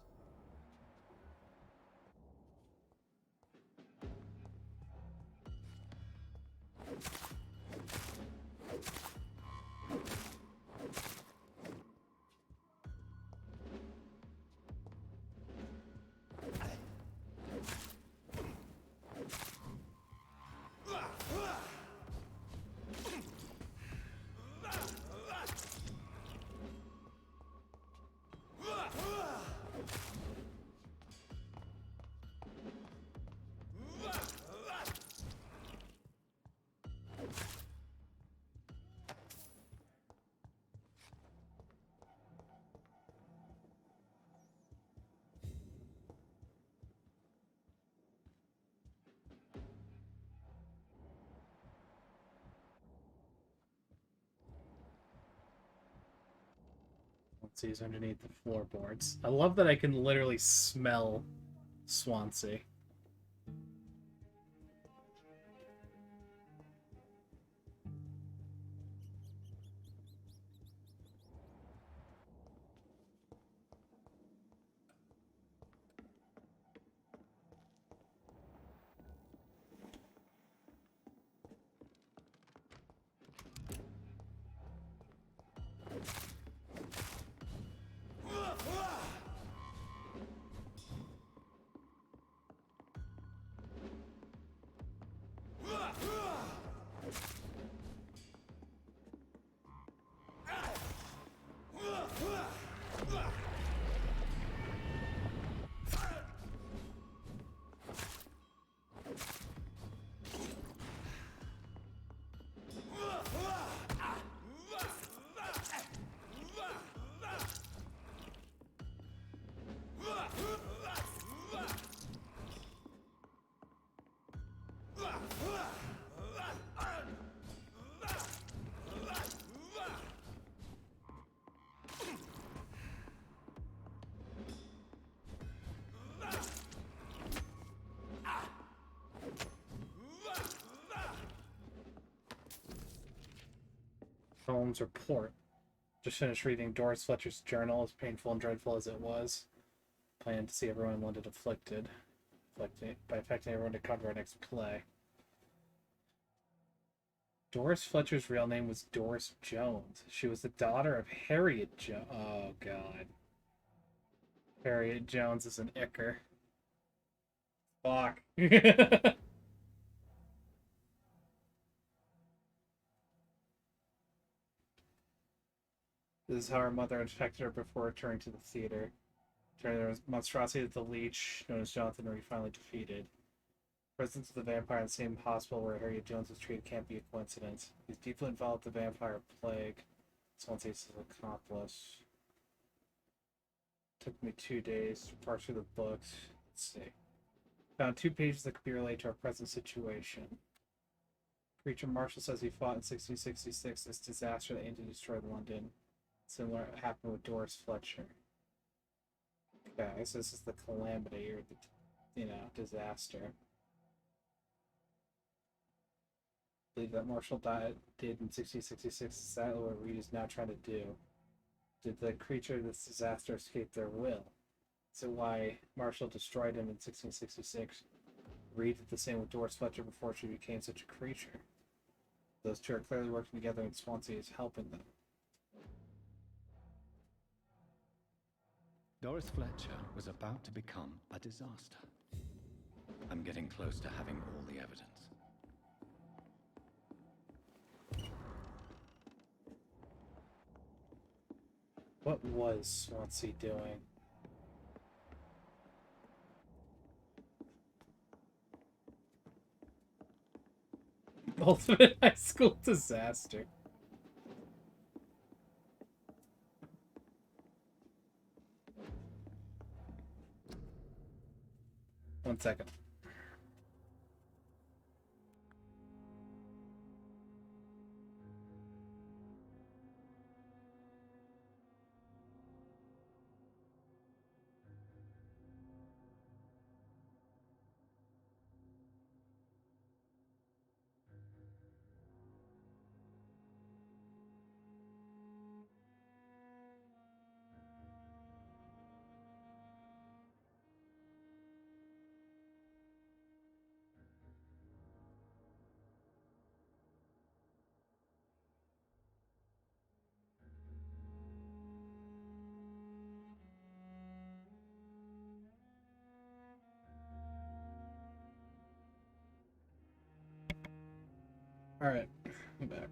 Let's see who's underneath the floorboards. I love that I can literally smell Swansea. Holmes report. Just finished reading Doris Fletcher's journal, as painful and dreadful as it was. Planned to see everyone in London afflicted by affecting everyone to cover our next play. Doris Fletcher's real name was Doris Jones. She was the daughter of Harriet Jones. Oh, God. Harriet Jones is an icker. Fuck. This is how her mother infected her before returning to the theater. During the monstrosity of the Leech, known as Jonathan, were finally defeated. The presence of the vampire in the same hospital where Harriet Jones was treated can't be a coincidence. He's deeply involved with the vampire plague. Someone says his accomplice. Took me 2 days to parse through the books. Let's see. Found 2 pages that could be related to our present situation. Preacher Marshall says he fought in 1666 this disaster that aimed to destroy London. Similar happened with Doris Fletcher. Okay, so this is the calamity or the, disaster. believe that Marshall did in 1666 exactly what Reed is now trying to do. Did the creature of this disaster escape their will? Is it why Marshall destroyed him in 1666? Reed did the same with Doris Fletcher before she became such a creature. Those two are clearly working together, and Swansea is helping them. Doris Fletcher was about to become a disaster. I'm getting close to having all the evidence. What was Swansea doing? Ultimate high school disaster. One second. Alright, I'm back.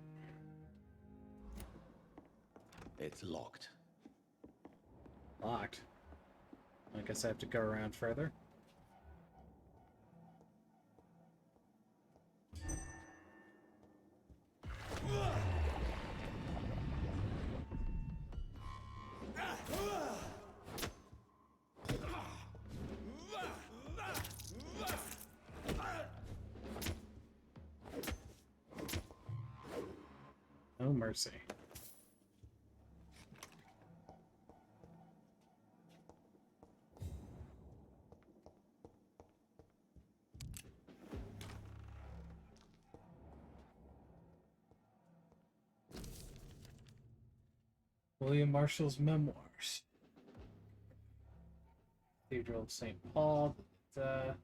It's locked. Locked? I guess I have to go around further. No mercy. William Marshall's memoirs. Cathedral of St. Paul, the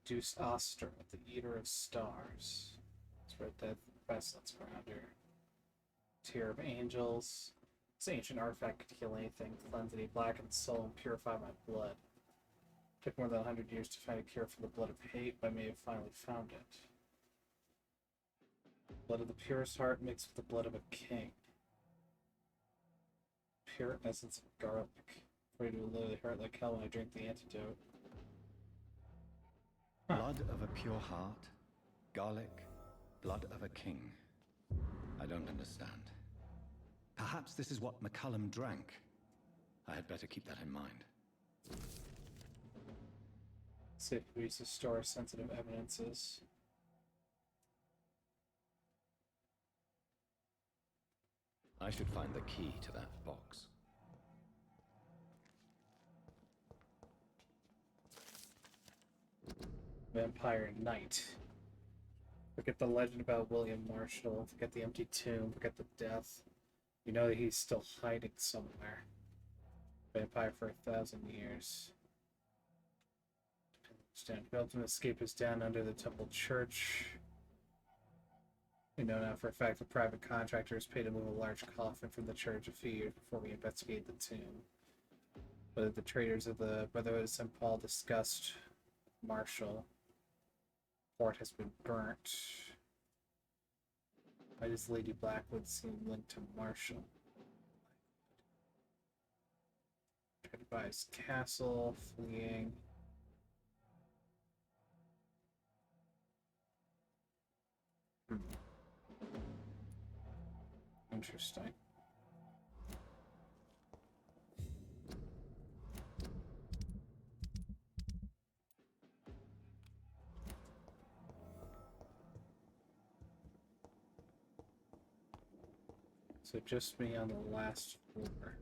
Deuce Oster, the Eater of Stars. It's Red Death, Restless Grounder. Tear of Angels. This ancient artifact could heal anything, cleanse any blackened soul, and purify my blood. It took more than 100 years to find a cure for the blood of hate, but I may have finally found it. Blood of the purest heart mixed with the blood of a king. Pure essence of garlic. Afraid it will literally hurt like hell when I drink the antidote. Blood of a pure heart, garlic, blood of a king. I don't understand. Perhaps this is what McCullum drank. I had better keep that in mind. Safe ways to store sensitive evidences. I should find the key to that box. Vampire Knight. Forget the legend about William Marshall. Forget the empty tomb. Forget the death. You know that he's still hiding somewhere. Vampire for 1,000 years. The ultimate escape is down under the temple church. We know now for a fact the private contractors paid to move a large coffin from the church a few years before we investigated the tomb. But the traders of the Brotherhood of St. Paul discussed Marshall. Fort has been burnt. Why does Lady Blackwood seem linked to Marshall? Tried to buy his castle, fleeing. Interesting. So just me on the last floor.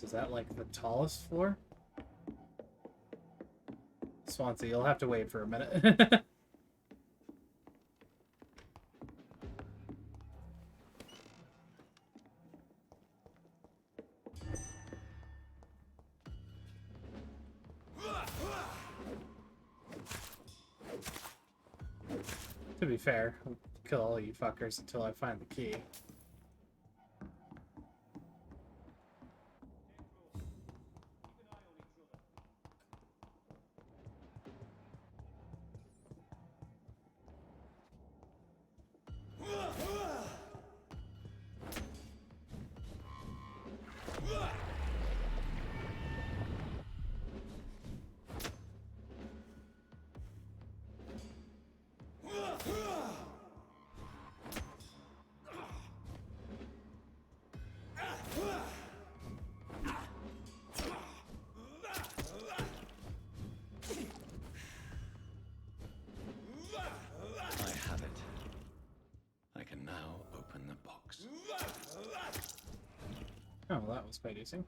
So is that like the tallest floor? Swansea, you'll have to wait for a minute. To be fair, I'll kill all you fuckers until I find the key. Oh, well, that was quite easy.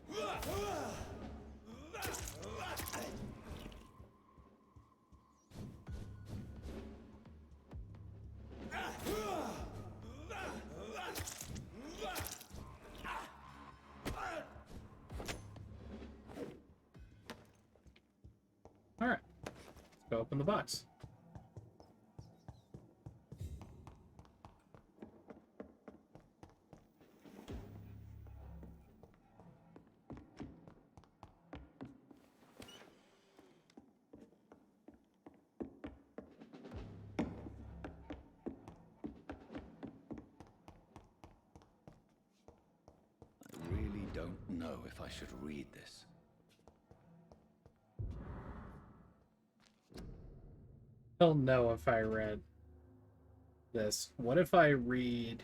Alright, let's go open the box. Don't know if I should read this. I'll know if I read this. What if I read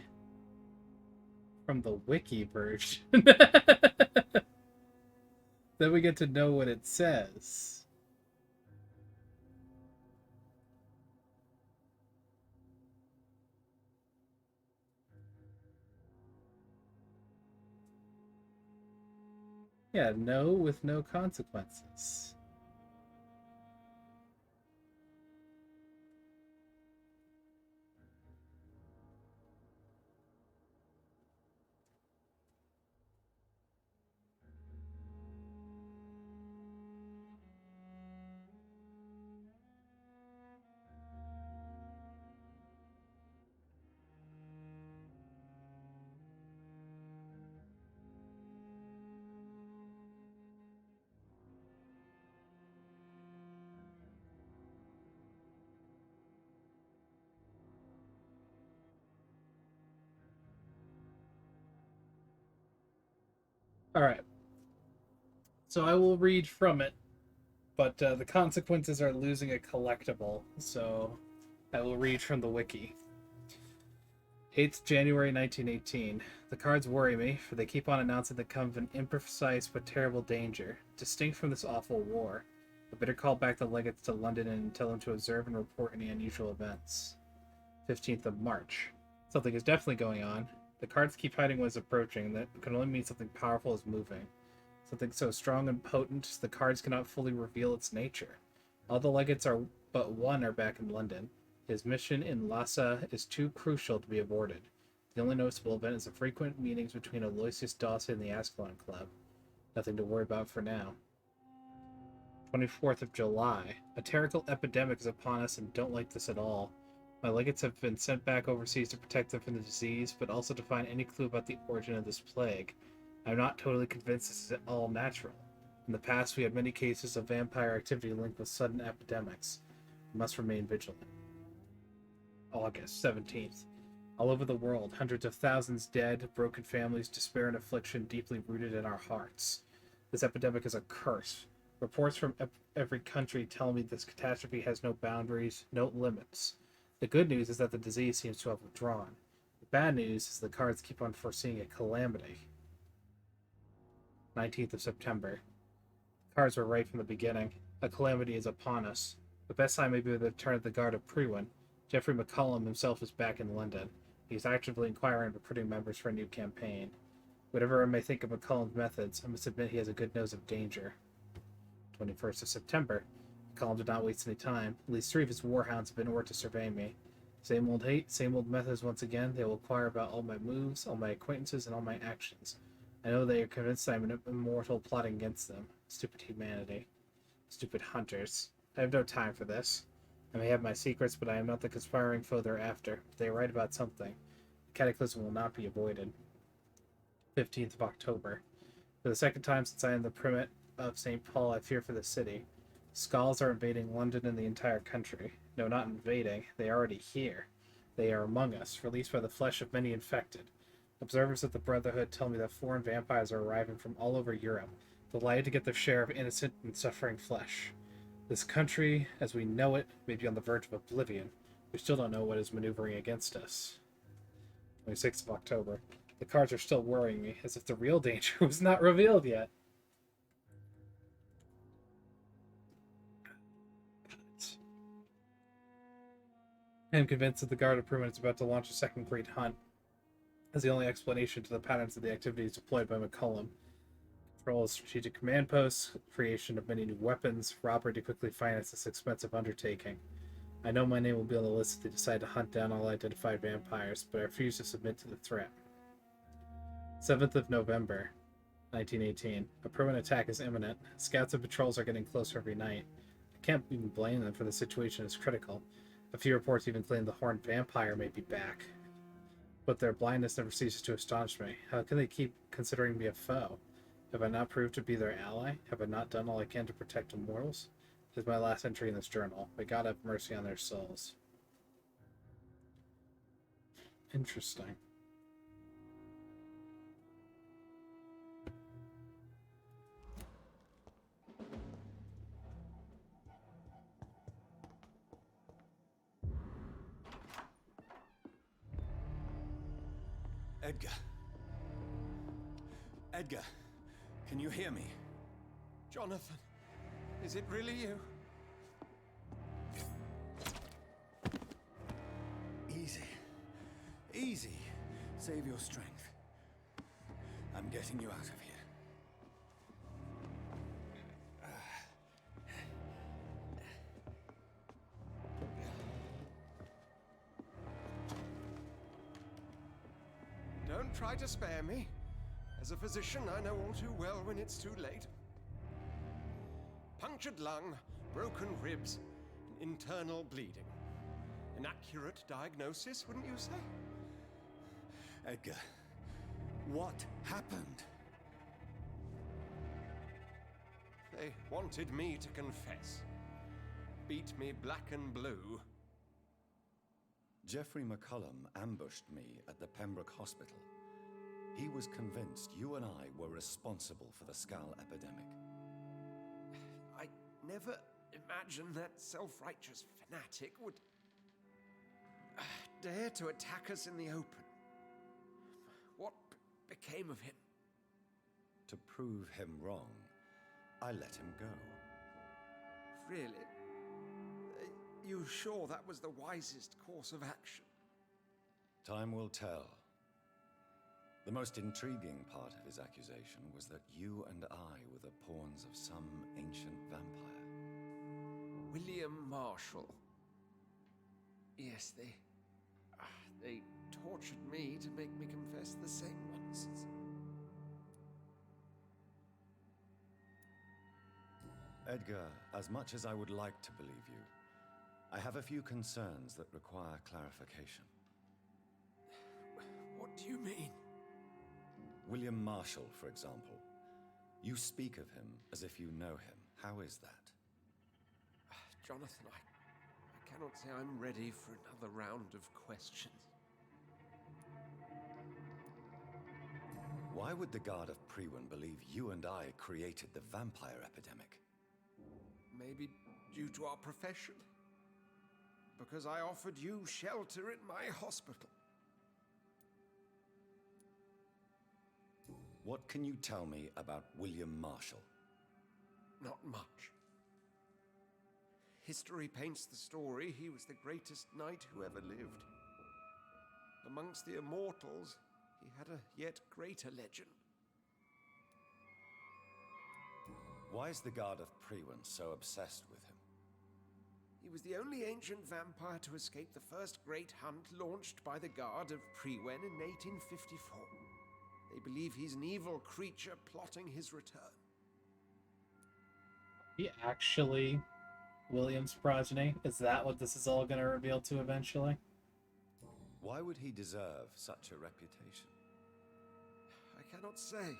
from the wiki version? Then we get to know what it says. Yeah, no with no consequences. Alright. So I will read from it, but the consequences are losing a collectible, so I will read from the wiki. 8th January 1918. The cards worry me, for they keep on announcing the come of an imprecise but terrible danger, distinct from this awful war. I better call back the legates to London and tell them to observe and report any unusual events. 15th of March. Something is definitely going on. The cards keep hiding what is approaching, and that can only mean something powerful is moving. Something so strong and potent, the cards cannot fully reveal its nature. All the legates are but one are back in London. His mission in Lhasa is too crucial to be aborted. The only noticeable event is the frequent meetings between Aloysius Dawson and the Ascalon Club. Nothing to worry about for now. 24th of July. A terrible epidemic is upon us and don't like this at all. My legates have been sent back overseas to protect them from the disease, but also to find any clue about the origin of this plague. I'm not totally convinced this is at all natural. In the past, we had many cases of vampire activity linked with sudden epidemics. We must remain vigilant. August 17th. All over the world, hundreds of thousands dead, broken families, despair and affliction deeply rooted in our hearts. This epidemic is a curse. Reports from every country tell me this catastrophe has no boundaries, no limits. The good news is that the disease seems to have withdrawn. The bad news is the cards keep on foreseeing a calamity. 19th of September. The cards were right from the beginning. A calamity is upon us. The best time may be the return of the Guard of Prewin. Geoffrey McCullum himself is back in London. He is actively inquiring and recruiting members for a new campaign. Whatever I may think of McCullum's methods, I must admit he has a good nose of danger. 21st of September. McCullum did not waste any time. At least 3 of his warhounds have been ordered to survey me. Same old hate, same old methods once again. They will inquire about all my moves, all my acquaintances, and all my actions. I know they are convinced I am an immortal plotting against them. Stupid humanity. Stupid hunters. I have no time for this. I may have my secrets, but I am not the conspiring foe they're after. They are right about something. The cataclysm will not be avoided. 15th of October. For the second time since I am the primate of St. Paul, I fear for the city. Skulls are invading London and the entire country. No, not invading. They are already here. They are among us, released by the flesh of many infected. Observers of the Brotherhood tell me that foreign vampires are arriving from all over Europe, delighted to get their share of innocent and suffering flesh. This country, as we know it, may be on the verge of oblivion. We still don't know what is maneuvering against us. 26th of October. The cards are still worrying me, as if the real danger was not revealed yet. I am convinced that the Guard of Pruitt is about to launch a second great hunt, as the only explanation to the patterns of the activities deployed by McCullum. Control of strategic command posts, creation of many new weapons, robbery to quickly finance this expensive undertaking. I know my name will be on the list if they decide to hunt down all identified vampires, but I refuse to submit to the threat. 7th of November, 1918. A permanent attack is imminent. Scouts and patrols are getting closer every night. I can't even blame them, for the situation is critical. A few reports even claim the horned vampire may be back. But their blindness never ceases to astonish me. How can they keep considering me a foe? Have I not proved to be their ally? Have I not done all I can to protect immortals? This is my last entry in this journal. May God have mercy on their souls. Interesting. Edgar. Edgar, can you hear me? Jonathan, is it really you? Easy. Easy. Save your strength. I'm getting you out of here. Don't try to spare me. As a physician, I know all too well when it's too late. Punctured lung, broken ribs, and internal bleeding. An accurate diagnosis, wouldn't you say? Edgar, what happened? They wanted me to confess. Beat me black and blue. Jeffrey McCullum ambushed me at the Pembroke Hospital. He was convinced you and I were responsible for the Skull epidemic. I never imagined that self-righteous fanatic would dare to attack us in the open. What became of him? To prove him wrong, I let him go. Really? You sure that was the wisest course of action? Time will tell. The most intriguing part of his accusation was that you and I were the pawns of some ancient vampire. William Marshall. Yes, they tortured me to make me confess the same nonsense. Edgar, as much as I would like to believe you, I have a few concerns that require clarification. What do you mean? William Marshall, for example. You speak of him as if you know him. How is that? Jonathan, I cannot say I'm ready for another round of questions. Why would the Guard of Priwen believe you and I created the vampire epidemic? Maybe due to our profession. Because I offered you shelter in my hospital. What can you tell me about William Marshall? Not much. History paints the story he was the greatest knight who ever lived. Amongst the immortals, he had a yet greater legend. Why is the Guard of Priwen so obsessed with him? He was the only ancient vampire to escape the first great hunt launched by the Guard of Priwen in 1854. They believe he's an evil creature plotting his return. He actually William's progeny? Is that what this is all going to reveal to eventually? Why would he deserve such a reputation? I cannot say.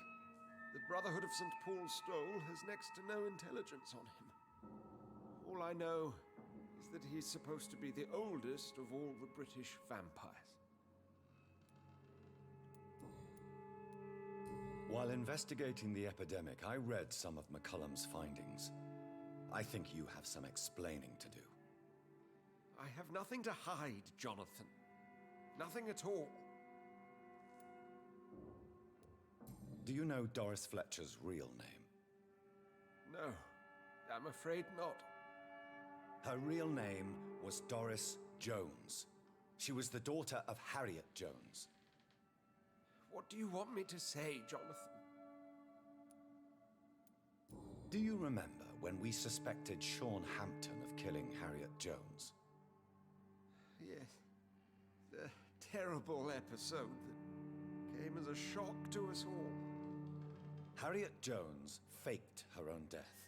The Brotherhood of St. Paul's Stole has next to no intelligence on him. All I know is that he's supposed to be the oldest of all the British vampires. While investigating the epidemic, I read some of McCullum's findings. I think you have some explaining to do. I have nothing to hide, Jonathan. Nothing at all. Do you know Doris Fletcher's real name? No, I'm afraid not. Her real name was Doris Jones. She was the daughter of Harriet Jones. What do you want me to say, Jonathan? Do you remember when we suspected Sean Hampton of killing Harriet Jones? Yes. The terrible episode that came as a shock to us all. Harriet Jones faked her own death.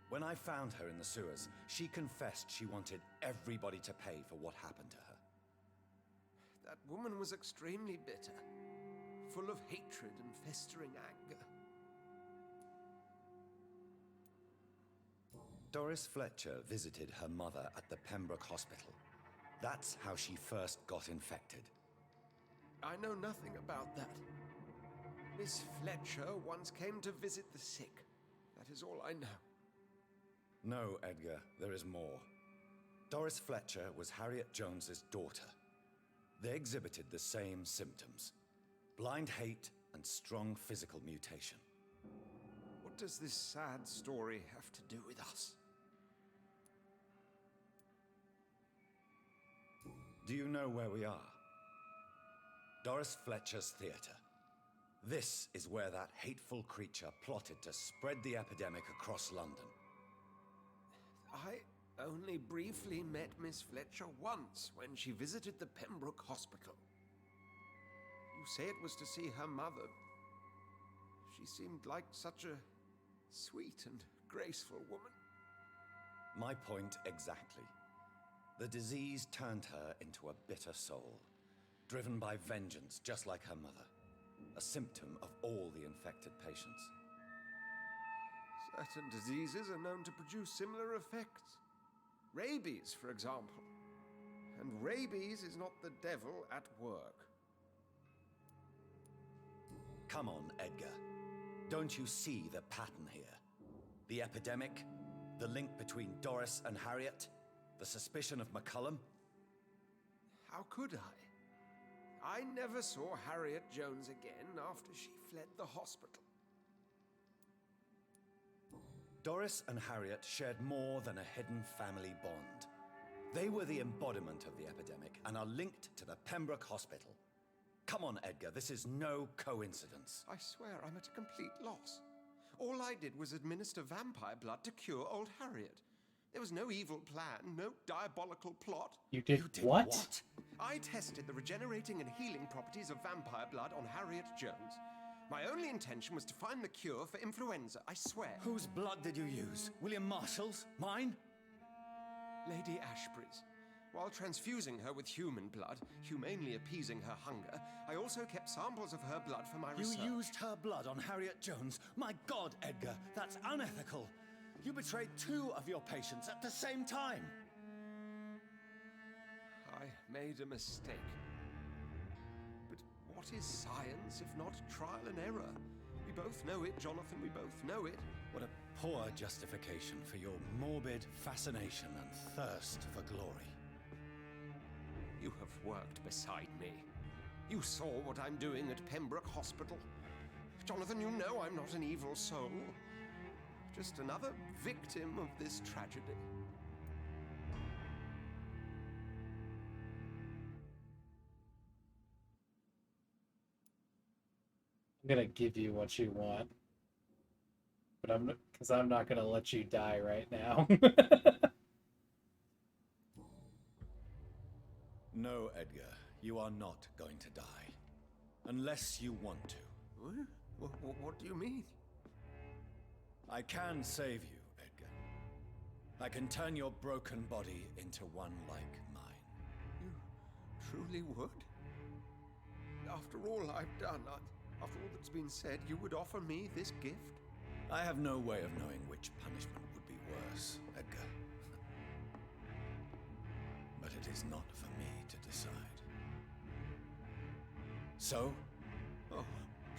When I found her in the sewers, she confessed she wanted everybody to pay for what happened to her. That woman was extremely bitter, full of hatred and festering anger. Doris Fletcher visited her mother at the Pembroke Hospital. That's how she first got infected. I know nothing about that. Miss Fletcher once came to visit the sick. That is all I know. No, Edgar, there is more. Doris Fletcher was Harriet Jones's daughter. They exhibited the same symptoms: blind hate and strong physical mutation. What does this sad story have to do with us? Do you know where we are? Doris Fletcher's theater. This is where that hateful creature plotted to spread the epidemic across London. I only briefly met Miss Fletcher once when she visited the Pembroke Hospital. You say it was to see her mother. She seemed like such a sweet and graceful woman. My point exactly. The disease turned her into a bitter soul, driven by vengeance just like her mother. A symptom of all the infected patients. Certain diseases are known to produce similar effects. Rabies, for example. And rabies is not the devil at work. Come on, Edgar. Don't you see the pattern here? The epidemic, the link between Doris and Harriet, the suspicion of McCullum? How could I? I never saw Harriet Jones again after she fled the hospital. Doris and Harriet shared more than a hidden family bond. They were the embodiment of the epidemic and are linked to the Pembroke Hospital. Come on, Edgar, this is no coincidence. I swear I'm at a complete loss. All I did was administer vampire blood to cure old Harriet. There was no evil plan, no diabolical plot. You did what? I tested the regenerating and healing properties of vampire blood on Harriet Jones. My only intention was to find the cure for influenza, I swear. Whose blood did you use? William Marshall's? Mine? Lady Ashbury's. While transfusing her with human blood, humanely appeasing her hunger, I also kept samples of her blood for my research. You used her blood on Harriet Jones? My God, Edgar, that's unethical. You betrayed 2 of your patients at the same time. I made a mistake. But what is science if not trial and error? We both know it, Jonathan, we both know it. What a poor justification for your morbid fascination and thirst for glory. You have worked beside me. You saw what I'm doing at Pembroke Hospital. Jonathan, you know I'm not an evil soul. Just another victim of this tragedy. I'm gonna give you what you want. But I'm not gonna let you die right now. No, Edgar, you are not going to die. Unless you want to. What do you mean? I can save you, Edgar. I can turn your broken body into one like mine. You truly would? After all I've done, after all that's been said, you would offer me this gift? I have no way of knowing which punishment would be worse, Edgar. But it is not for me to decide. So? Oh,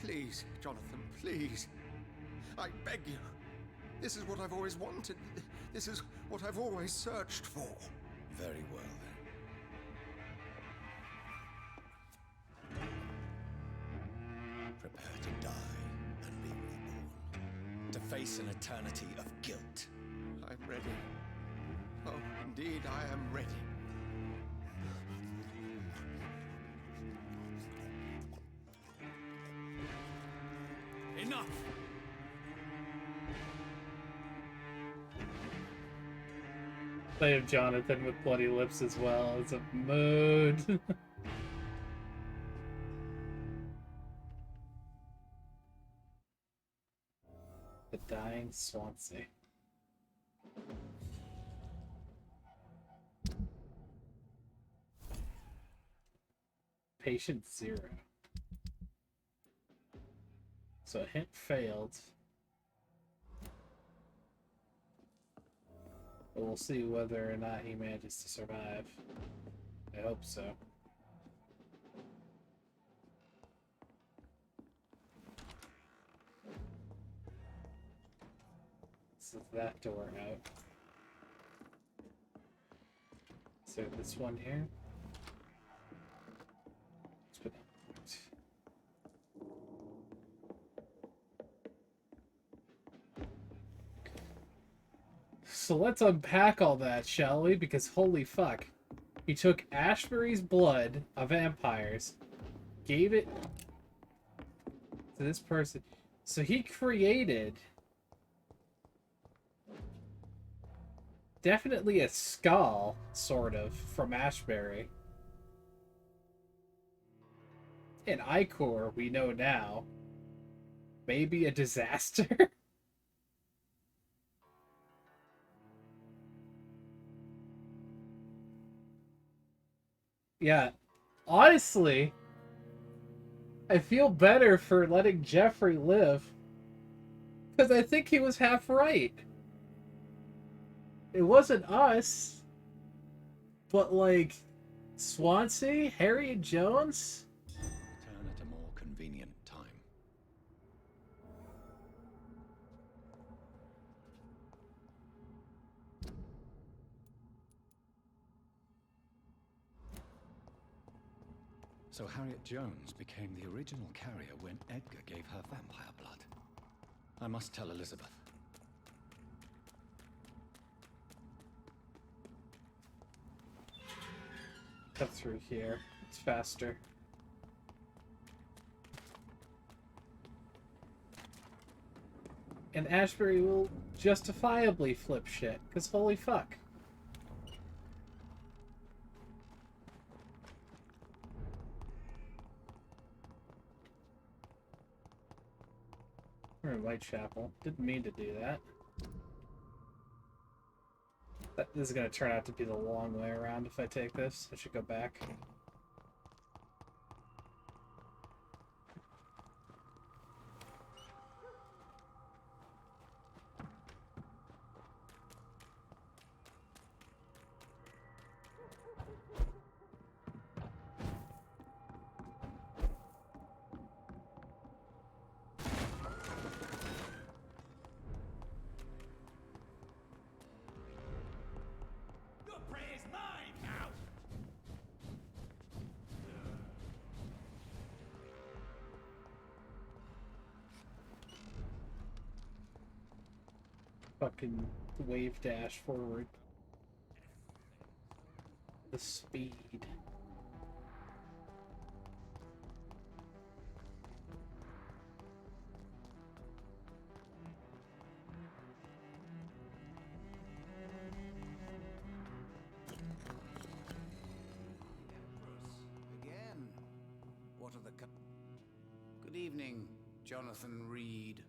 please, Jonathan, please. I beg you. This is what I've always wanted. This is what I've always searched for. Very well, then. Prepare to die and be reborn. To face an eternity of guilt. I'm ready. Oh, indeed, I am ready. Enough! Play of Jonathan with bloody lips as well. It's a mood. The dying Swansea. Patient 0. So a hint failed. But we'll see whether or not he manages to survive. I hope so. So that door out. So this one here. Let's put that. So let's unpack all that, shall we? Because holy fuck. He took Ashbury's blood of vampires, gave it to this person. So he created definitely a skull, sort of, from Ashbury. And Icor, we know now, maybe a disaster. Yeah, honestly, I feel better for letting Jeffrey live, because I think he was half right. It wasn't us, but like Swansea, Harriet Jones. Return at a more convenient time. So Harriet Jones became the original carrier when Edgar gave her vampire blood. I must tell Elizabeth. Cut through here. It's faster. And Ashbury will justifiably flip shit, because holy fuck. We're in Whitechapel. Didn't mean to do that. This is going to turn out to be the long way around if I take this. I should go back. Fucking wave dash forward. The speed. What are the... Good evening, Jonathan Reed.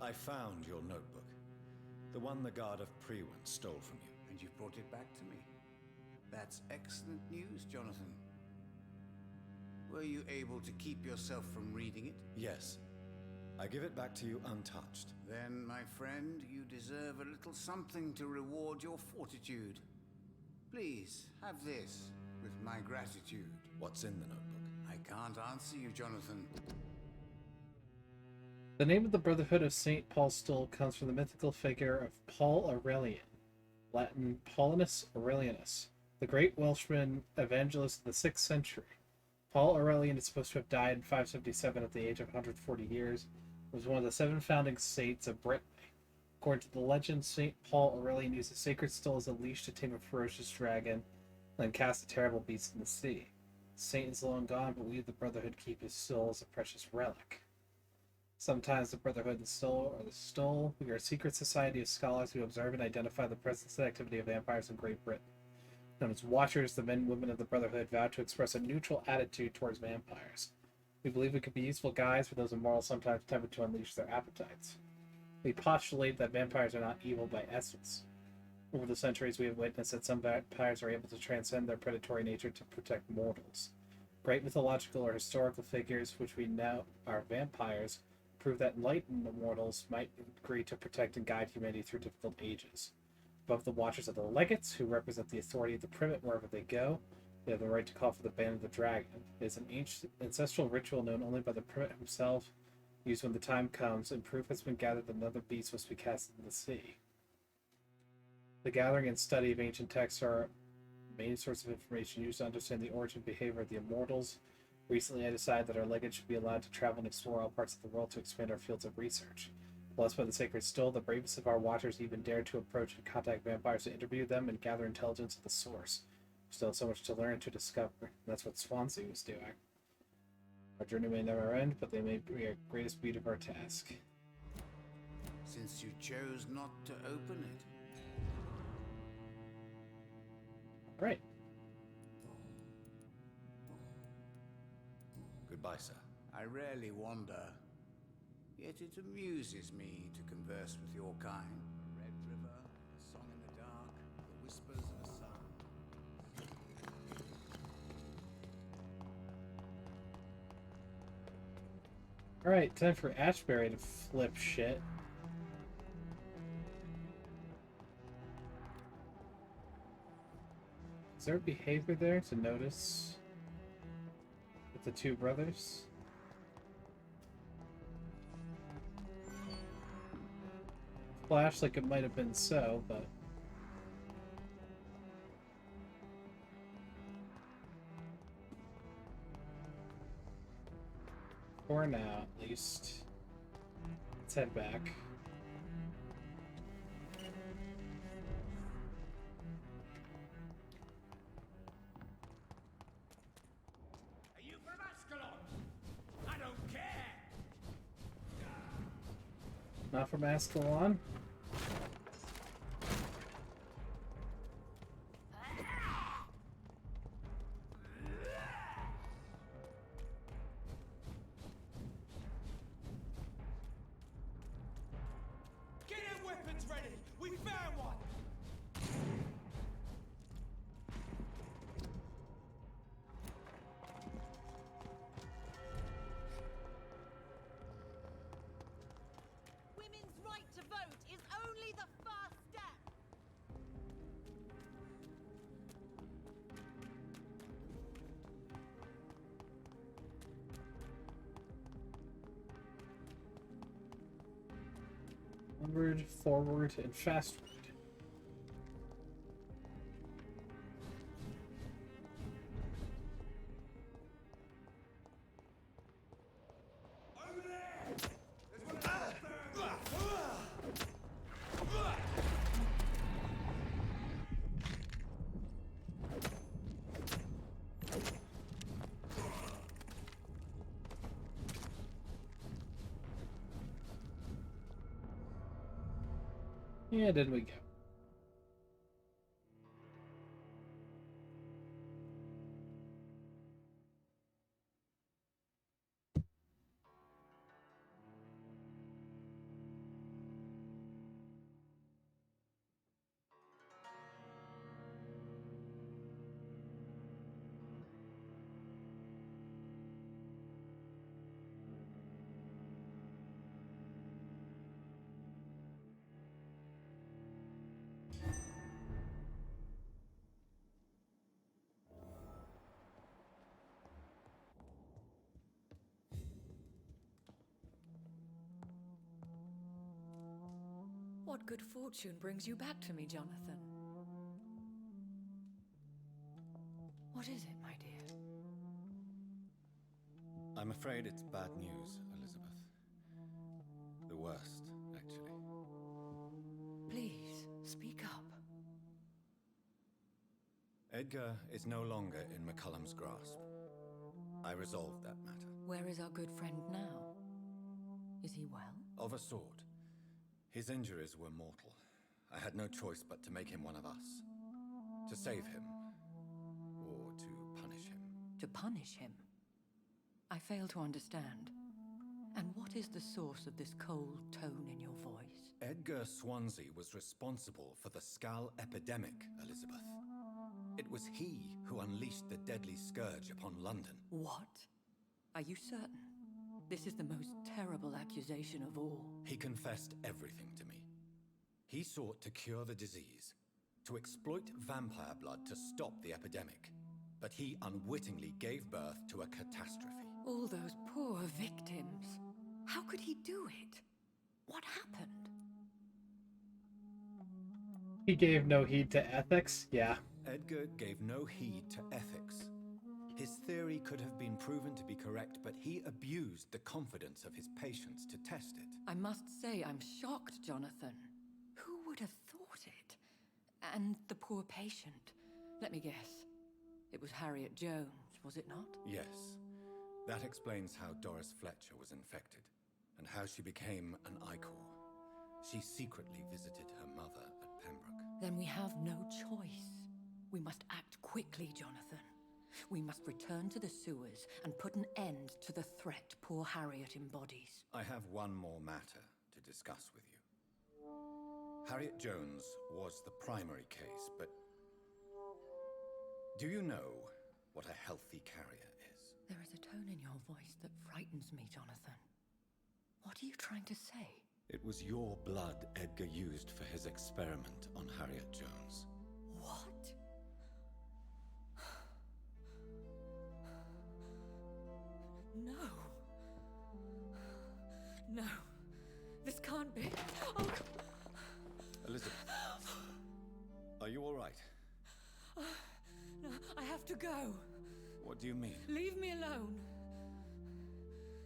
I found your notebook. The one the guard of Prewen stole from you. And you've brought it back to me. That's excellent news, Jonathan. Were you able to keep yourself from reading it? Yes. I give it back to you untouched. Then, my friend, you deserve a little something to reward your fortitude. Please, have this, with my gratitude. What's in the notebook? I can't answer you, Jonathan. The name of the Brotherhood of St. Paul's Stool comes from the mythical figure of Paul Aurelian, Latin Paulinus Aurelianus, the great Welshman evangelist of the 6th century. Paul Aurelian is supposed to have died in 577 at the age of 140 years. He was one of the 7 founding saints of Britain. According to the legend, St. Paul Aurelian used a sacred stool as a leash to tame a ferocious dragon, then cast a terrible beast in the sea. The saint is long gone, but we of the Brotherhood keep his soul as a precious relic. Sometimes the Brotherhood and the Stole, or the Stole, we are a secret society of scholars who observe and identify the presence and activity of vampires in Great Britain. Known as Watchers, the men and women of the Brotherhood vow to express a neutral attitude towards vampires. We believe we could be useful guides for those immoral sometimes tempted to unleash their appetites. We postulate that vampires are not evil by essence. Over the centuries, we have witnessed that some vampires are able to transcend their predatory nature to protect mortals. Great mythological or historical figures, which we know are vampires, prove that enlightened mortals might agree to protect and guide humanity through difficult ages. Above the Watchers are the Legates, who represent the authority of the Privet wherever they go. They have the right to call for the Band of the Dragon. It is an ancient ancestral ritual known only by the Privet himself, used when the time comes, and proof has been gathered that another beast must be cast into the sea. The gathering and study of ancient texts are the main source of information used to understand the origin and behavior of the immortals. Recently, I decided that our legates should be allowed to travel and explore all parts of the world to expand our fields of research. Blessed by the sacred stole, the bravest of our watchers even dared to approach and contact vampires to interview them and gather intelligence of the source. We still have so much to learn and to discover. And that's what Swansea was doing. Our journey may never end, but they may be our greatest beat of our task. Since you chose not to open it. Right. Goodbye, sir. I rarely wander, yet it amuses me to converse with your kind. A red river, a song in the dark, the whispers of a sun. Alright, time for Ashbury to flip shit. Is there behavior there to notice with the two brothers? Flash like it might have been so, but... for now, at least. Let's head back. Are you from Ascalon? I don't care! Not from Ascalon? Get your weapons ready! We found one! Women's right to vote is only the first step. Onward, forward, and fastward. Over there! There's one of And in we go. What good fortune brings you back to me, Jonathan? What is it, my dear? I'm afraid it's bad news, Elizabeth. The worst, actually. Please, speak up. Edgar is no longer in McCullum's grasp. I resolved that matter. Where is our good friend now? Is he well? Of a sort. His injuries were mortal. I had no choice but to make him one of us. To save him. Or to punish him. To punish him? I fail to understand. And what is the source of this cold tone in your voice? Edgar Swansea was responsible for the Skull epidemic, Elizabeth. It was he who unleashed the deadly scourge upon London. What? Are you certain? This is the most terrible accusation of all. He confessed everything to me. He sought to cure the disease, to exploit vampire blood to stop the epidemic. But he unwittingly gave birth to a catastrophe. All those poor victims. How could he do it? What happened? He gave no heed to ethics? Yeah. Edgar gave no heed to ethics. His theory could have been proven to be correct, but he abused the confidence of his patients to test it. I must say I'm shocked, Jonathan. Who would have thought it? And the poor patient. Let me guess. It was Harriet Jones, was it not? Yes. That explains how Doris Fletcher was infected, and how she became an Icor. She secretly visited her mother at Pembroke. Then we have no choice. We must act quickly, Jonathan. We must return to the sewers and put an end to the threat poor Harriet embodies. I have one more matter to discuss with you. Harriet Jones was the primary case, but do you know what a healthy carrier is? There is a tone in your voice that frightens me, Jonathan. What are you trying to say? It was your blood Edgar used for his experiment on Harriet Jones. What? No. No. This can't be. Oh. Elizabeth, are you all right? No, I have to go. What do you mean? Leave me alone.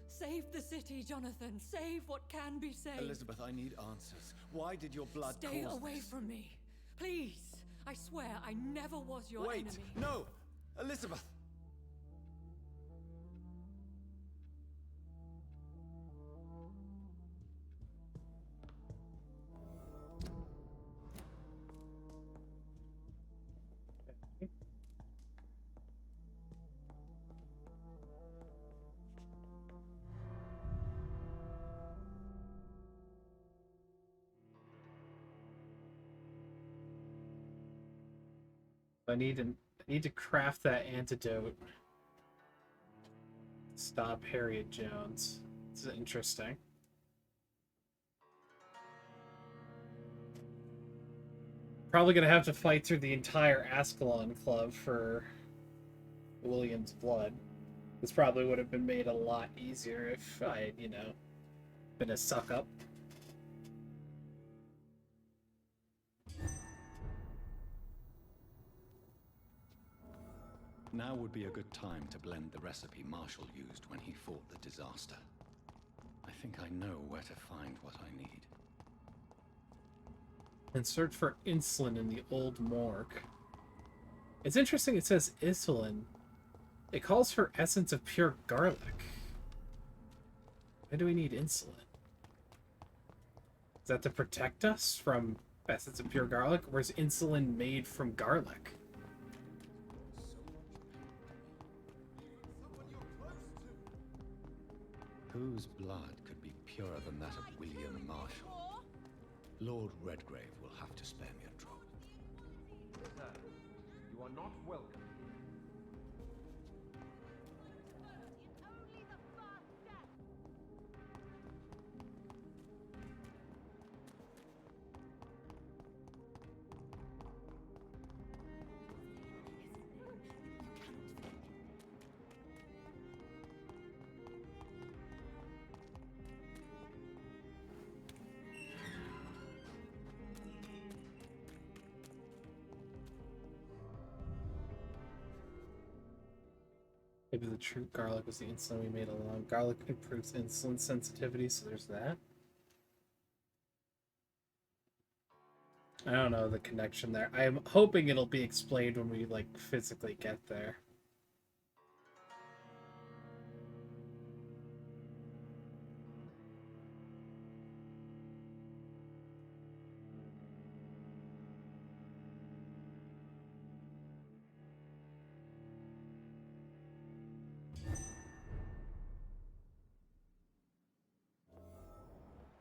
Save the city, Jonathan. Save what can be saved. Elizabeth, I need answers. Why did your blood Stay cause away this? from me. Please. I swear I never was your Wait! enemy. No! Elizabeth! I need to craft that antidote. Stop Harriet Jones. This is interesting. Probably gonna have to fight through the entire Ascalon Club for William's blood. This probably would have been made a lot easier if I had, you know, been a suck-up. Now would be a good time to blend the recipe Marshall used when he fought the disaster. I think I know where to find what I need. And search for insulin in the old morgue. It's interesting it says insulin. It calls for essence of pure garlic. Why do we need insulin? Is that to protect us from essence of pure garlic? Or is insulin made from garlic? Whose blood could be purer than that of William Marshall? Lord Redgrave will have to spare me a drop. Sir, you are not welcome. Maybe the true garlic was the insulin we made along. Garlic improves insulin sensitivity, so there's that. I don't know the connection there. I'm hoping it'll be explained when we, like, physically get there.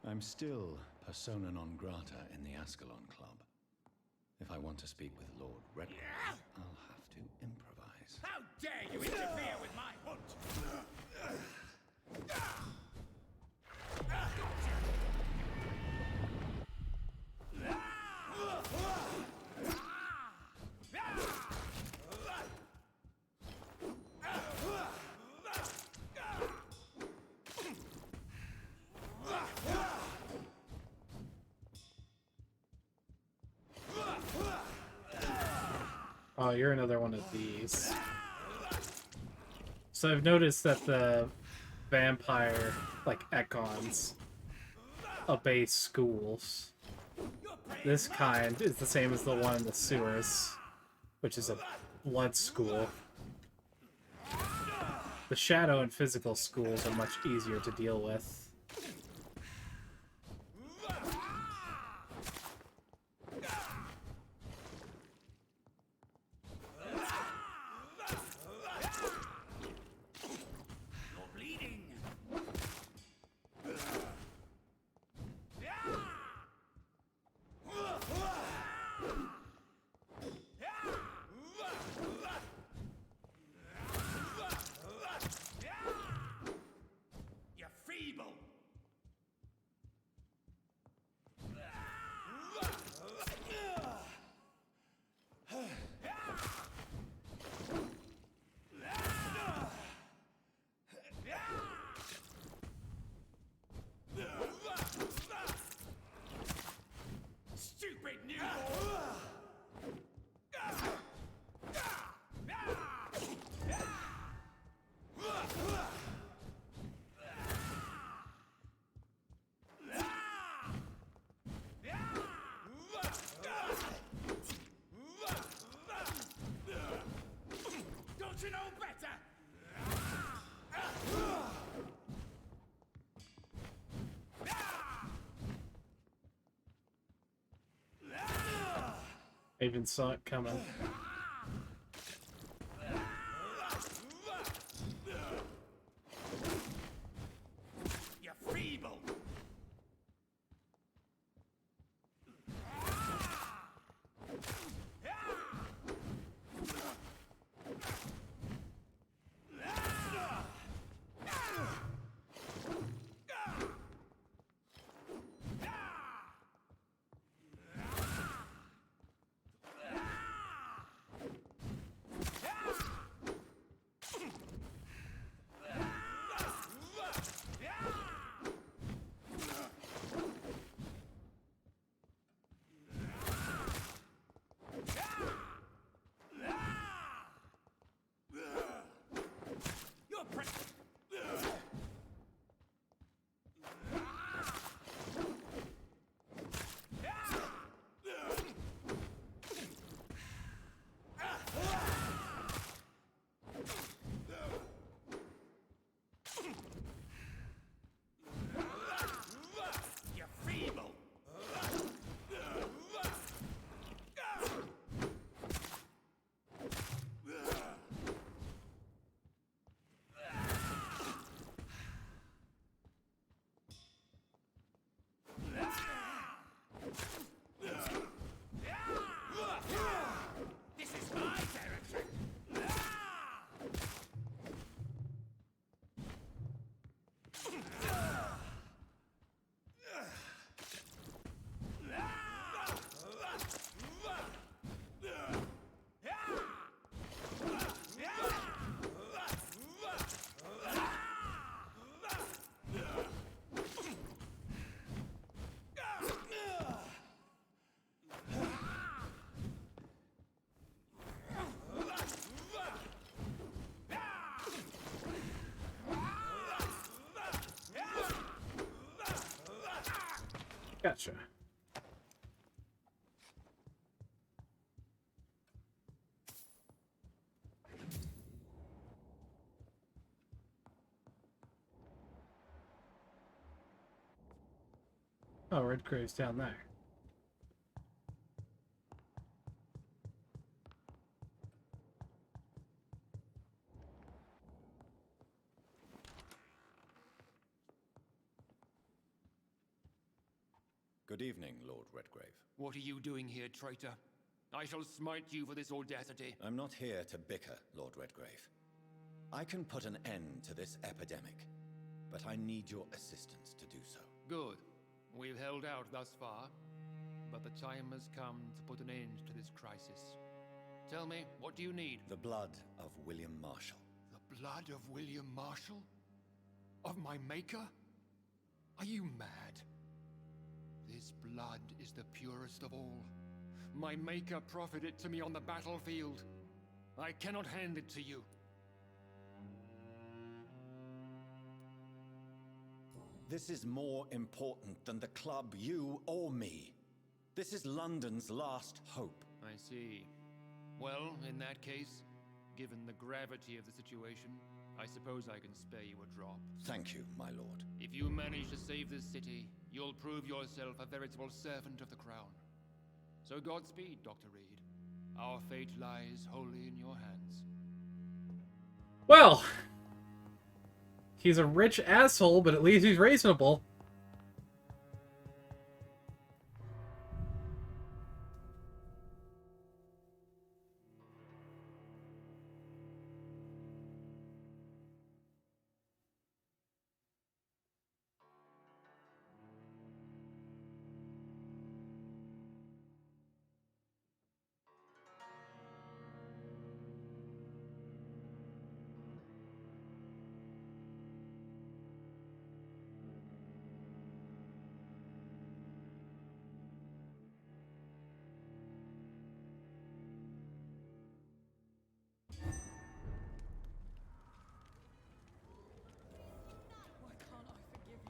I'm still persona non grata in the Ascalon Club. If I want to speak with Lord Redcliffe, I'll have to improvise. How dare you interfere with my hunt? Oh, you're another one of these. So I've noticed that the vampire, like, Ekons, obey schools. This kind is the same as the one in the sewers, which is a blood school. The shadow and physical schools are much easier to deal with. Don't you know better? I even saw it coming. You're feeble. Oh, Redgrave's down there. Good evening, Lord Redgrave. What are you doing here, traitor? I shall smite you for this audacity. I'm not here to bicker, Lord Redgrave. I can put an end to this epidemic, but I need your assistance to do so. Good. We've held out thus far, but the time has come to put an end to this crisis. Tell me, what do you need? The blood of William Marshall. The blood of William Marshall? Of my maker? Are you mad? This blood is the purest of all. My maker proffered it to me on the battlefield. I cannot hand it to you. This is more important than the club, you or me. This is London's last hope. I see. Well, in that case, given the gravity of the situation, I suppose I can spare you a drop. Thank you, my lord. If you manage to save this city, you'll prove yourself a veritable servant of the crown. So Godspeed, Dr. Reed. Our fate lies wholly in your hands. Well, he's a rich asshole, but at least he's reasonable.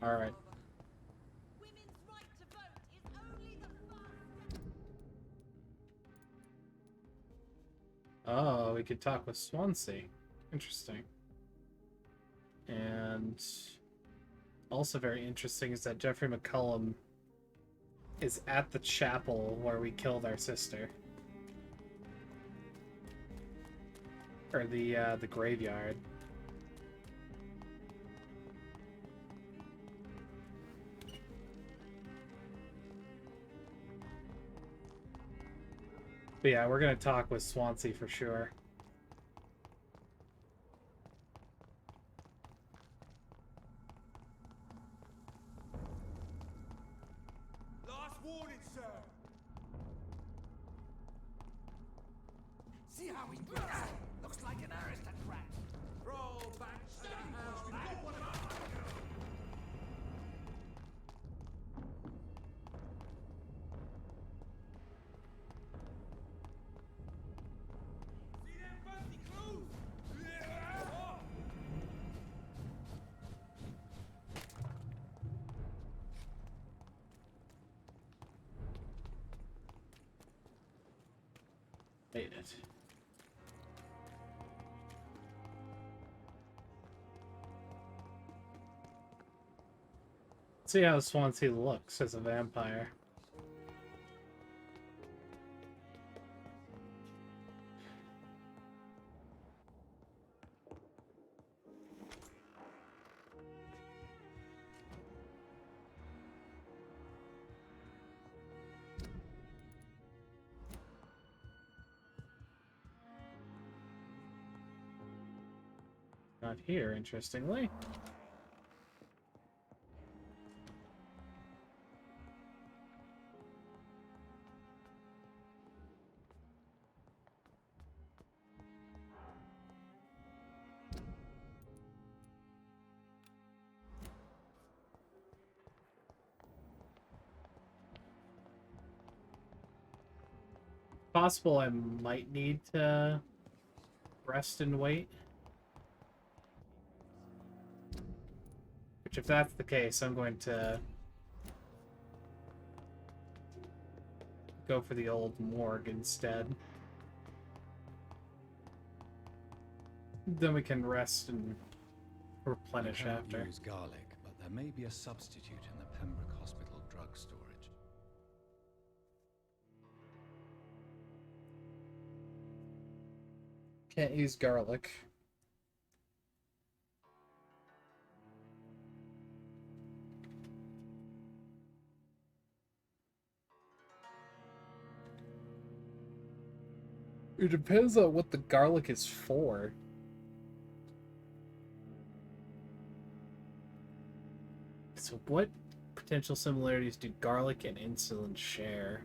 All right. Women's right to vote is only the first step. Oh, we could talk with Swansea. Interesting. And also very interesting is that Jeffrey McCullum is at the chapel where we killed our sister. Or the graveyard. But yeah, we're gonna talk with Swansea for sure. Last warning, sir. See how he looks like an aristocrat. Roll back to the hell. See them fancy clothes? Made it. See how Swansea looks as a vampire. Not here, interestingly. Possible I might need to rest and wait. Which, if that's the case, I'm going to go for the old morgue instead. Then we can rest and replenish I can't after. use garlic, but there may be a substitute in the Pembroke Hospital drugstore. Can't use garlic. It depends on what the garlic is for. So what potential similarities do garlic and insulin share?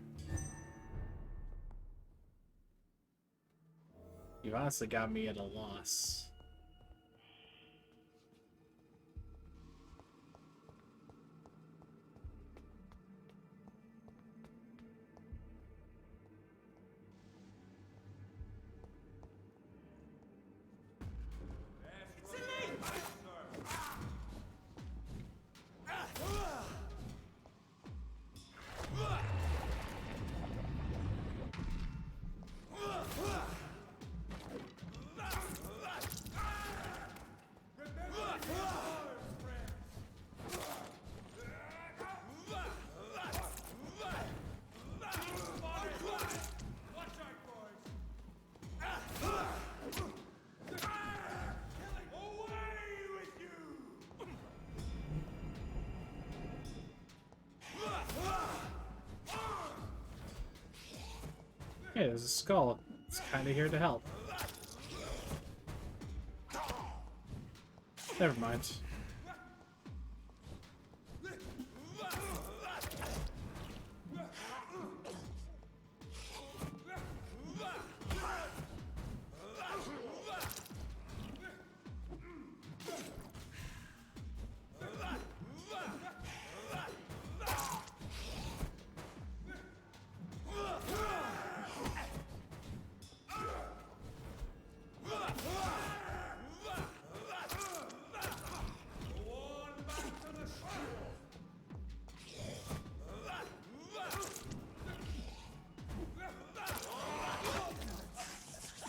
You've honestly got me at a loss. Hey, there's a skull. It's kind of here to help. Never mind.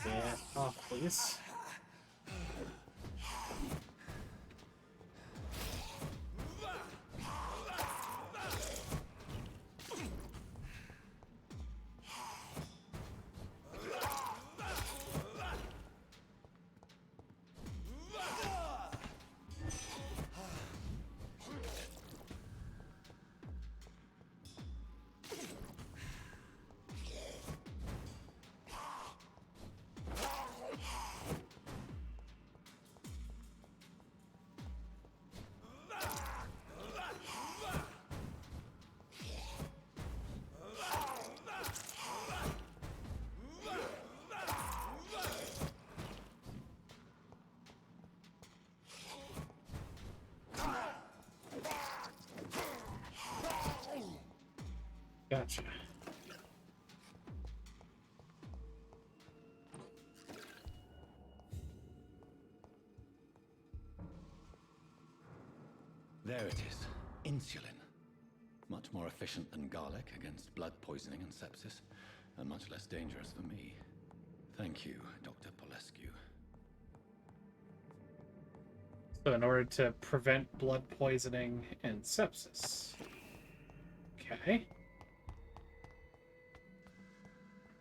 Get off, please. Gotcha. There it is. Insulin. Much more efficient than garlic against blood poisoning and sepsis, and much less dangerous for me. Thank you, Dr. Polescu. So in order to prevent blood poisoning and sepsis. Okay.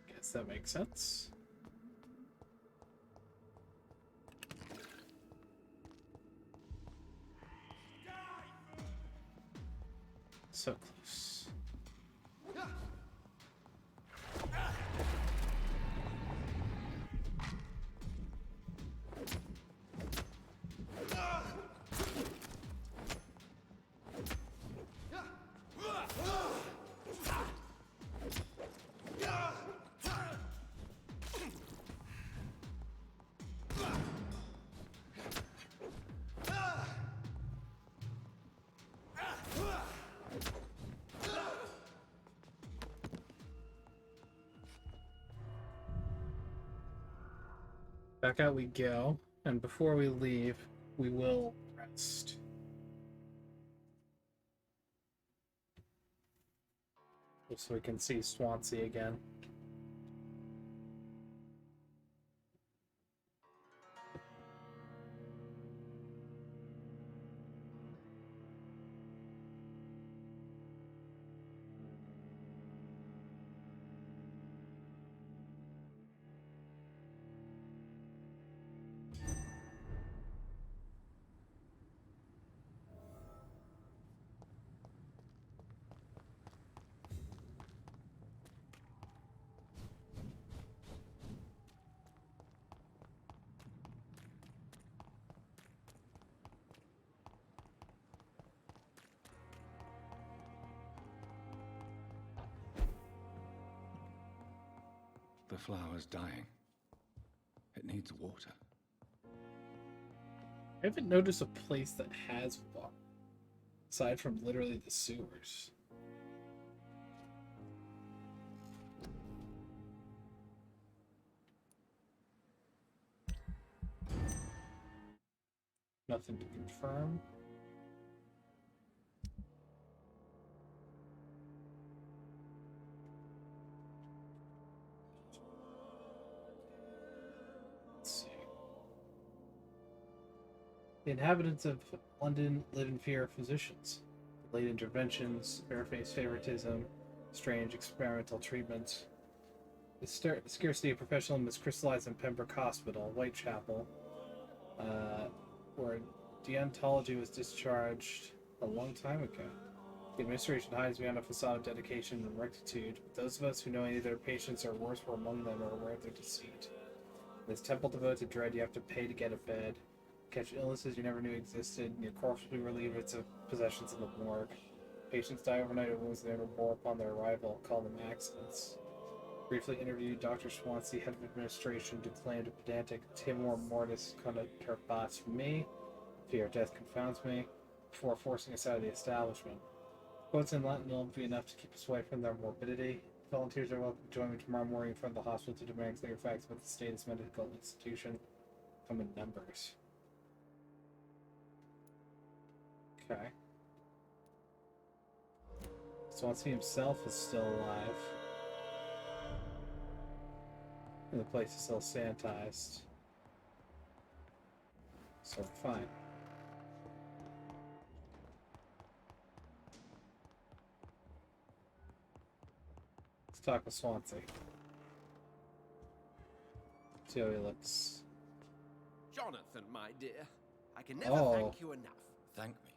Guess that makes sense. So close. Back out we go, and before we leave, we will rest. Just so we can see Swansea again. The flower's dying. It needs water. I haven't noticed a place that has water, aside from literally the sewers. Nothing to confirm. Let's see. The inhabitants of London live in fear of physicians. Late interventions, barefaced favoritism, strange experimental treatments. The scarcity of professionalism is crystallized in Pembroke Hospital, Whitechapel, where deontology was discharged a long time ago. The administration hides behind a facade of dedication and rectitude, but those of us who know any of their patients or worse were among them are aware of their deceit. In this temple devoted to dread, you have to pay to get a bed, catch illnesses you never knew existed, and your corpse will be relieved of its possessions in the morgue. Patients die overnight of wounds they never bore upon their arrival, call them accidents. Briefly interviewed Dr. Swansea, head of administration, declaimed a pedantic timor mortis conturbat for me. Fear of death confounds me, before forcing us out of the establishment. Quotes in Latin will be enough to keep us away from their morbidity. Volunteers are welcome to join me tomorrow morning in front of the hospital to demand clear facts about the state of this medical institution. Come in numbers. Okay. Swansea himself is still alive. And the place is still sanitized. So we're fine. Let's talk with Swansea. See how he looks. Jonathan, my dear, I can never thank you enough. Thank me?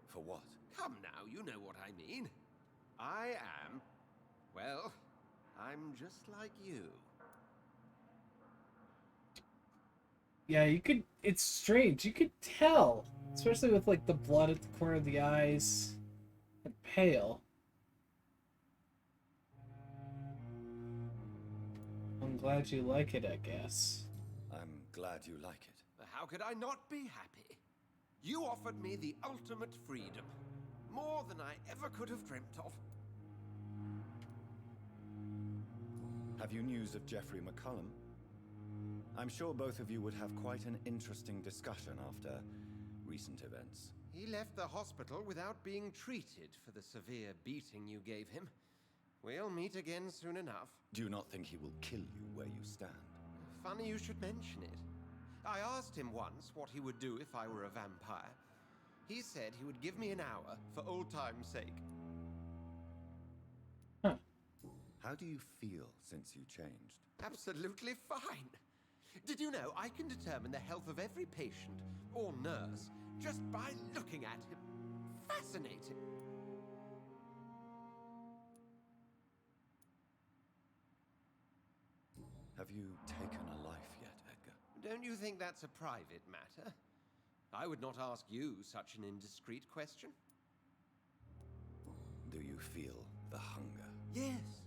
For what? Come now, you know what I mean. I am, well, I'm just like you. Yeah, you could, it's strange, you could tell. Especially with, like, the blood at the corner of the eyes. And pale. I'm glad you like it, I guess. I'm glad you like it. How could I not be happy? You offered me the ultimate freedom. More than I ever could have dreamt of. Have you news of Geoffrey McCullum? I'm sure both of you would have quite an interesting discussion after recent events. He left the hospital without being treated for the severe beating you gave him. We'll meet again soon enough. Do you not think he will kill you where you stand? Funny you should mention it. I asked him once what he would do if I were a vampire. He said he would give me an hour for old time's sake. Huh. How do you feel since you changed? Absolutely fine. Did you know I can determine the health of every patient or nurse just by looking at him? Fascinating. Have you taken a life yet, Edgar? Don't you think that's a private matter? I would not ask you such an indiscreet question. Do you feel the hunger? Yes.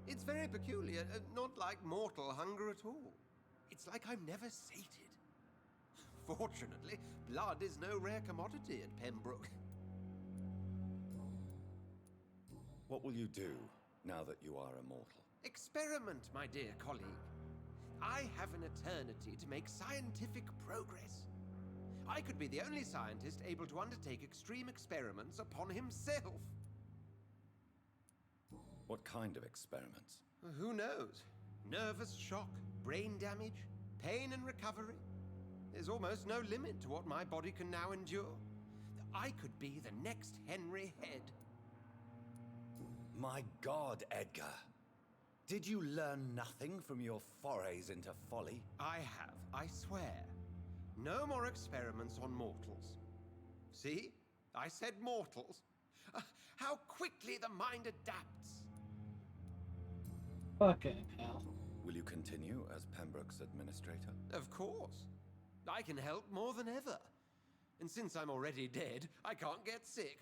It's very peculiar, not like mortal hunger at all. It's like I'm never sated. Fortunately, blood is no rare commodity at Pembroke. What will you do now that you are immortal? Experiment, my dear colleague. I have an eternity to make scientific progress. I could be the only scientist able to undertake extreme experiments upon himself. What kind of experiments? Who knows? Nervous shock, brain damage, pain and recovery. There's almost no limit to what my body can now endure. I could be the next Henry Head. My God, Edgar. Did you learn nothing from your forays into folly? I have, I swear. No more experiments on mortals. See? I said mortals. How quickly the mind adapts. Fucking hell. Will you continue as Pembroke's administrator? Of course. I can help more than ever. And since I'm already dead, I can't get sick.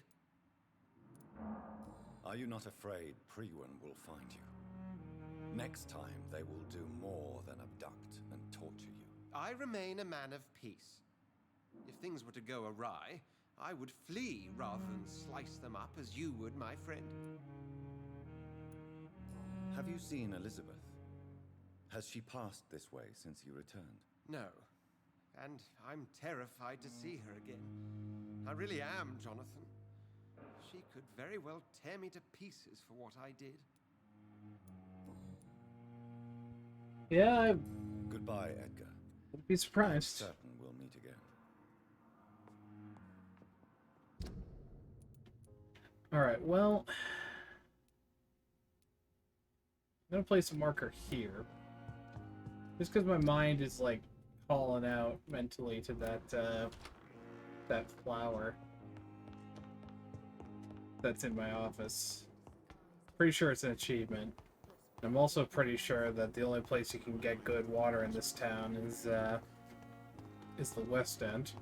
Are you not afraid Priwen will find you? Next time, they will do more than abduct and torture you. I remain a man of peace. If things were to go awry, I would flee rather than slice them up as you would, my friend. Have you seen Elizabeth? Has she passed this way since you returned? No. And I'm terrified to see her again. I really am, Jonathan. She could very well tear me to pieces for what I did. Yeah, I Goodbye, Edgar. would be surprised. I'm certain we'll meet again. Alright, well... I'm gonna place a marker here. Just because my mind is, like, calling out mentally to that flower that's in my office. Pretty sure it's an achievement. I'm also pretty sure that the only place you can get good water in this town is the West End.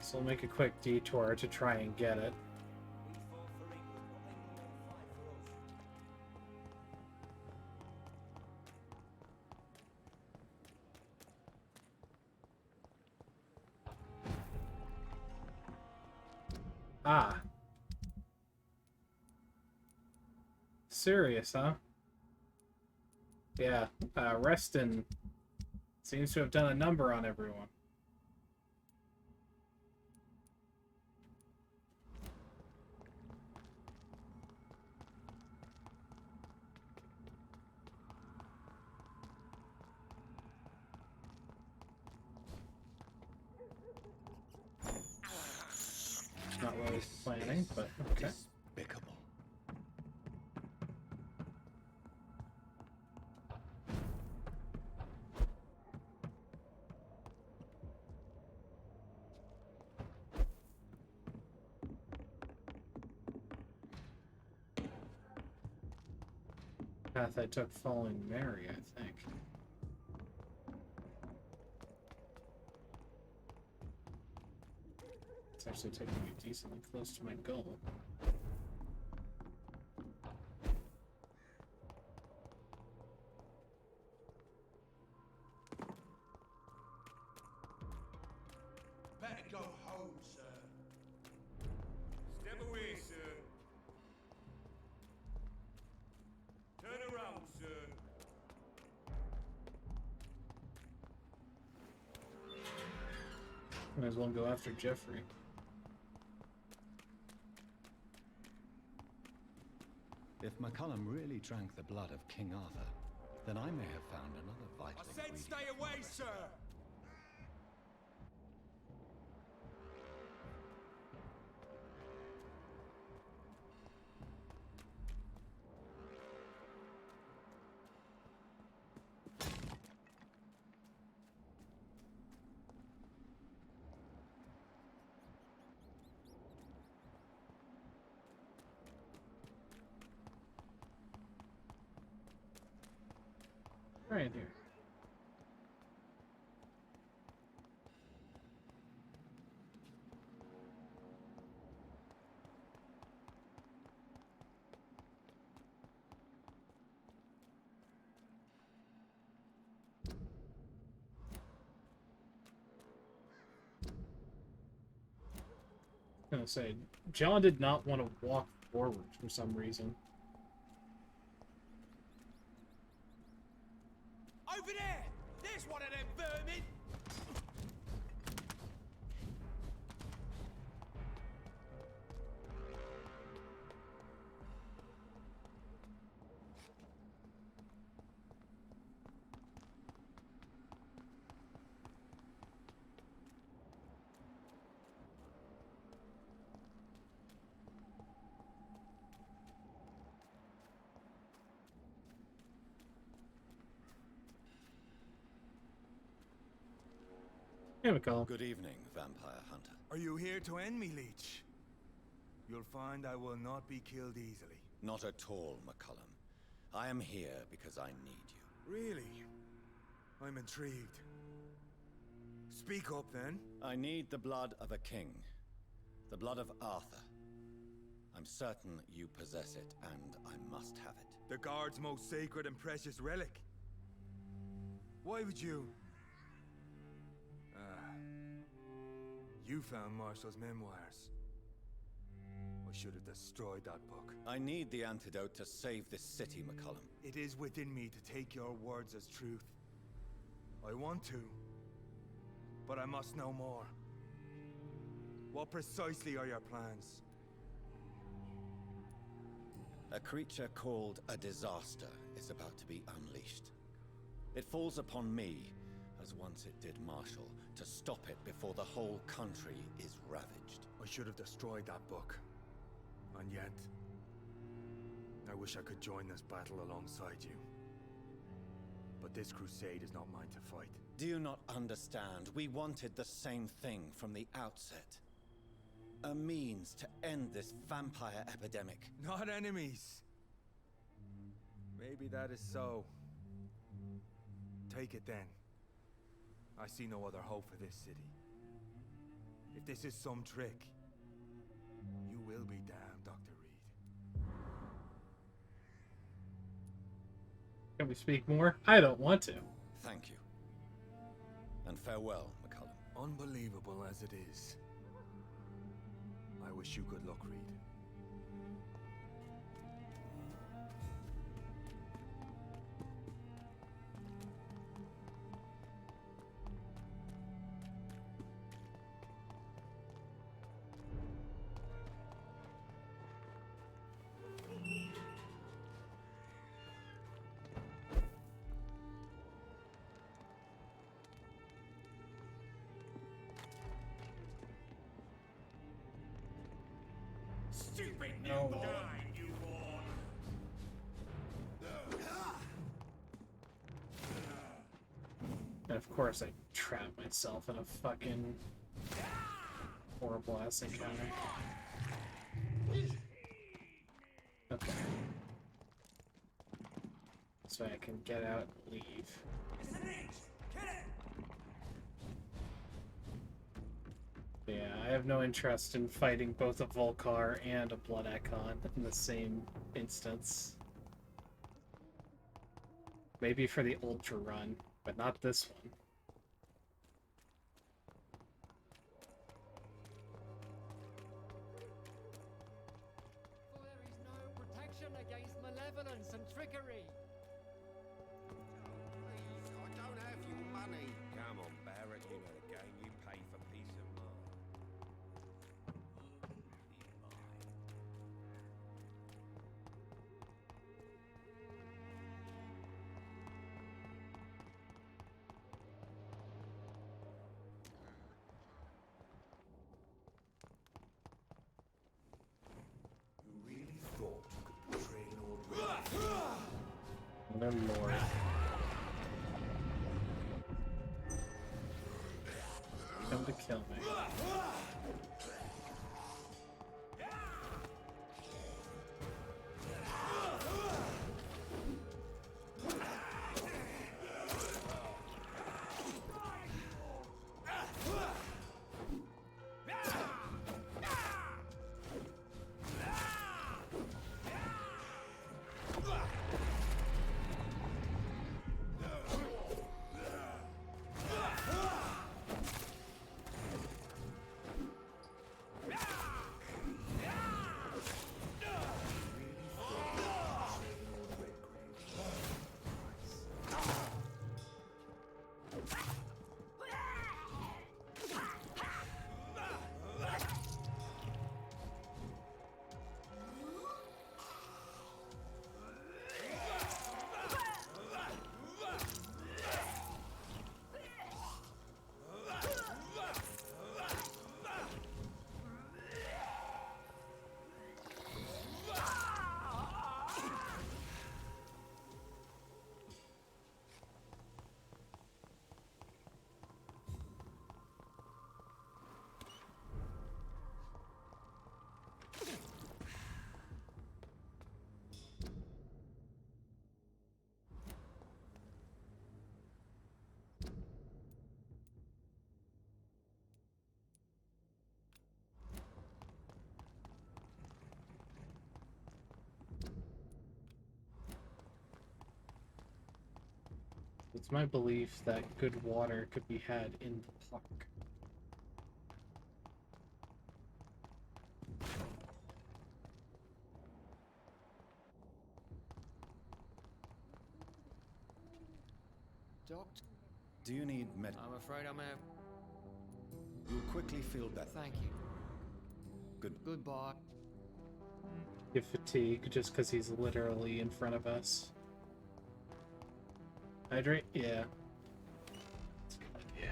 So I'll make a quick detour to try and get it. Ah. Serious, huh? Yeah, Reston seems to have done a number on everyone. Not what I was planning, but okay. Despicable. Path I took following Mary, I think. It's actually taking me decently close to my goal. Better go home, sir. Step away, sir. Turn around, sir. Might as well go after Jeffrey. If McCullum really drank the blood of King Arthur, then I may have found another vital I said ingredient. stay away, sir. Right here. I was gonna say, John did not want to walk forward for some reason. Over there! There's one of them vermin! Hey, McCall. Good evening, vampire hunter. Are you here to end me, Leech? You'll find I will not be killed easily. Not at all, McCullum. I am here because I need you. Really? I'm intrigued. Speak up, then. I need the blood of a king. The blood of Arthur. I'm certain you possess it, and I must have it. The Guard's most sacred and precious relic. Why would you? You found Marshall's memoirs. I should have destroyed that book. I need the antidote to save this city, McCullum. It is within me to take your words as truth. I want to, but I must know more. What precisely are your plans? A creature called a disaster is about to be unleashed. It falls upon me, as once it did Marshall, to stop it before the whole country is ravaged. I should have destroyed that book. And yet, I wish I could join this battle alongside you. But this crusade is not mine to fight. Do you not understand? We wanted the same thing from the outset. A means to end this vampire epidemic. Not enemies. Maybe that is so. Take it then. I see no other hope for this city. If this is some trick, you will be damned, Dr. Reed. Can we speak more? I don't want to. Thank you. And farewell, McCullum. Unbelievable as it is, I wish you good luck, Reed. Stupid No. newborn, newborn! And of course, I trap myself in a fucking horrible ass encounter. Okay. So I can get out and leave. But yeah, I have no interest in fighting both a Volcar and a Blood Icon in the same instance. Maybe for the Ultra run, but not this one. For there is no protection against malevolence and trickery. Please, I don't have your money. Come on, Barrett, you know the game. You pay for peace of mind. You really thought you could betray Lord No more. Come to kill me. It's my belief that good water could be had in the park. Doctor? Do you need med? I'm afraid I'm out. You'll quickly feel better. Thank you. Good. Goodbye. Get fatigue just because he's literally in front of us. Hydrate? Yeah. That's a good idea.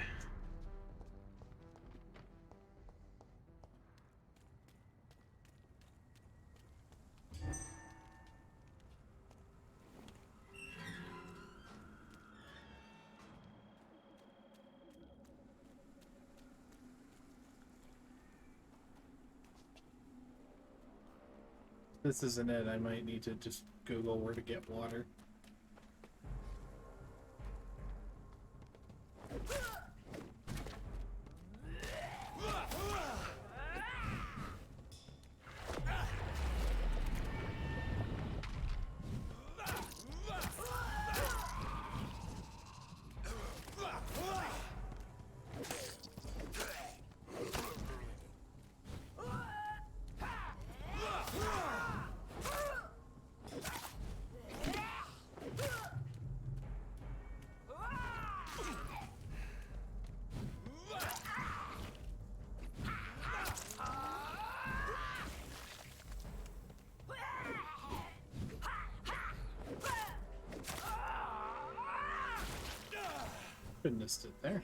This isn't it. I might need to just Google where to get water. Couldn't have stood there.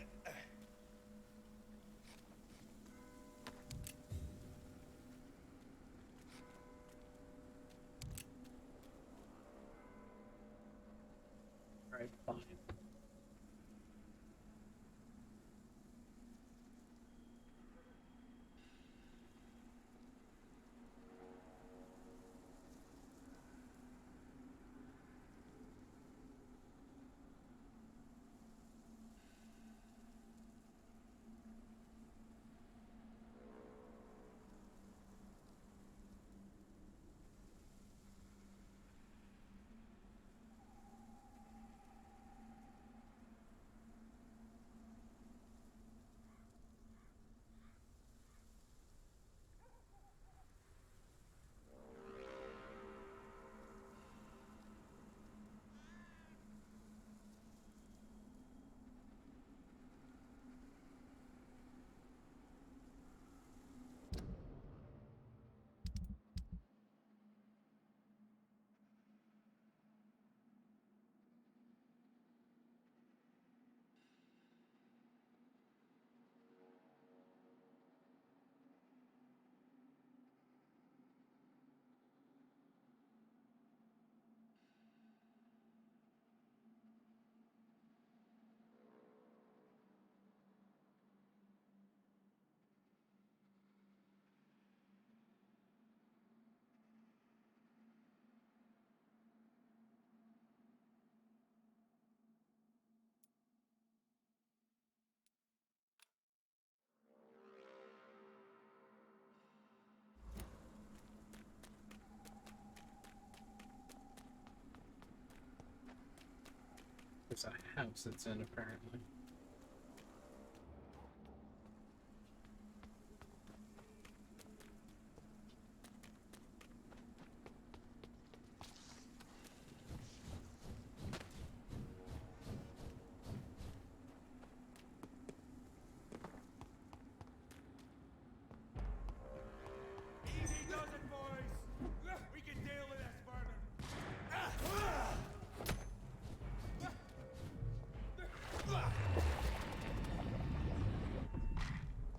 Alright, fine. There's a house it's in, apparently. Easy does it, boys! We can deal with this, Vernon!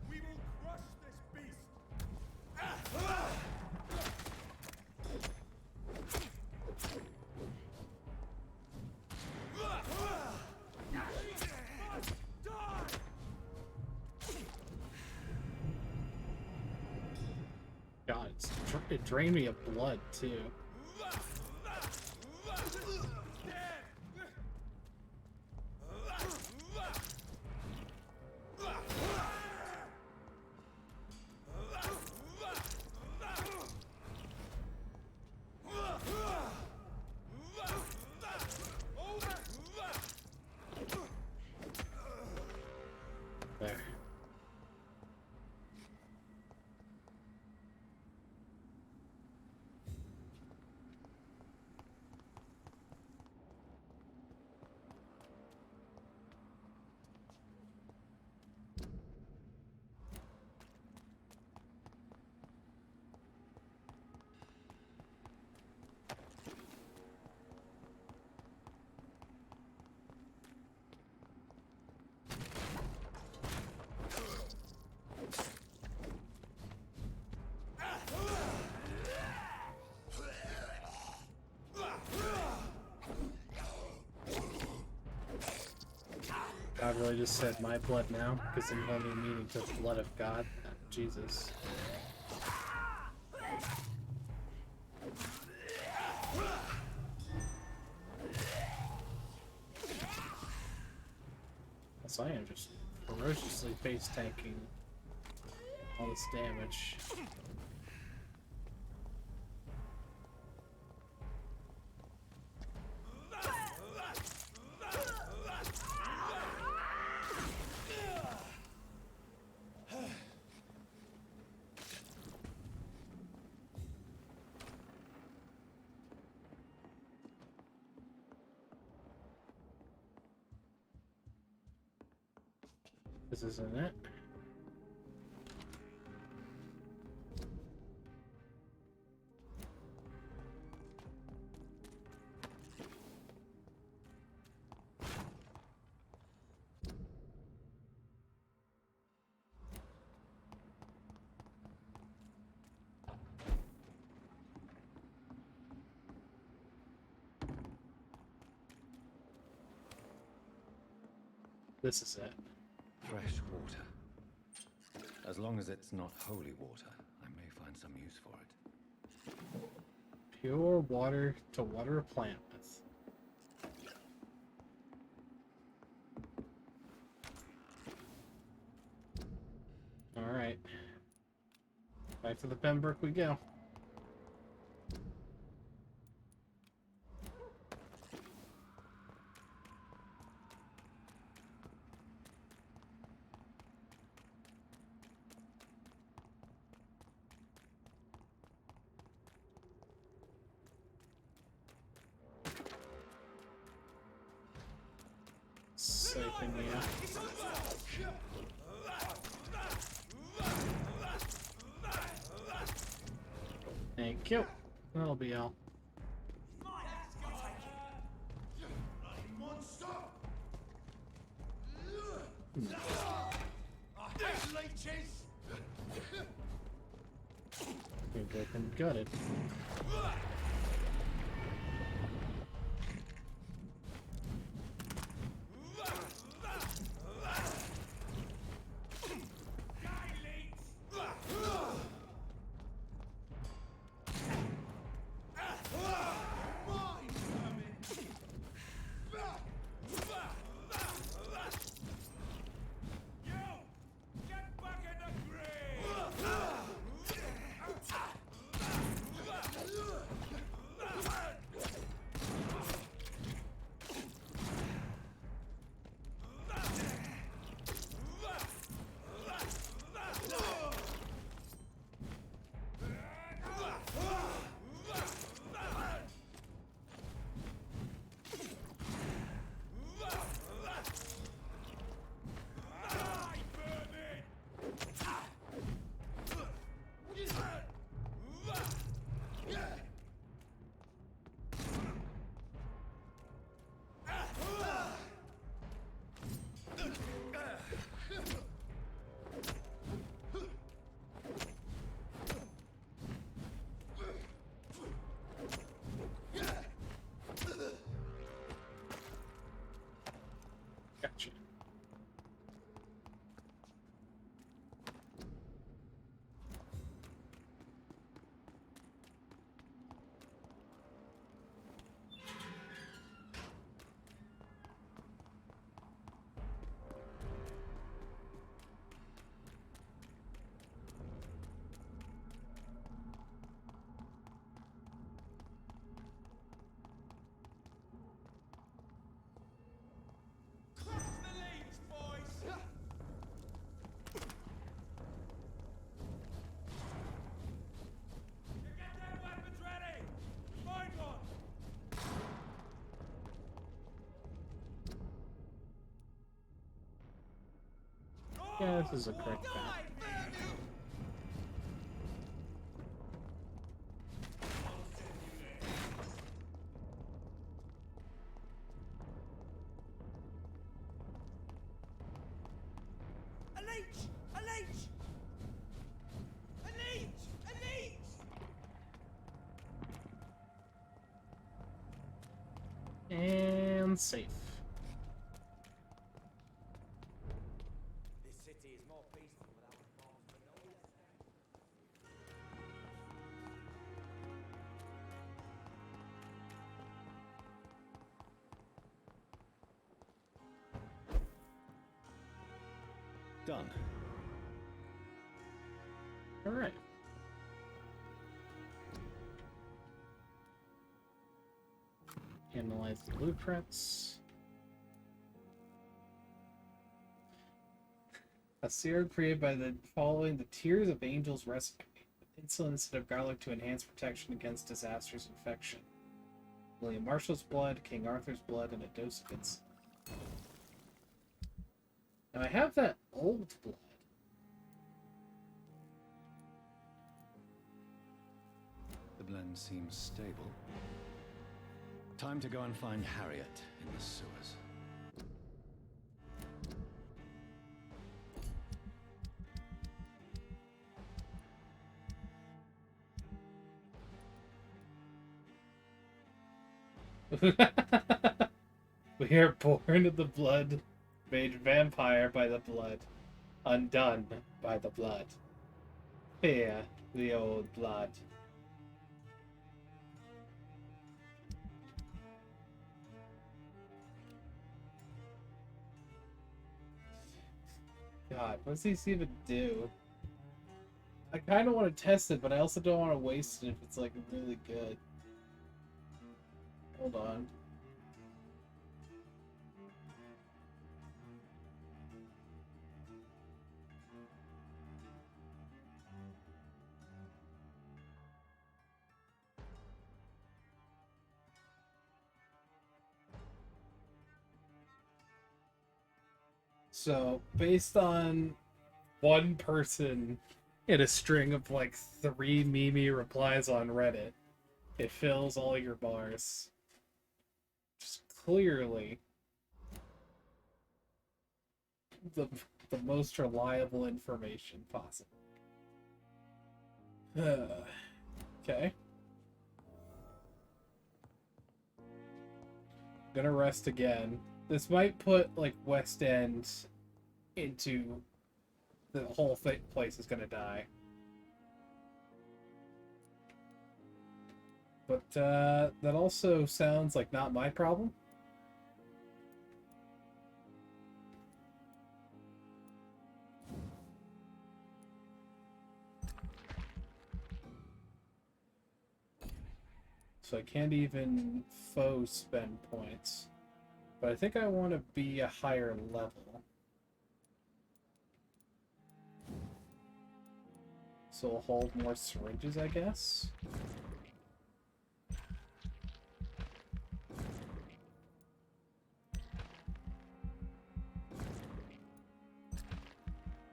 We will crush this beast! God, it drained me of blood, too. God really just said my blood now, because then he'll need meaning to the blood of God. Jesus. So I am just ferociously face tanking all this damage. This isn't it. This is it. Fresh water. As long as it's not holy water, I may find some use for it. Pure water to water a plant with. Alright. Back to the Pembroke we go. Saving you. Thank you. That'll be all. You're good and gutted. Gotcha. Yeah, this is a correct path. A leech! A leech! A leech! A leech! And safe. Done. All right. Analyze the blueprints. A serum created by the following the Tears of Angels recipe. Insulin instead of garlic to enhance protection against disastrous infection. William Marshall's blood, King Arthur's blood, and a dose of insulin. Now I have that old blood. The blend seems stable. Time to go and find Harriet in the sewers. We are born of the blood, made vampire by the blood, undone by the blood. Fear the old blood. God, what does this even do? I kind of want to test it, but I also don't want to waste it if it's like really good. Hold on. So, based on one person in a string of like 3 Mimi replies on Reddit, it fills all your bars. Just clearly the most reliable information possible. Okay. Gonna rest again. This might put like West End into the whole place is gonna die. But that also sounds like not my problem. So I can't even faux spend points. But I think I want to be a higher level. So we'll hold more syringes, I guess.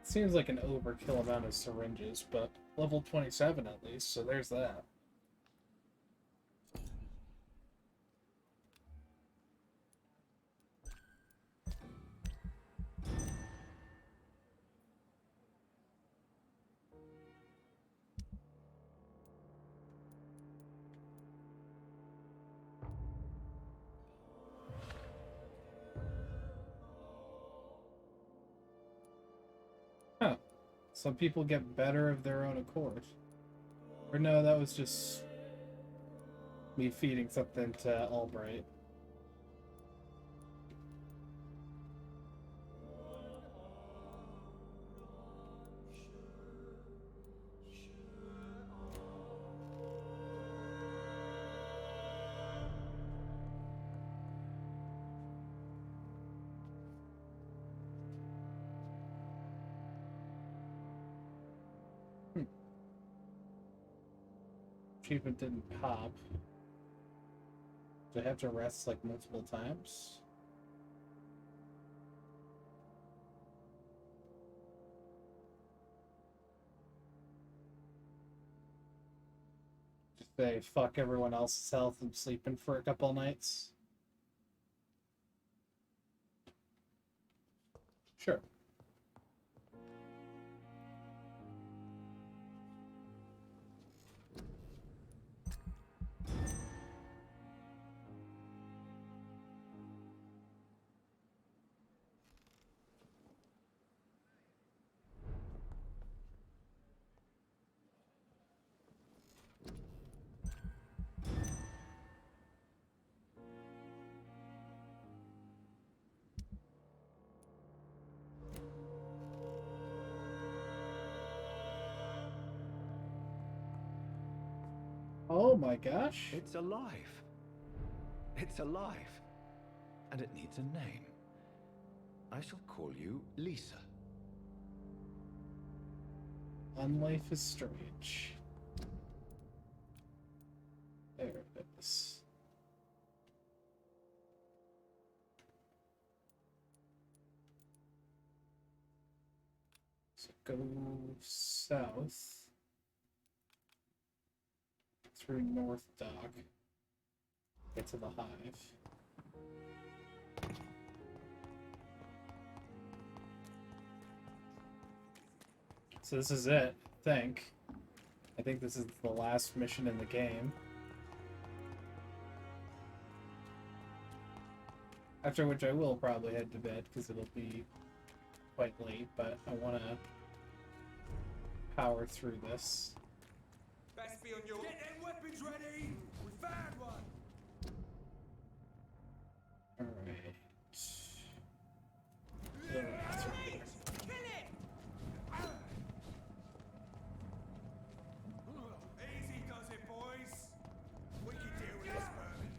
Seems like an overkill amount of syringes, but level 27 at least, so there's that. Huh. Some people get better of their own accord. Or no, that was just me feeding something to Albright. Achievement didn't pop. Do I have to rest like multiple times? Just say fuck everyone else's health and sleeping for a couple nights? Sure. Oh my gosh. It's alive. It's alive. And it needs a name. I shall call you Lisa. On life is strange. There it is. So go south through North Dock. Get to the hive. So this is it, I think. I think this is the last mission in the game. After which I will probably head to bed because it'll be quite late, but I want to power through this. Best be on your... Get them weapons ready! We found one! Alright. Easy does it, boys. We can deal with this vermin.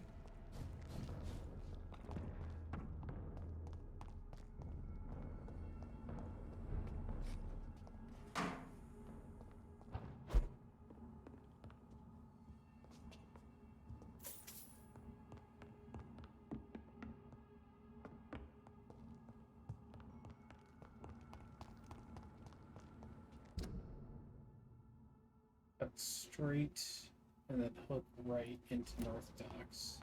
Cut straight and then hook right into North Docks.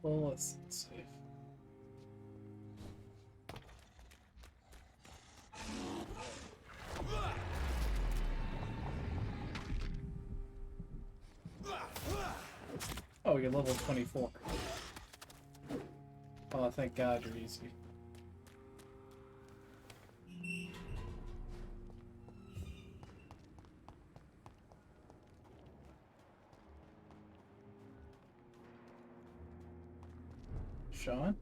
Well, let's see. Oh, you're level 24. Oh, thank God you're easy. Sean?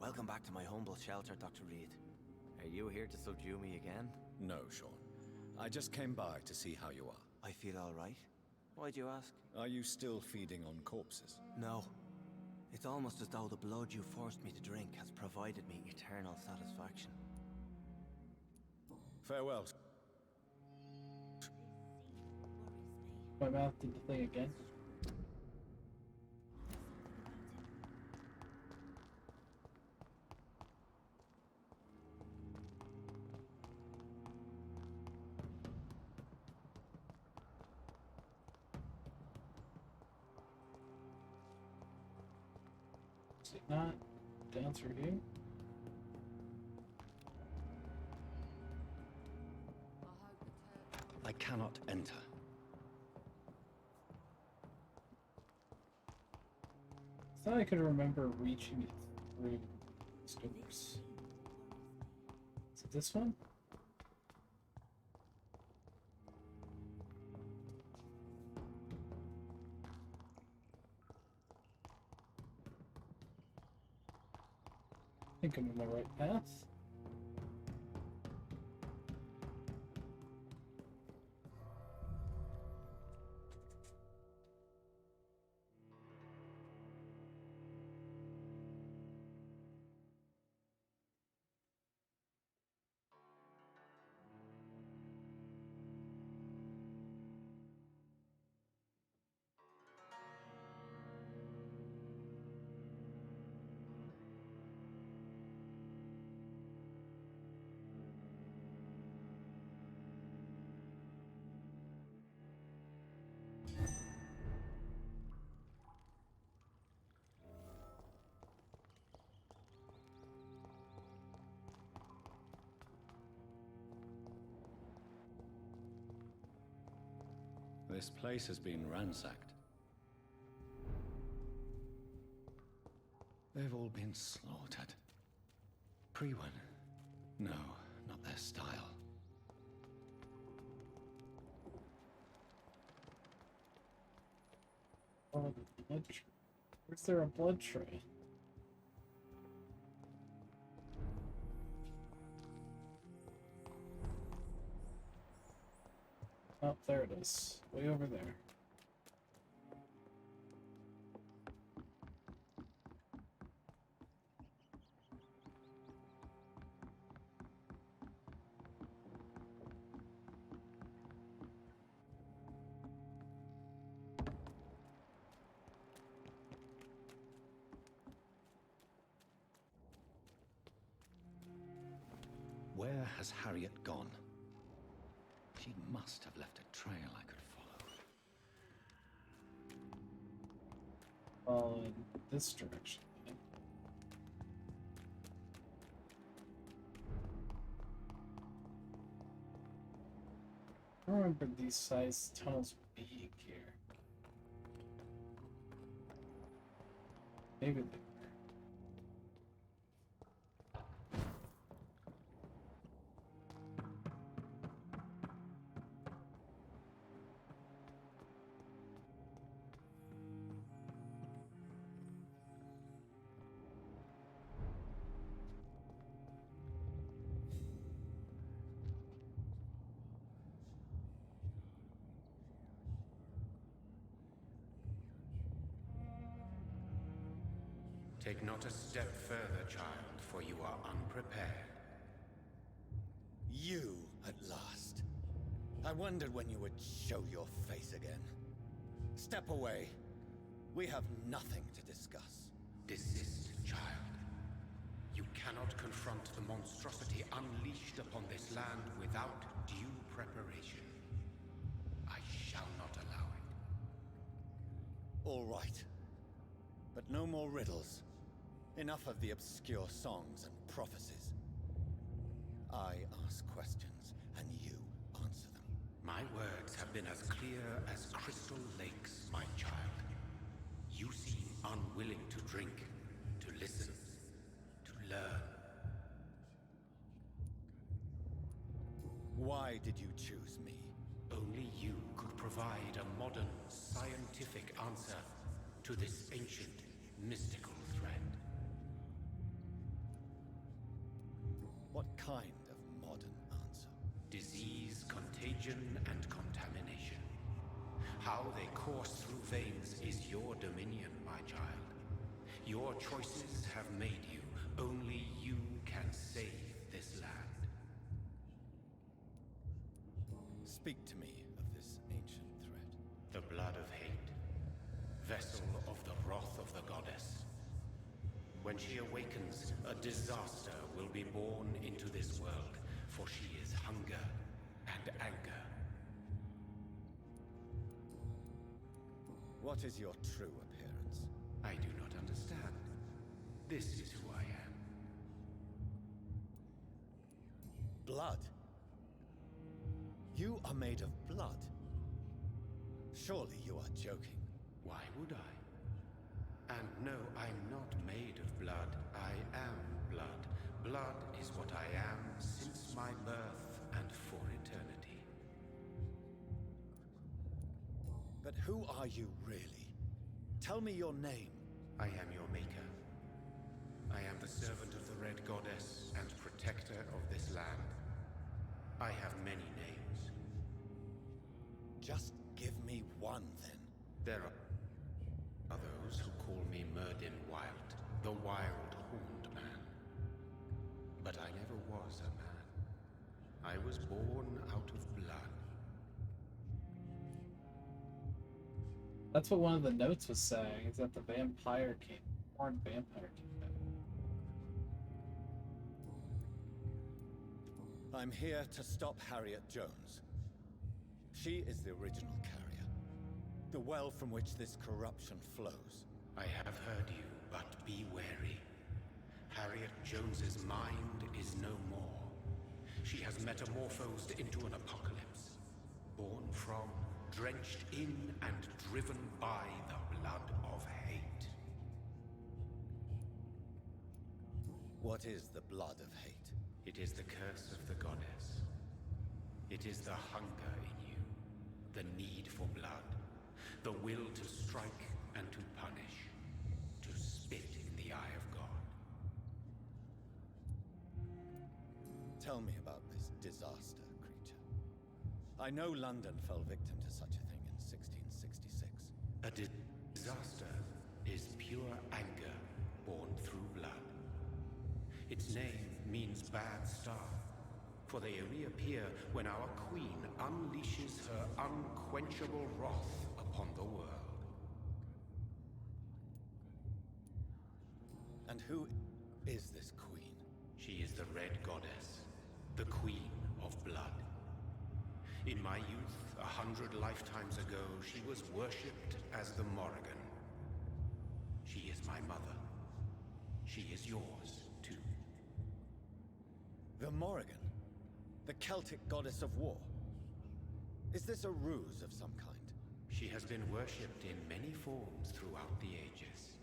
Welcome back to my humble shelter, Dr. Reed. Are you here to subdue me again? No, Sean. I just came by to see how you are. I feel all right. Why'd you ask? Are you still feeding on corpses? No. It's almost as though the blood you forced me to drink has provided me eternal satisfaction. Farewell. My mouth did the thing again. Is it not down through here? I cannot enter. I thought I could remember reaching it through these doors. Is it this one? I think I'm on the right path. This place has been ransacked. They've all been slaughtered. Pre-one? No, not their style. Oh, the blood tray. Where's there a blood tray? Oh, there it is. Way over there. Where has Harriet gone? She must have left a trail I could follow. Well, in this direction. I remember these size tunnels being here. Maybe they were. Take not a step further, child, for you are unprepared. You, at last. I wondered when you would show your face again. Step away. We have nothing to discuss. Desist, child. You cannot confront the monstrosity unleashed upon this land without due preparation. I shall not allow it. All right. But no more riddles. Enough of the obscure songs and prophecies. I ask questions, and you answer them. My words have been as clear as crystal lakes, my child. You seem unwilling to drink, to listen, to learn. Why did you choose me? Only you could provide a modern, scientific answer to this ancient, mystical threat. What kind of modern answer? Disease, contagion, and contamination. How they course through veins is your dominion, my child. Your choices have made you. Only you can save this land. Speak to me of this ancient threat. The blood of hate. Vessel of the wrath of the goddess. When she awakens, a disaster will be born into this world, for she is hunger and anger. What is your true appearance? I do not understand. This is who I am. Blood? You are made of blood. Surely you are joking. Why would I? And no, I'm not made of blood. I am blood. Blood is what I am since my birth and for eternity. But who are you really? Tell me your name. I am your maker. I am the servant of the Red Goddess and protector of this land. I have many names. Just give me one, then. There are those who call me Merdin Wild, the wild-horned man. But I never was a man. I was born out of blood. That's what one of the notes was saying, is that the vampire horned vampire came back. I'm here to stop Harriet Jones. She is the original carrier. The well from which this corruption flows. I have heard you, but be wary. Harriet Jones's mind is no more. She has metamorphosed into an apocalypse. Born from, dread drenched in and driven by the blood of hate. What is the blood of hate? It is the curse of the goddess. It is the hunger in you, the need for blood, the will to strike and to punish, to spit in the eye of God. Tell me about this disaster, creature. I know London fell victim to such a thing in 1666. A disaster is pure anger born through blood. Its name means bad star, for they only appear when our queen unleashes her unquenchable wrath upon the world. And who is this queen? She is the Red Goddess, the Queen of Blood. In my youth, 100 lifetimes ago, she was worshipped as the Morrigan. She is my mother. She is yours, too. The Morrigan? The Celtic goddess of war? Is this a ruse of some kind? She has been worshipped in many forms throughout the ages.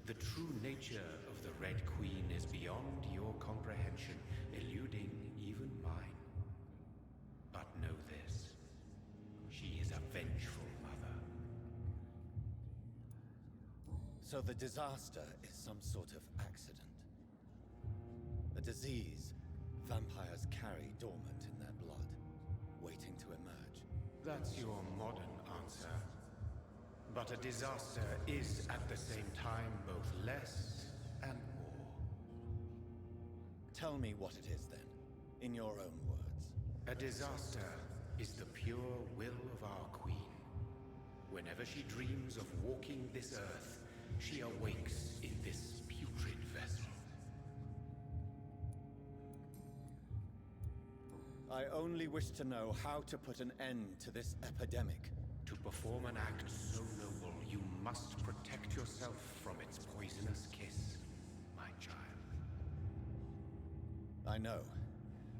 The true nature of the Red Queen is beyond your comprehension, eluding even mine. But know this, she is a vengeful mother. So the disaster is some sort of accident. A disease vampires carry dormant in their blood, waiting to emerge. That's your modern answer. But a disaster is at the same time both less and more. Tell me what it is then, in your own words. A disaster is the pure will of our queen. Whenever she dreams of walking this earth, she awakes in this putrid vessel. I only wish to know how to put an end to this epidemic. To perform an act so noble, you must protect yourself from its poisonous kiss, my child. I know.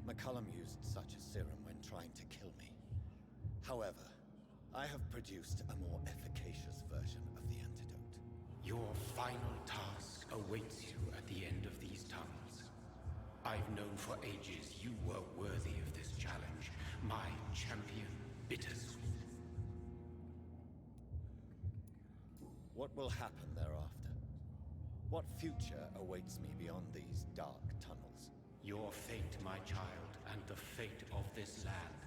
McCullum used such a serum when trying to kill me. However, I have produced a more efficacious version of the antidote. Your final task awaits you at the end of these tunnels. I've known for ages you were worthy of this challenge, my champion, Bittersweet. What will happen thereafter? What future awaits me beyond these dark tunnels? Your fate, my child, and the fate of this land.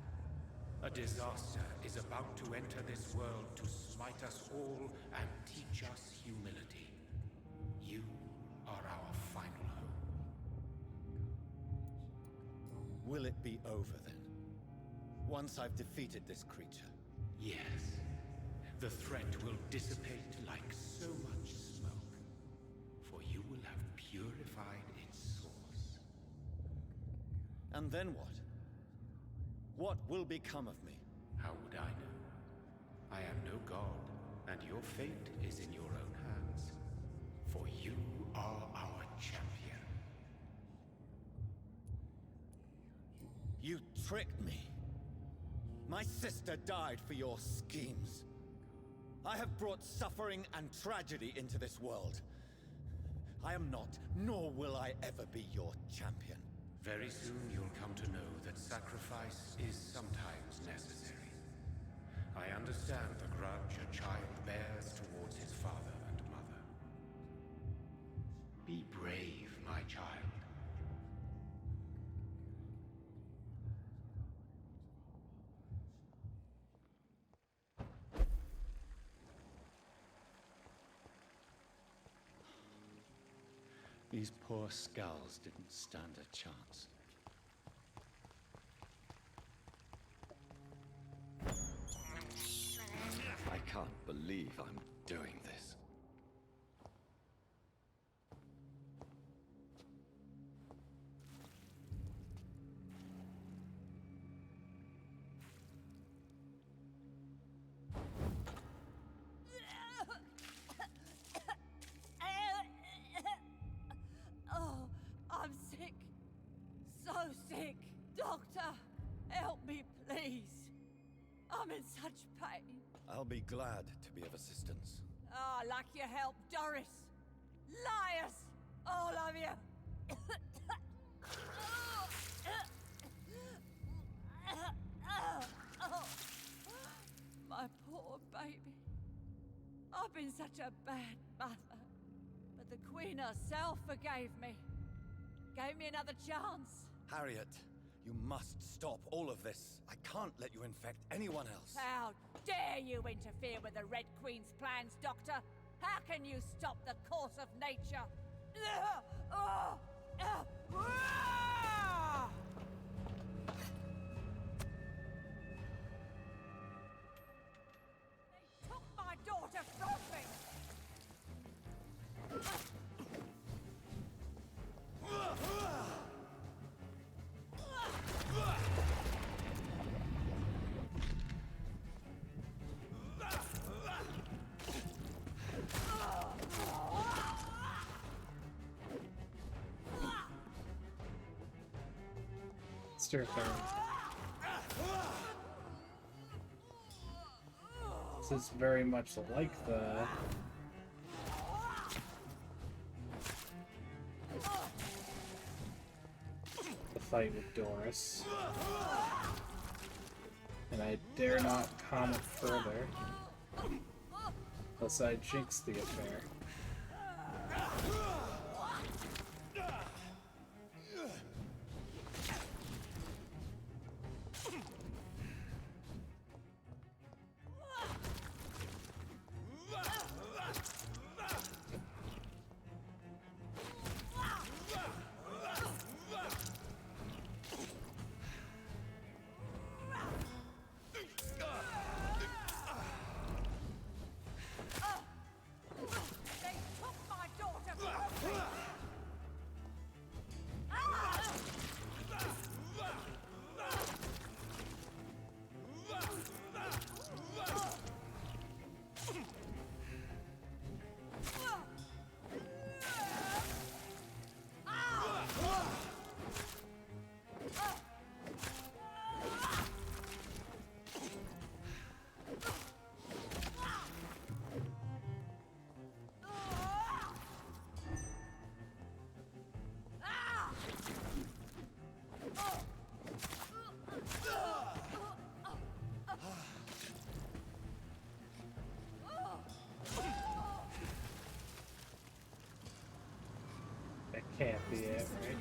A disaster is about to enter this world to smite us all and teach us humility. You are our final hope. Will it be over then? Once I've defeated this creature? Yes. The threat will dissipate like so much smoke, for you will have purified its source. And then what? What will become of me? How would I know? I am no god, and your fate is in your own hands. For you are our champion. You tricked me. My sister died for your schemes. I have brought suffering and tragedy into this world. I am not, nor will I ever be your champion. Very soon you'll come to know that sacrifice is sometimes necessary. I understand the grudge a child bears towards his father and mother. Be brave, my child. These poor skulls didn't stand a chance. I can't believe I'm doing this. Oh, I'm sick. So sick. Doctor, help me, please. I'm in such pain. I'll be glad to be of assistance. Ah, like your help, Doris. Liars! All of you! My poor baby. I've been such a bad mother. But the Queen herself forgave me. Gave me another chance. Harriet, you must stop all of this. I can't let you infect anyone else. How dare you interfere with the Red Queen's plans, Doctor? How can you stop the course of nature? They took my daughter from me! Stir third. This is very much like the fight with Doris. And I dare not comment further, lest I jinx the affair. That can't be it, right?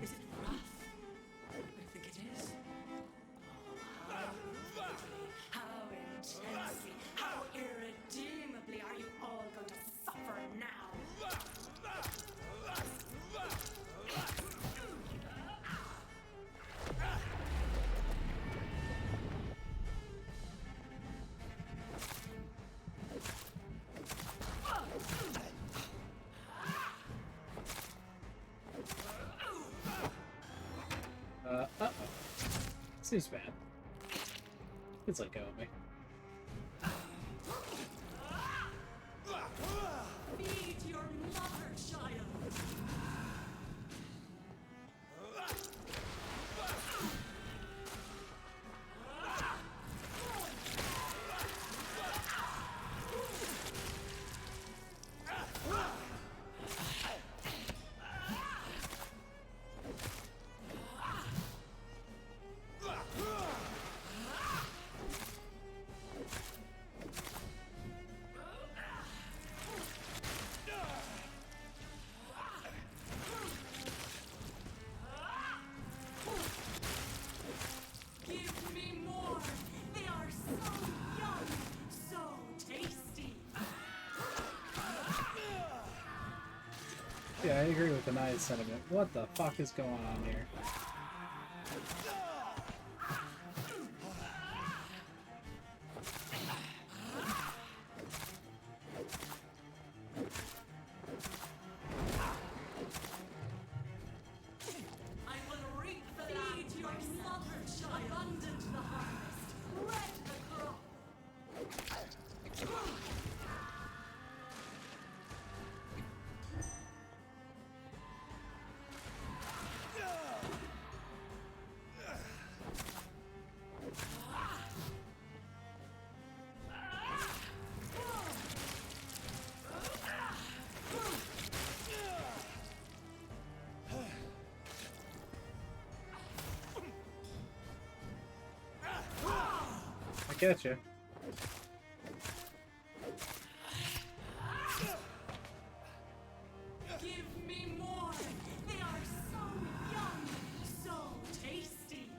Is it rough? I think it is. Oh, how intensely, how irredeemably are you all going to suffer now? Uh-oh. Seems bad. It's let go of me. Feed your mother, child! Give me more! They are so young, so tasty! Yeah, I agree with the Nia's sentiment. What the fuck is going on here? I will reap the land. Feed your mother, child! Abundant the harvest, red the crop! get you. Give me more! They are so young, so tasty!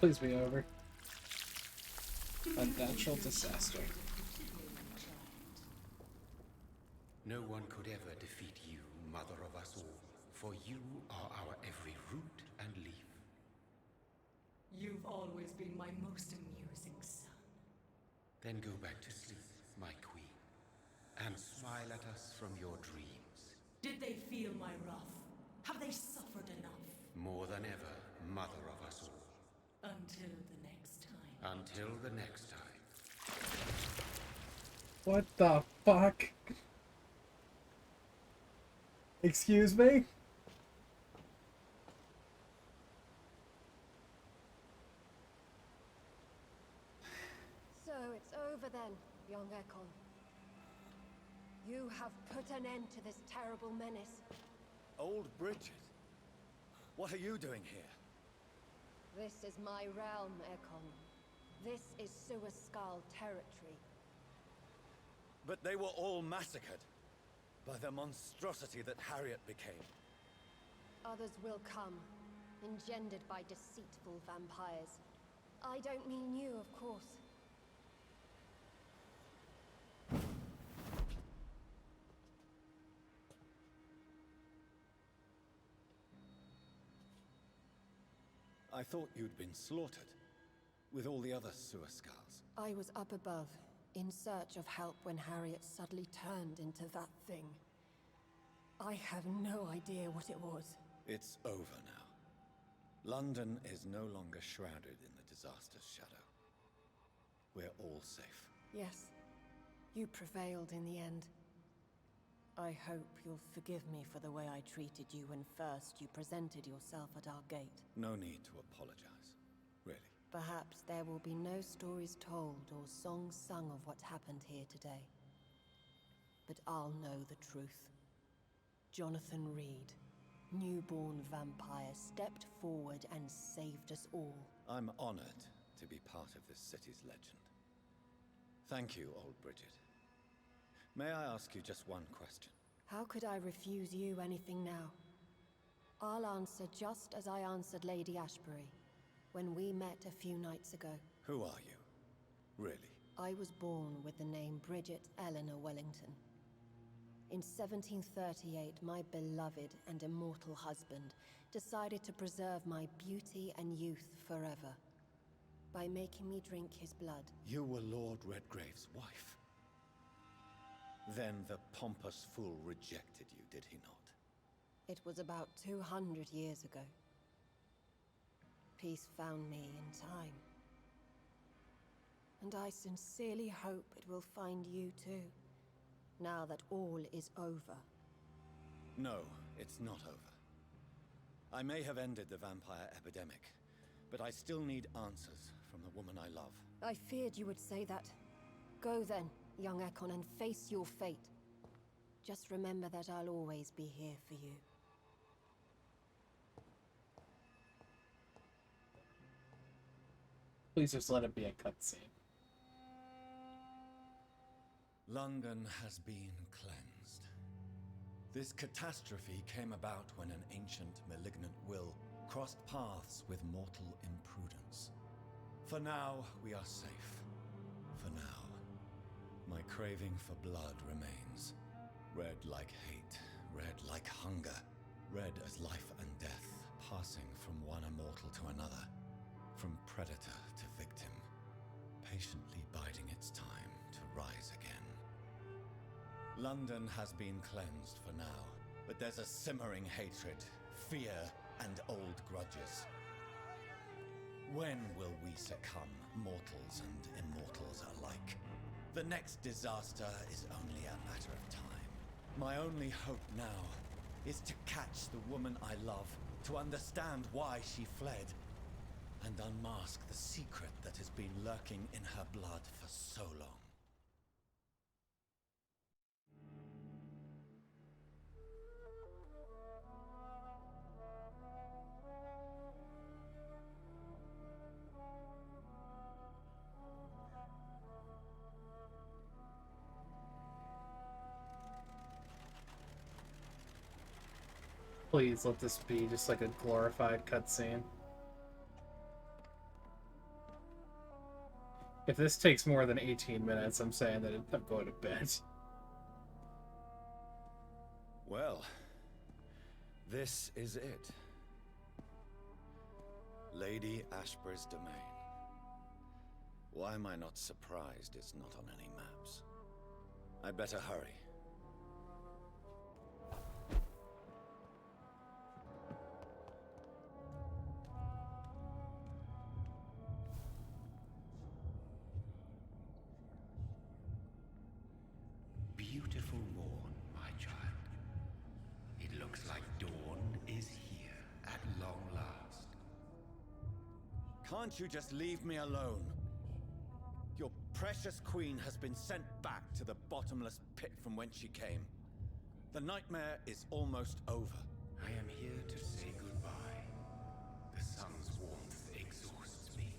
Please be over. A natural disaster. No one could ever defeat you, mother of us all, for you are our every root and leaf. You've always been my most amusing son. Then go back to sleep, my queen, and smile at us from your dreams. Did they feel my wrath? Have they suffered enough? More than ever, mother of us all. Until the next time. Until the next time. What the fuck? Excuse me? So it's over then, young Ekon. You have put an end to this terrible menace. Old Bridget? What are you doing here? This is my realm, Ekon. This is Suaskal territory. But they were all massacred by the monstrosity that Harriet became. Others will come, engendered by deceitful vampires. I don't mean you, of course. I thought you'd been slaughtered, with all the other Suaskals. I was up above, in search of help when Harriet suddenly turned into that thing. I have no idea what it was. It's over now. London is no longer shrouded in the disaster's shadow. We're all safe. Yes, you prevailed in the end. I hope you'll forgive me for the way I treated you when first you presented yourself at our gate. No need to apologize, really. Perhaps there will be no stories told or songs sung of what happened here today. But I'll know the truth. Jonathan Reed, newborn vampire, stepped forward and saved us all. I'm honored to be part of this city's legend. Thank you, old Bridget. May I ask you just one question? How could I refuse you anything now? I'll answer just as I answered Lady Ashbury when we met a few nights ago. Who are you? Really? I was born with the name Bridget Eleanor Wellington. In 1738, my beloved and immortal husband decided to preserve my beauty and youth forever by making me drink his blood. You were Lord Redgrave's wife. Then the pompous fool rejected you, did he not? It was about 200 years ago. Peace found me in time. And I sincerely hope it will find you too, now that all is over. No, it's not over. I may have ended the vampire epidemic, but I still need answers from the woman I love. I feared you would say that. Go then, young Ekon, and face your fate. Just remember that I'll always be here for you. Please just let it be a cutscene. London has been cleansed. This catastrophe came about when an ancient malignant will crossed paths with mortal imprudence. For now, we are safe. For now. My craving for blood remains. Red like hate, red like hunger, red as life and death, passing from one immortal to another, from predator to victim, patiently biding its time to rise again. London has been cleansed for now, but there's a simmering hatred, fear, and old grudges. When will we succumb, mortals and immortals alike? The next disaster is only a matter of time. My only hope now is to catch the woman I love, to understand why she fled, and unmask the secret that has been lurking in her blood for so long. Please let this be just like a glorified cutscene. If this takes more than 18 minutes, I'm saying that I'm going to bed. Well, this is it. Lady Ashbur's domain. Why am I not surprised it's not on any maps? I'd better hurry. Beautiful morn, my child. It looks like dawn is here at long last. Can't you just leave me alone? Your precious queen has been sent back to the bottomless pit from whence she came. The nightmare is almost over. I am here to say goodbye. The sun's warmth exhausts me.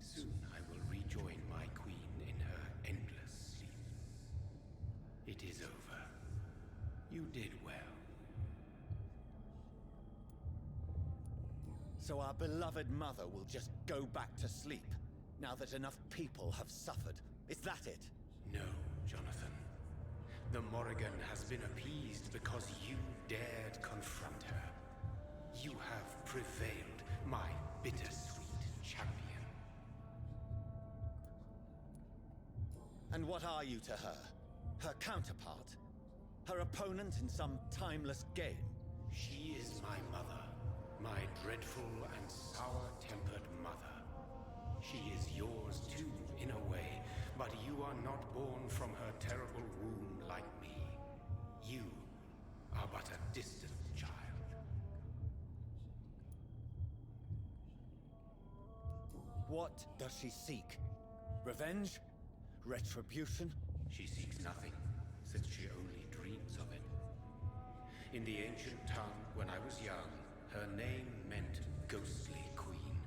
Soon I will rejoin my queen in her endless sleep. It is over. You did well. So our beloved mother will just go back to sleep, now that enough people have suffered. Is that it? No, Jonathan. The Morrigan has been appeased because you dared confront her. You have prevailed, my bittersweet champion. And what are you to her? Her counterpart? Her opponent in some timeless game? She is my mother, my dreadful and sour-tempered mother. She is yours too, in a way, but you are not born from her terrible womb like me. You are but a distant child. What does she seek? Revenge? Retribution? She seeks nothing, since she only dreams of it. In the ancient tongue, when I was young, her name meant ghostly queen.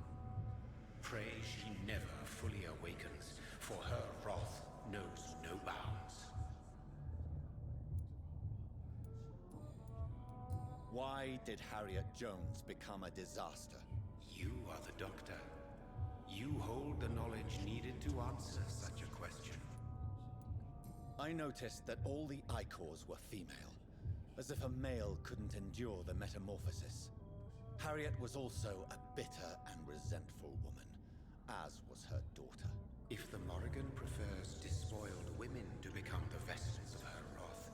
Pray she never fully awakens, for her wrath knows no bounds. Why did Harriet Jones become a disaster? You are the doctor. You hold the knowledge needed to answer such a question. I noticed that all the Icors were female, as if a male couldn't endure the metamorphosis. Harriet was also a bitter and resentful woman, as was her daughter. If the Morrigan prefers despoiled women to become the vessels of her wrath,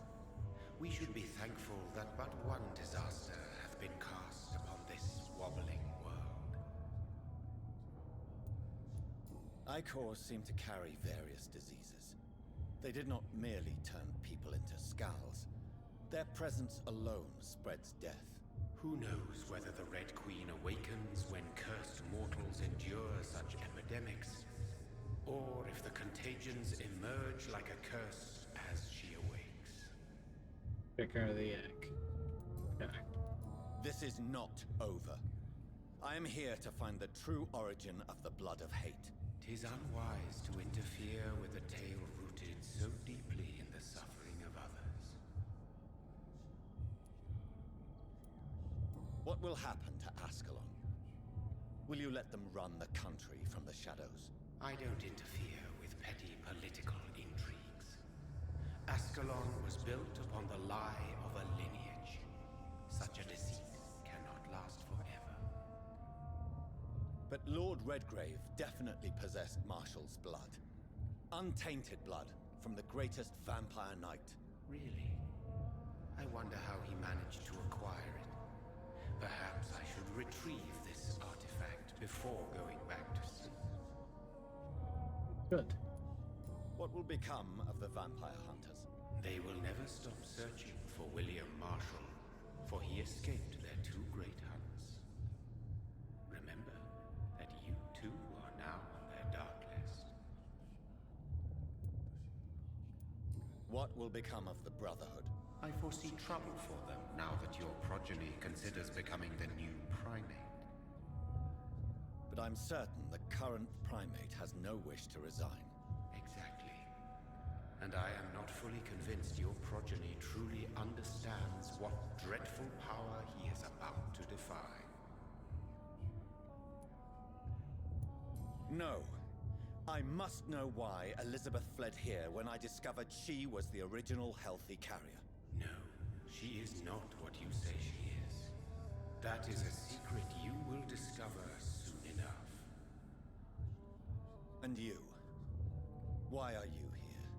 we should be thankful that but one disaster hath been cast upon this wobbling world. Icors seem to carry various diseases. They did not merely turn people into skulls. Their presence alone spreads death. Who knows whether the Red Queen awakens when cursed mortals endure such epidemics, or if the contagions emerge like a curse as she awakes. Chicken or the egg? Okay. This is not over. I am here to find the true origin of the blood of hate. 'Tis unwise to interfere with a tale rooted so deeply in the suffering of others. What will happen to Ascalon? Will you let them run the country from the shadows? I don't interfere with petty political intrigues. Ascalon was built upon the lie of a lineage. Such a deceit cannot last forever. But Lord Redgrave definitely possessed Marshall's blood. Untainted blood from the greatest vampire knight. Really? I wonder how he managed to acquire it. Perhaps I should retrieve this artifact before going back to sleep. Good. What will become of the vampire hunters? They will never stop searching for William Marshall, for he escaped their two great hunts. Remember that you too are now on their dark list. What will become of the Brotherhood? I foresee trouble for them now that your progeny considers becoming the new primate. But I'm certain the current primate has no wish to resign. Exactly. And I am not fully convinced your progeny truly understands what dreadful power he is about to defy. No. I must know why Elizabeth fled here when I discovered she was the original healthy carrier. No, she is not what you say she is. That is a secret you will discover soon enough. And you? Why are you here?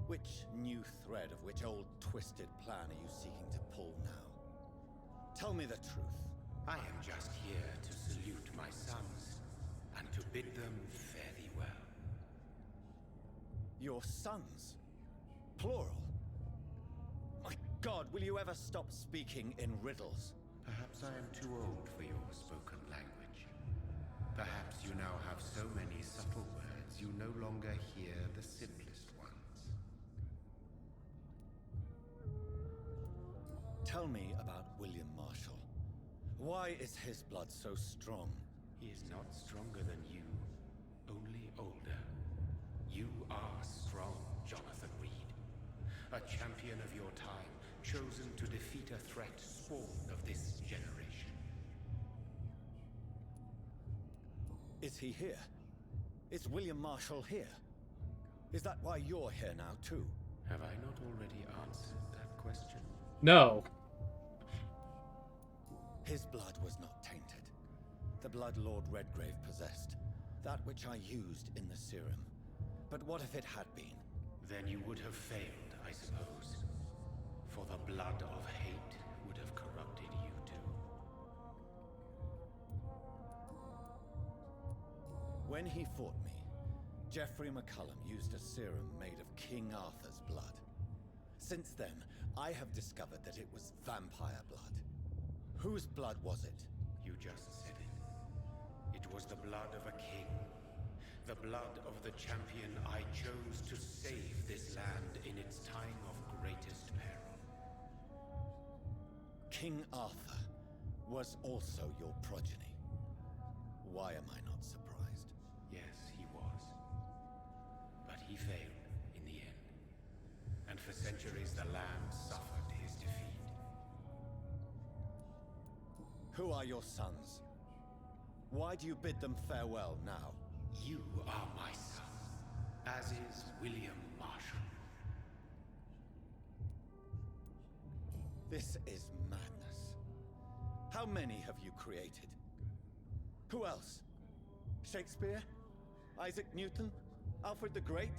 Which new thread of which old twisted plan are you seeking to pull now? Tell me the truth. I am just here to salute my sons and to bid them fare thee well. Your sons? Plural? My God, will you ever stop speaking in riddles? Perhaps I am too old for your spoken language. Perhaps you now have so many subtle words you no longer hear the simplest ones. Tell me about William Marshall. Why is his blood so strong? He is not stronger than you, only older. You are strong, Jonathan Reed. A champion of your time, chosen to defeat a threat spawned of this generation. Is he here? Is William Marshall here? Is that why you're here now, too? Have I not already answered that question? No. His blood was not tainted. The blood Lord Redgrave possessed. That which I used in the serum. But what if it had been? Then you would have failed, I suppose. For the blood of hate would have corrupted you too. When he fought me, Geoffrey McCullum used a serum made of King Arthur's blood. Since then, I have discovered that it was vampire blood. Whose blood was it? You just said it. It was the blood of a king. The blood of the champion I chose to save this land in its time of greatest peril. King Arthur was also your progeny. Why am I not surprised? Yes, he was. But he failed in the end. And for centuries the land suffered his defeat. Who are your sons? Why do you bid them farewell now? You are my son, as is William Marshall. This is madness. How many have you created? Who else? Shakespeare? Isaac Newton? Alfred the Great?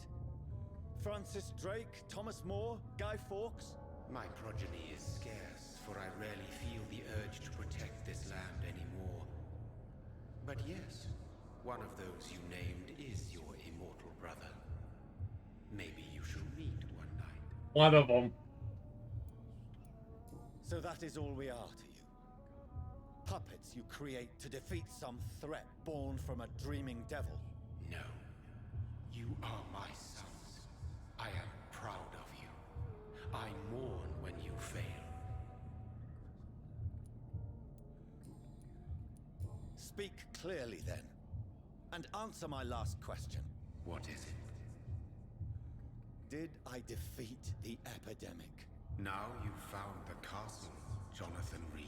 Francis Drake? Thomas More? Guy Fawkes? My progeny is scarce, for I rarely feel the urge to protect this land anymore. But yes, one of those you named is your immortal brother. Maybe you shall meet one night. One of them. So that is all we are to you? Puppets you create to defeat some threat born from a dreaming devil? No. You are my sons. I am proud of you. I mourn when when you fail. Speak clearly then, and answer my last question. What is it? Did I defeat the epidemic? Now you've found the castle, Jonathan Reed.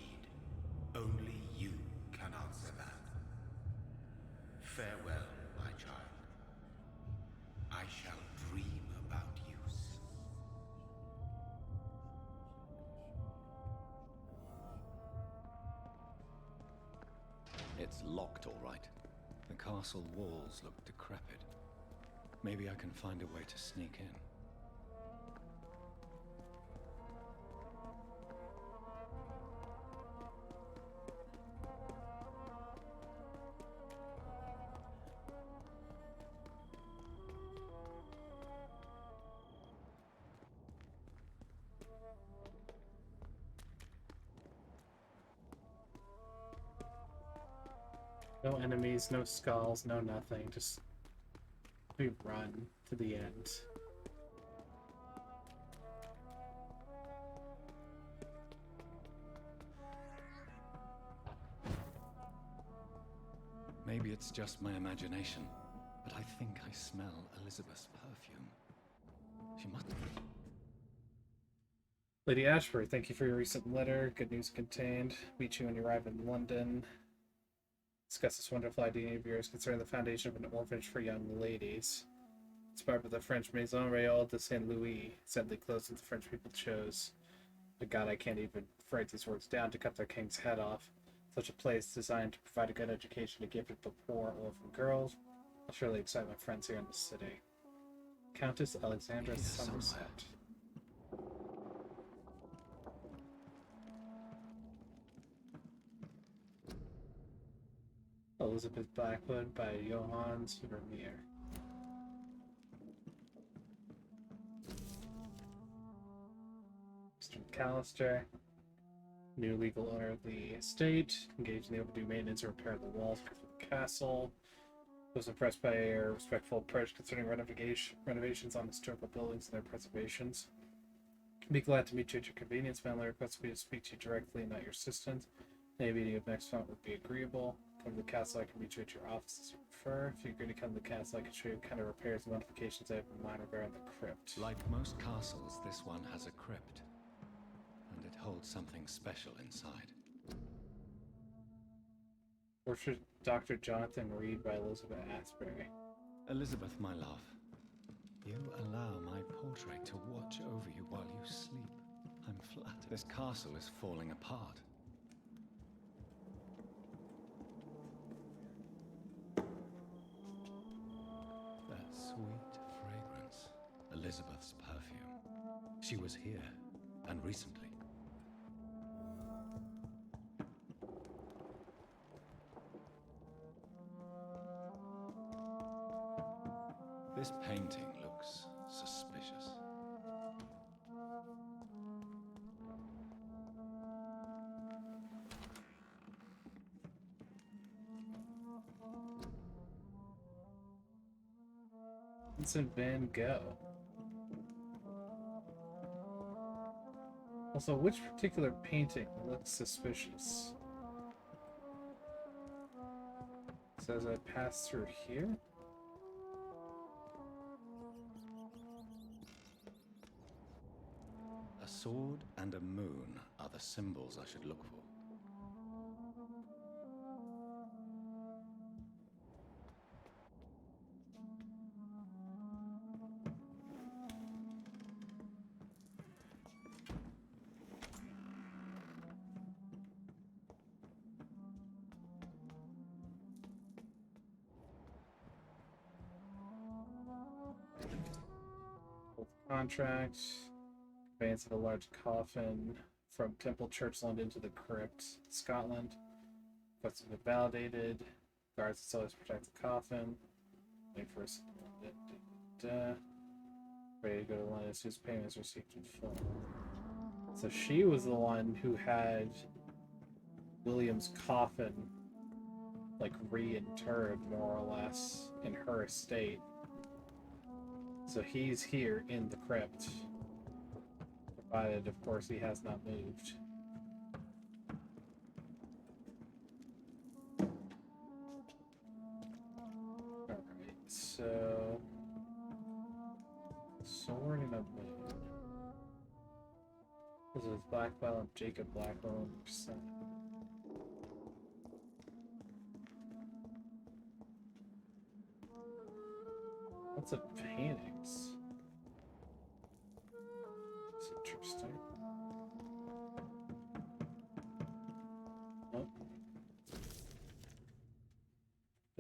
Only you can answer that. Farewell, my child. I shall dream about use. It's locked, all right. The castle walls look decrepit. Maybe I can find a way to sneak in. No enemies, no skulls, no nothing. Just we run to the end. Maybe it's just my imagination, but I think I smell Elizabeth's perfume. She must be. Lady Ashford, thank you for your recent letter. Good news contained. Meet you when you arrive in London. Discuss this wonderful idea of yours concerning the foundation of an orphanage for young ladies. Inspired by the French Maison Royale de Saint Louis, saintly clothes that the French people chose. But God, I can't even write these words down to cut their king's head off. Such a place designed to provide a good education to gifted but poor orphan girls. I'll surely excite my friends here in the city. Countess Alexandra Somerset. Elizabeth Blackwood by Johannes Vermeer. Mr. McAllister, new legal owner of the estate, engaged in the overdue maintenance and repair of the walls for the castle. Was impressed by your respectful approach concerning renovations on historical buildings and their preservations. Be glad to meet you at your convenience. My only request would be to speak to you directly, not your assistant. Any meeting of next month would be agreeable. Come to the castle, I can meet you at your office as you prefer. If you agree to come to the castle, I can show you what kind of repairs and modifications I have in mind regarding the crypt. Like most castles, this one has a crypt. And it holds something special inside. Portrait Dr. Jonathan Reed by Elizabeth Asbury. Elizabeth, my love, you allow my portrait to watch over you while you sleep. I'm flattered. This castle is falling apart. That sweet fragrance. Elizabeth's perfume. She was here, and recently. This painting looks suspicious. Vincent van Gogh. Also, which particular painting looks suspicious? It says I passed through here? A sword and a moon are the symbols I should look for. Contract. Conveyance of a large coffin from Temple Church London to the crypt, Scotland. Request has been validated. Guards to always protect the coffin. Wait for us. Ready to go to London as soon as payment is received in full. So she was the one who had William's coffin like reinterred more or less in her estate. So he's here in the crypt. Provided, of course, he has not moved. Alright, so... Sword and a moon. This is Blackwell and Jacob Blackwell and percent. Lots of paintings. It's interesting. Oh.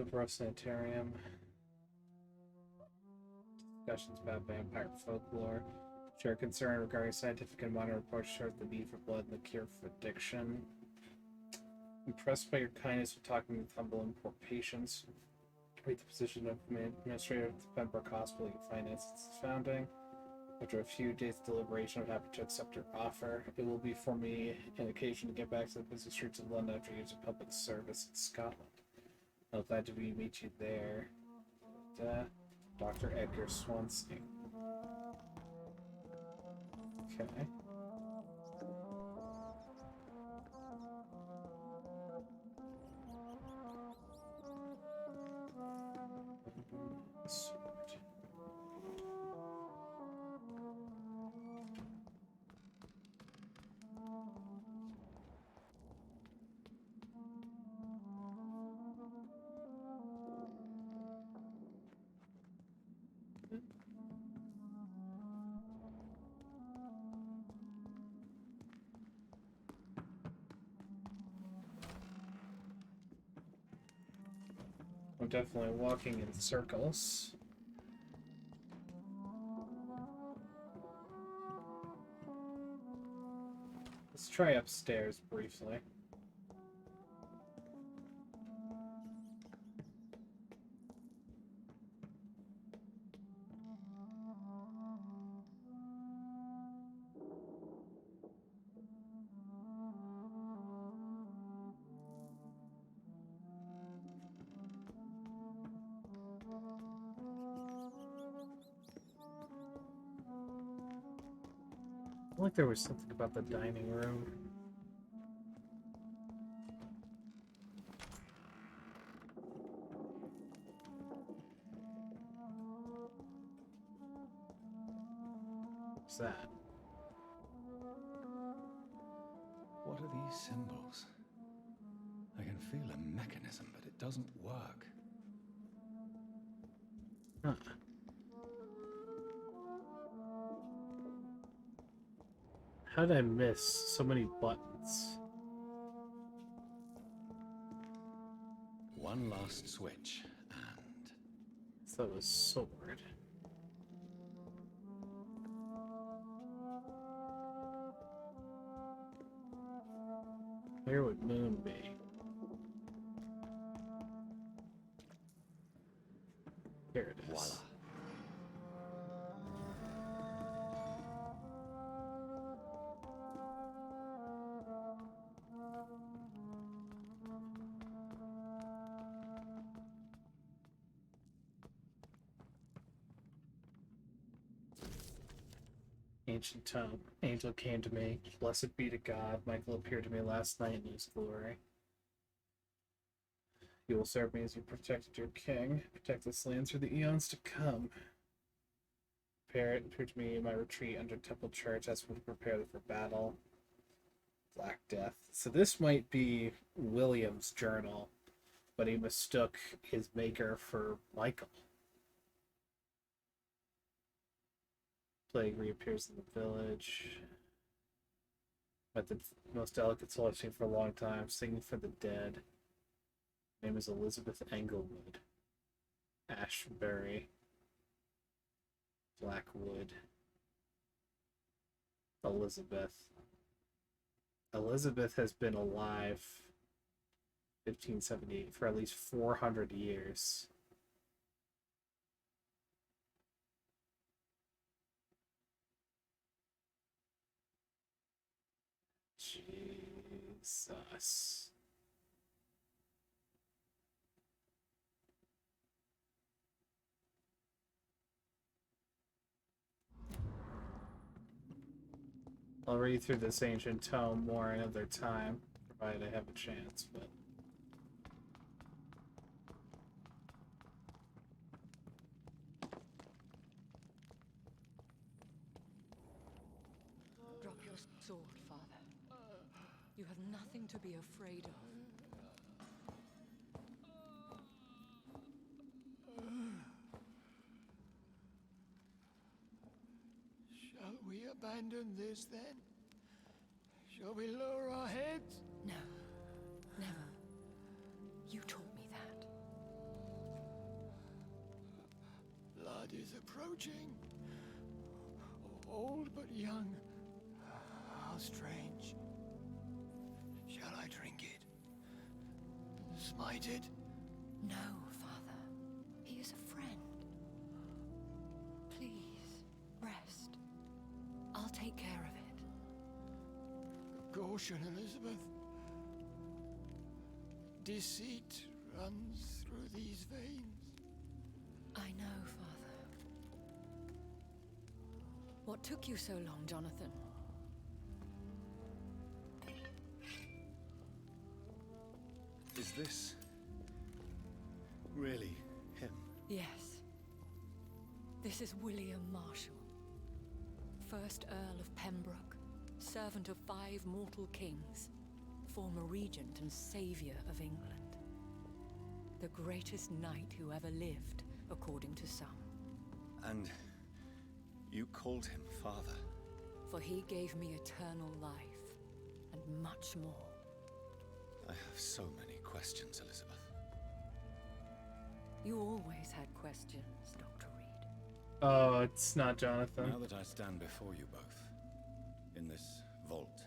Dobro Sanitarium. Discussions about vampire folklore. Share concern regarding scientific and modern reports showed the need for blood and the cure for addiction. Impressed by your kindness with talking with humble and poor patients. Rate the position of administrator of the Pembroke Hospital you finance its founding. After a few days of deliberation, I'm happy to accept your offer. It will be for me an occasion to get back to the busy streets of London after years of public service in Scotland. I'm glad to meet you there. Dr. Edgar Swansea. Okay. Sword. I'm definitely walking in circles. Let's try upstairs briefly. I feel like there was something about the dining room. What's that? What are these symbols? I can feel a mechanism, but it doesn't work. Huh. How did I miss so many buttons? One last switch, and... So that was sword. Where would moon be? Here it is. Voila. Ancient tome. Angel came to me. Blessed be to God. Michael appeared to me last night in his glory. You will serve me as you protected your king. Protect this land through the eons to come. Appeared to me in my retreat under Temple Church. That's when to prepare for battle. Black Death. So this might be William's journal, but he mistook his maker for Michael. Plague reappears in the village. Met the most delicate soul I've seen for a long time. Singing for the dead. Name is Elizabeth Englewood. Ashbury. Blackwood. Elizabeth. Elizabeth has been alive 1578 for at least 400 years. Jesus. I'll read through this ancient tome more another time, provided I have a chance, but... Drop your sword, Father. You have nothing to be afraid of. Shall we abandon this then? Shall we lower our heads? No, never. You taught me that. Blood is approaching. Old but young. How strange. Shall I drink it? Smite it? No, Father. He is a friend. Please, rest. I'll take care of it. Caution, Elizabeth. Deceit runs through these veins. I know, Father. What took you so long, Jonathan? Is this really him? Yes. This is William Marshall, 1st Earl of Pembroke, servant of 5 mortal kings, former regent and savior of England. The greatest knight who ever lived, according to some. And you called him father? For he gave me eternal life, and much more. I have so many questions, Elizabeth. You always had questions, Dr. Reed. Oh, it's not Jonathan. Now that I stand before you both, in this vault,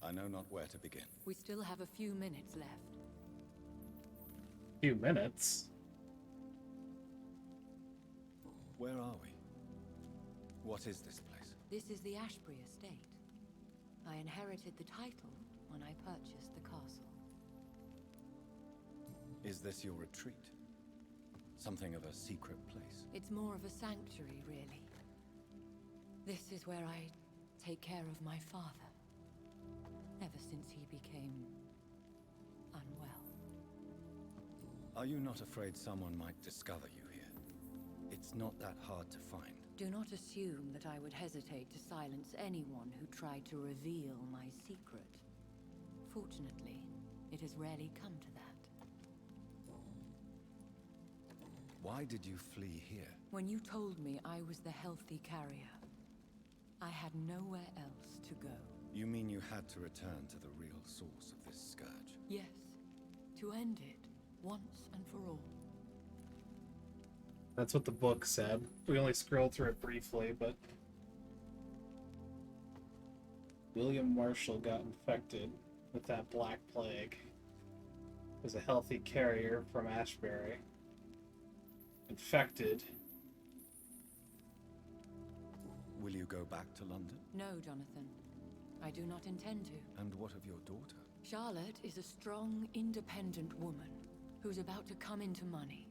I know not where to begin. We still have a few minutes left. Few minutes? Where are we? What is this place? This is the Ashbury estate. I inherited the title when I purchased the castle. Is this your retreat? Something of a secret place? It's more of a sanctuary, really. This is where I take care of my father. Ever since he became unwell. Are you not afraid someone might discover you here? It's not that hard to find. Do not assume that I would hesitate to silence anyone who tried to reveal my secret. Fortunately, it has rarely come to that. Why did you flee here? When you told me I was the healthy carrier, I had nowhere else to go. You mean you had to return to the real source of this scourge? Yes, to end it, once and for all. That's what the book said. We only scrolled through it briefly, but... William Marshall got infected with that Black Plague. Was a healthy carrier from Ashbury. Infected. Will you go back to London? No, Jonathan. I do not intend to. And what of your daughter? Charlotte is a strong, independent woman who's about to come into money.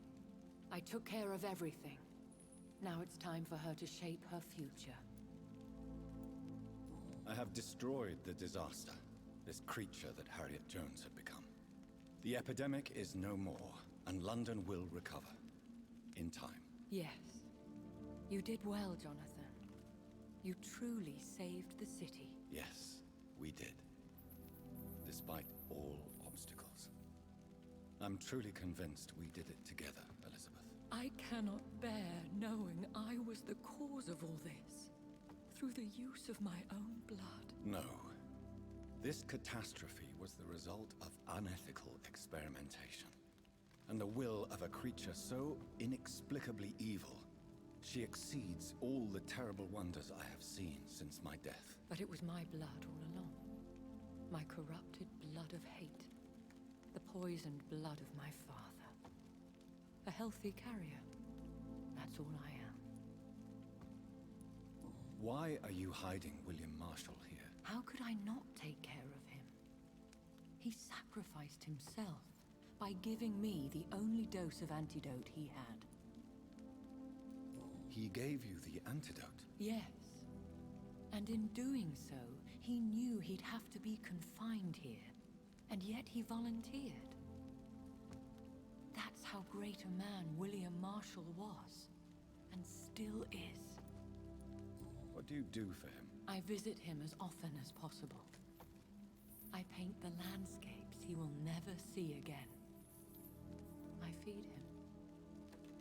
I took care of everything. Now it's time for her to shape her future. I have destroyed the disaster, this creature that Harriet Jones had become. The epidemic is no more, and London will recover. In time. Yes. You did well, Jonathan. You truly saved the city. Yes, we did. Despite all obstacles. I'm truly convinced we did it together, Elizabeth. I cannot bear knowing I was the cause of all this. Through the use of my own blood. No. This catastrophe was the result of unethical experimentation. And the will of a creature so inexplicably evil, she exceeds all the terrible wonders I have seen since my death. But it was my blood all along. My corrupted blood of hate. The poisoned blood of my father. A healthy carrier. That's all I am. Why are you hiding William Marshall here? How could I not take care of him? He sacrificed himself by giving me the only dose of antidote he had. He gave you the antidote? Yes. And in doing so, he knew he'd have to be confined here, and yet he volunteered. That's how great a man William Marshall was, and still is. What do you do for him? I visit him as often as possible. I paint the landscapes he will never see again. I feed him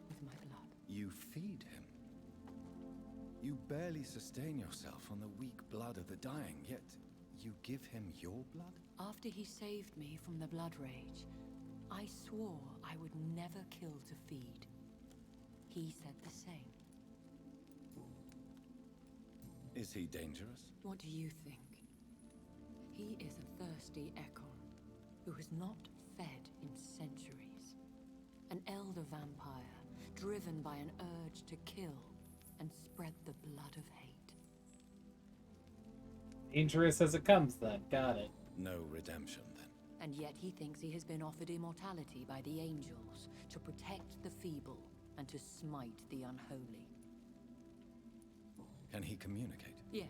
with my blood. You feed him? You barely sustain yourself on the weak blood of the dying, yet you give him your blood? After he saved me from the blood rage, I swore I would never kill to feed. He said the same. Is he dangerous? What do you think? He is a thirsty Ekon who has not fed in centuries. An elder vampire, driven by an urge to kill and spread the blood of hate. Dangerous as it comes, then. Got it. No redemption, then. And yet he thinks he has been offered immortality by the angels to protect the feeble and to smite the unholy. Can he communicate? Yes.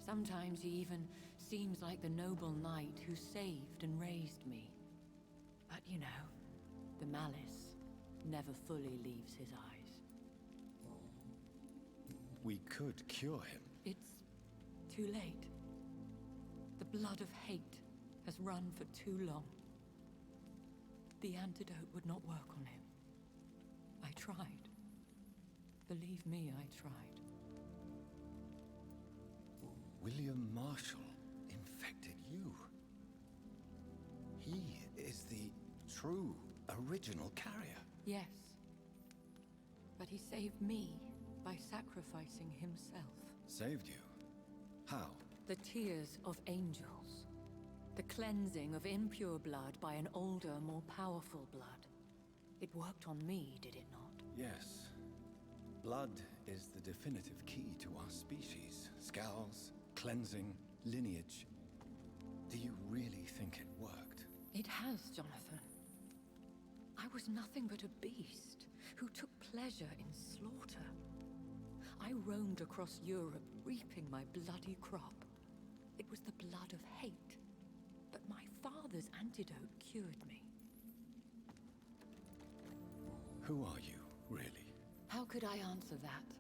Sometimes he even seems like the noble knight who saved and raised me. But you know, the malice never fully leaves his eyes. We could cure him. It's too late. The blood of hate has run for too long. The antidote would not work on him. I tried. Believe me, I tried. William Marshall infected you. He is the true, original carrier. Yes. But he saved me by sacrificing himself. Saved you? How? The tears of angels. The cleansing of impure blood by an older, more powerful blood. It worked on me, did it not? Yes. Blood is the definitive key to our species. Scowls, cleansing, lineage. Do you really think it worked? It has, Jonathan. I was nothing but a beast who took pleasure in slaughter. I roamed across Europe, reaping my bloody crop. It was the blood of hate. But my father's antidote cured me. Who are you, really? How could I answer that?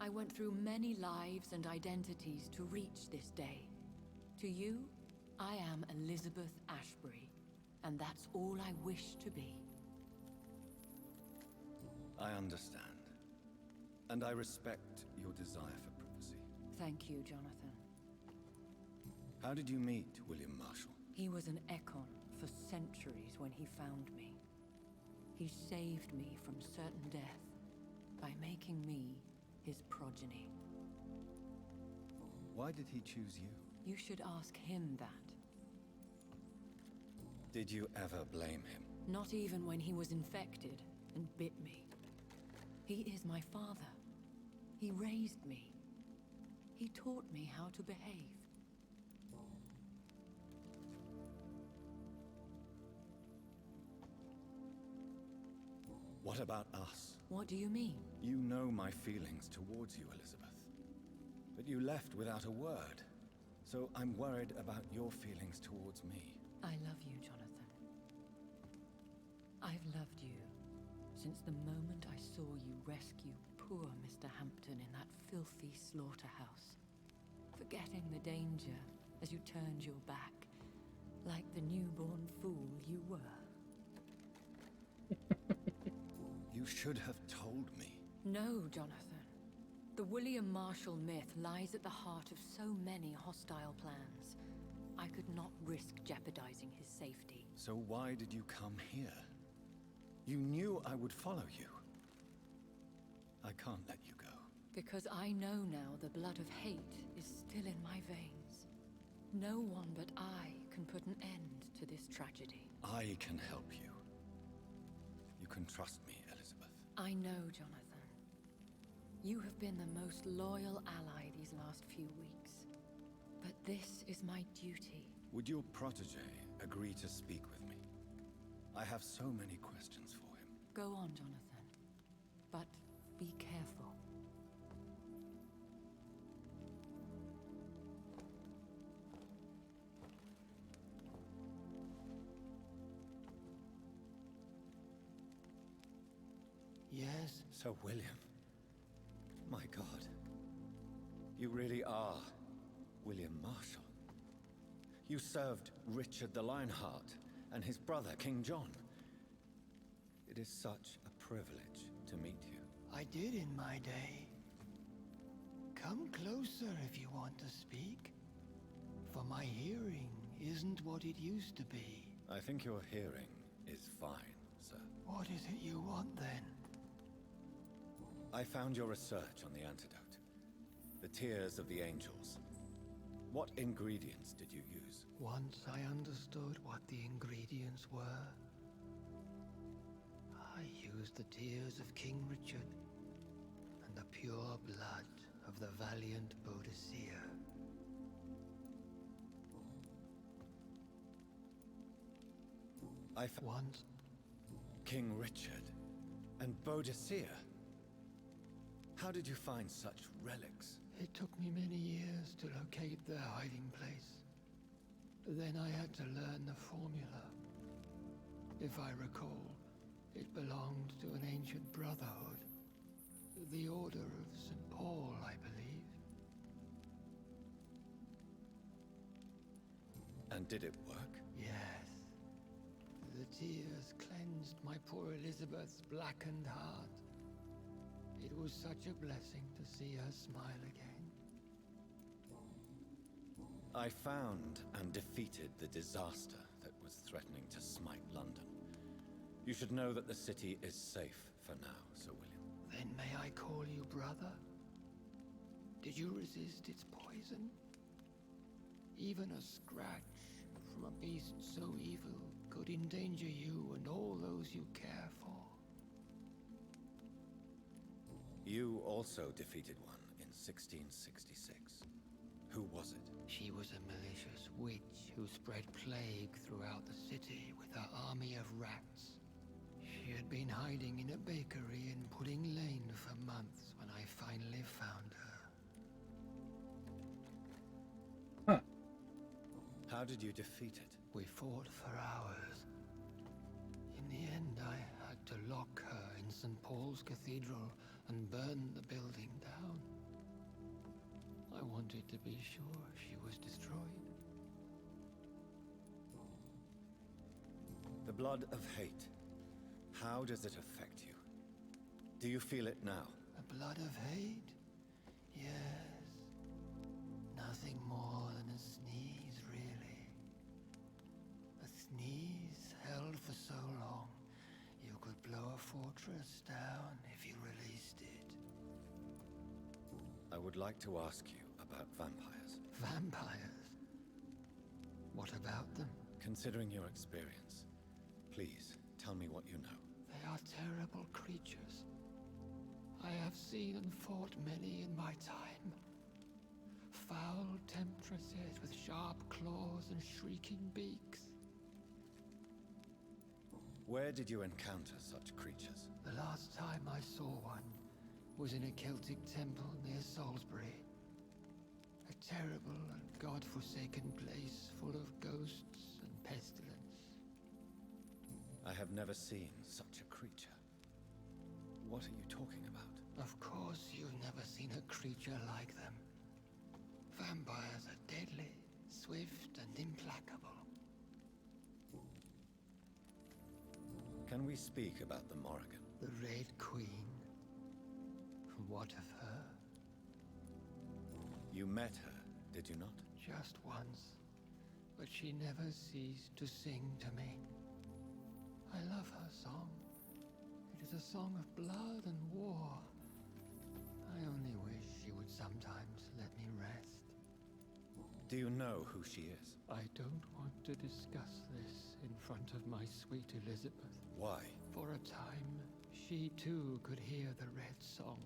I went through many lives and identities to reach this day. To you, I am Elizabeth Ashbury, and that's all I wish to be. I understand. And I respect your desire for privacy. Thank you, Jonathan. How did you meet William Marshall? He was an Ekon for centuries when he found me. He saved me from certain death by making me his progeny. Why did he choose you? You should ask him that. Did you ever blame him? Not even when he was infected and bit me. He is my father. He raised me. He taught me how to behave. What about us? What do you mean? You know my feelings towards you, Elizabeth. But you left without a word. So I'm worried about your feelings towards me. I love you, Jonathan. I've loved you since the moment I saw you rescue poor Mr. Hampton in that filthy slaughterhouse. Forgetting the danger as you turned your back, like the newborn fool you were. You should have told me. No, Jonathan. The William Marshall myth lies at the heart of so many hostile plans. I could not risk jeopardizing his safety. So why did you come here? You knew I would follow you. I can't let you go. Because I know now the blood of hate is still in my veins. No one but I can put an end to this tragedy. I can help you. You can trust me, Elizabeth. I know, Jonathan. You have been the most loyal ally these last few weeks. But this is my duty. Would your protege agree to speak with me? I have so many questions for him. Go on, Jonathan. But be careful. Yes? Sir William. My God. You really are William Marshall. You served Richard the Lionheart and his brother, King John. It is such a privilege to meet you. I did in my day. Come closer if you want to speak. For my hearing isn't what it used to be. I think your hearing is fine, sir. What is it you want then? I found your research on the antidote. The tears of the angels. What ingredients did you use? Once I understood what the ingredients were, I used the tears of King Richard and the pure blood of the valiant Boadicea. Once King Richard and Boadicea? How did you find such relics? It took me many years to locate their hiding place. Then I had to learn the formula. If I recall, it belonged to an ancient brotherhood. The Order of St. Paul, I believe. And did it work? Yes. The tears cleansed my poor Elizabeth's blackened heart. It was such a blessing to see her smile again. I found and defeated the disaster that was threatening to smite London. You should know that the city is safe for now, Sir William. Then may I call you brother? Did you resist its poison? Even a scratch from a beast so evil could endanger you and all those you care for. You also defeated one in 1666. Who was it? She was a malicious witch who spread plague throughout the city with her army of rats. She had been hiding in a bakery in Pudding Lane for months when I finally found her. Huh. How did you defeat it? We fought for hours. In the end, I had to lock her in St. Paul's Cathedral and burn the building down. I wanted to be sure she was destroyed. The blood of hate. How does it affect you? Do you feel it now? The blood of hate? Yes. Nothing more than a sneeze, really. A sneeze held for so long, you could blow a fortress down if you released it. I would like to ask you about vampires. Vampires? What about them? Considering your experience, please tell me what you know. They are terrible creatures. I have seen and fought many in my time. Foul temptresses with sharp claws and shrieking beaks. Where did you encounter such creatures? The last time I saw one was in a Celtic temple near Salisbury. A terrible and god-forsaken place full of ghosts and pestilence. I have never seen such a creature. What are you talking about? Of course you've never seen a creature like them. Vampires are deadly, swift and implacable. Can we speak about the Morrigan? The Red Queen. What of her? You met her, did you not? Just once, but she never ceased to sing to me. I love her song. It is a song of blood and war. I only wish she would sometimes let me rest. Do you know who she is? I don't want to discuss this in front of my sweet Elizabeth. Why? For a time, she too could hear the Red Song.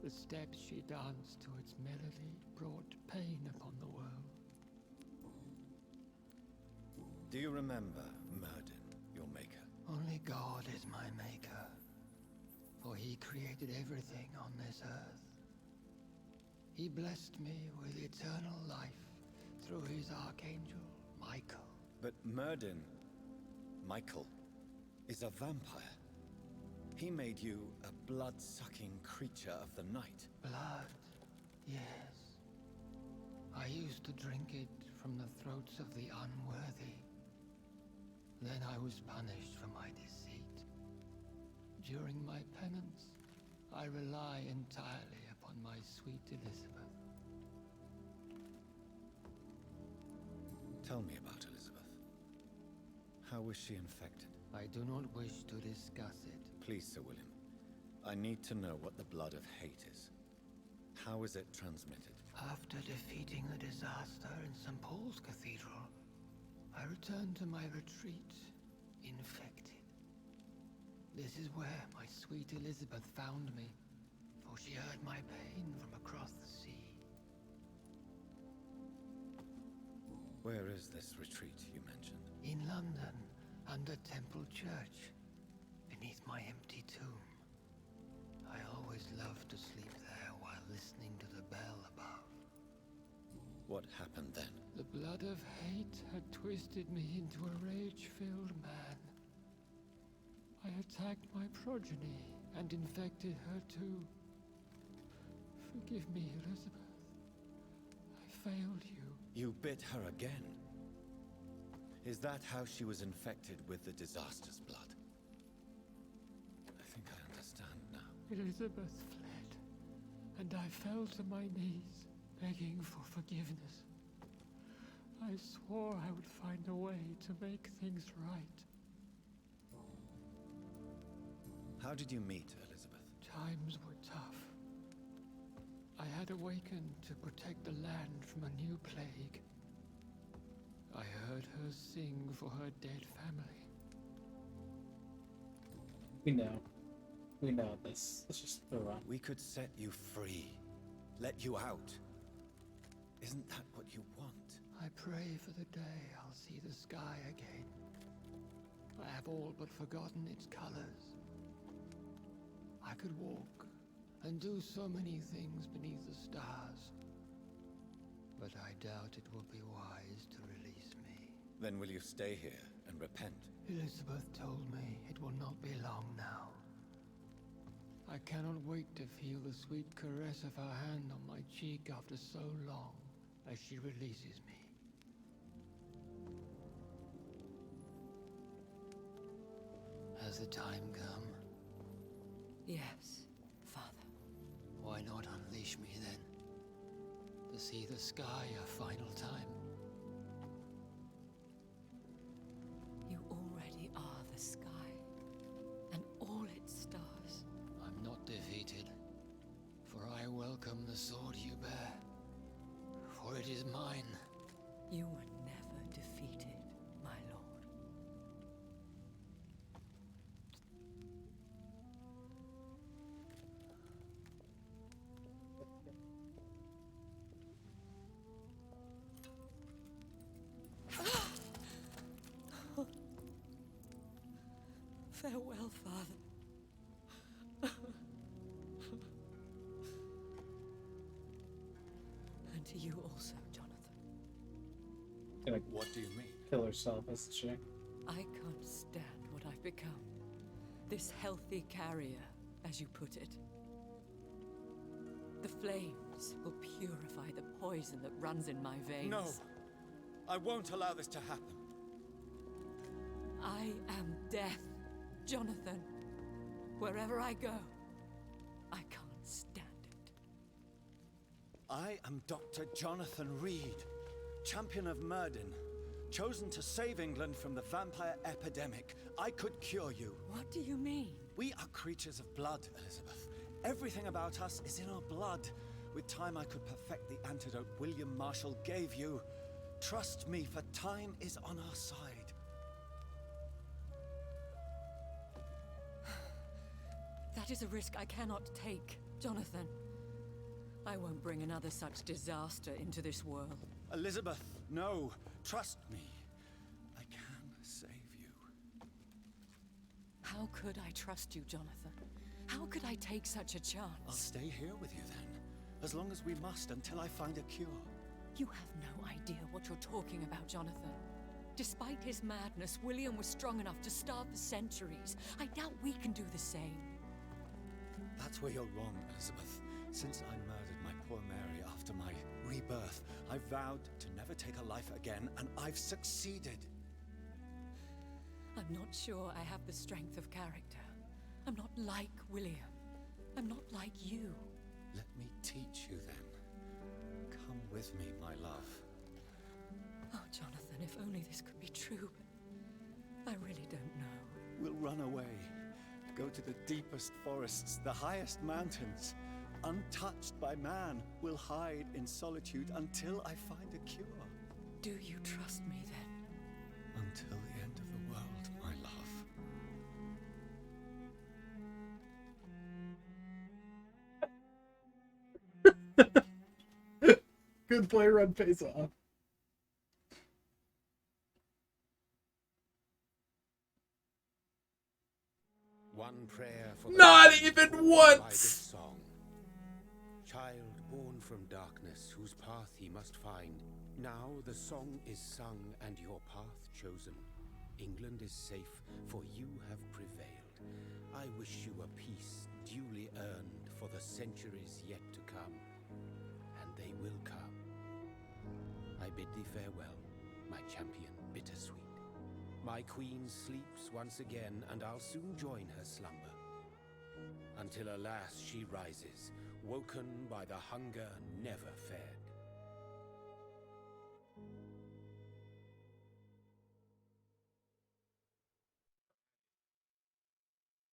The steps she danced to its melody brought pain upon the world. Do you remember Myrddin, your maker? Only God is my maker, for he created everything on this earth. He blessed me with eternal life through his archangel, Michael. But Myrddin, Michael, is a vampire. He made you a blood-sucking creature of the night. Blood, yes. I used to drink it from the throats of the unworthy. Then I was punished for my deceit. During my penance, I rely entirely upon my sweet Elizabeth. Tell me about Elizabeth. How was she infected? I do not wish to discuss it. Please, Sir William. I need to know what the blood of hate is. How is it transmitted? After defeating the disaster in St. Paul's Cathedral, I returned to my retreat, infected. This is where my sweet Elizabeth found me, for she heard my pain from across the sea. Where is this retreat you mentioned? In London, under Temple Church, beneath my empty tomb. I always loved to sleep there while listening to the bell above. What happened then? The blood of hate had twisted me into a rage-filled man. I attacked my progeny and infected her too. Forgive me, Elizabeth. I failed you. You bit her again. Is that how she was infected with the disaster's blood? I think I understand now. Elizabeth fled, and I fell to my knees, begging for forgiveness. I swore I would find a way to make things right. How did you meet Elizabeth? Times were tough. I had awakened to protect the land from a new plague. I heard her sing for her dead family. We know. We know this. Let's just move on. We could set you free. Let you out. Isn't that what you want? I pray for the day I'll see the sky again. I have all but forgotten its colors. I could walk and do so many things beneath the stars. But I doubt it will be wise to release me. Then will you stay here and repent? Elizabeth told me it will not be long now. I cannot wait to feel the sweet caress of her hand on my cheek after so long as she releases me. Has the time come? Yes, Father. Why not unleash me then? To see the sky a final time? You already are the sky, and all its stars. I'm not defeated, for I welcome the sword you bear, for it is mine. You were never defeated, my lord. Farewell, Father. And to you also, Jonathan. Gonna What do you mean? kill herself, isn't she? I can't stand what I've become. This healthy carrier, as you put it. The flames will purify the poison that runs in my veins. No! I won't allow this to happen. I am death, Jonathan. Wherever I go, I can't stand it. I am Dr. Jonathan Reed, champion of Myrddin, chosen to save England from the vampire epidemic. I could cure you. What do you mean? We are creatures of blood, Elizabeth. Everything about us is in our blood. With time, I could perfect the antidote William Marshall gave you. Trust me, for time is on our side. That is a risk I cannot take, Jonathan. I won't bring another such disaster into this world. Elizabeth, no. Trust me. I can save you. How could I trust you, Jonathan? How could I take such a chance? I'll stay here with you then. As long as we must, until I find a cure. You have no idea what you're talking about, Jonathan. Despite his madness, William was strong enough to starve for centuries. I doubt we can do the same. That's where you're wrong, Elizabeth. Since I murdered my poor Mary after my rebirth, I vowed to never take a life again, and I've succeeded. I'm not sure I have the strength of character. I'm not like William. I'm not like you. Let me teach you then. Come with me, my love. Oh, Jonathan, if only this could be true, but I really don't know. We'll run away. Go to the deepest forests, the highest mountains. Untouched by man, we'll hide in solitude until I find a cure. Do you trust me then? Until the end of the world, my love. Good play, run pays off. One prayer for the Not child even born once! by this song. Child born from darkness, whose path he must find. Now the song is sung and your path chosen. England is safe, for you have prevailed. I wish you a peace duly earned for the centuries yet to come. And they will come. I bid thee farewell, my champion bittersweet. My queen sleeps once again, and I'll soon join her slumber. Until alas she rises, woken by the hunger never fed.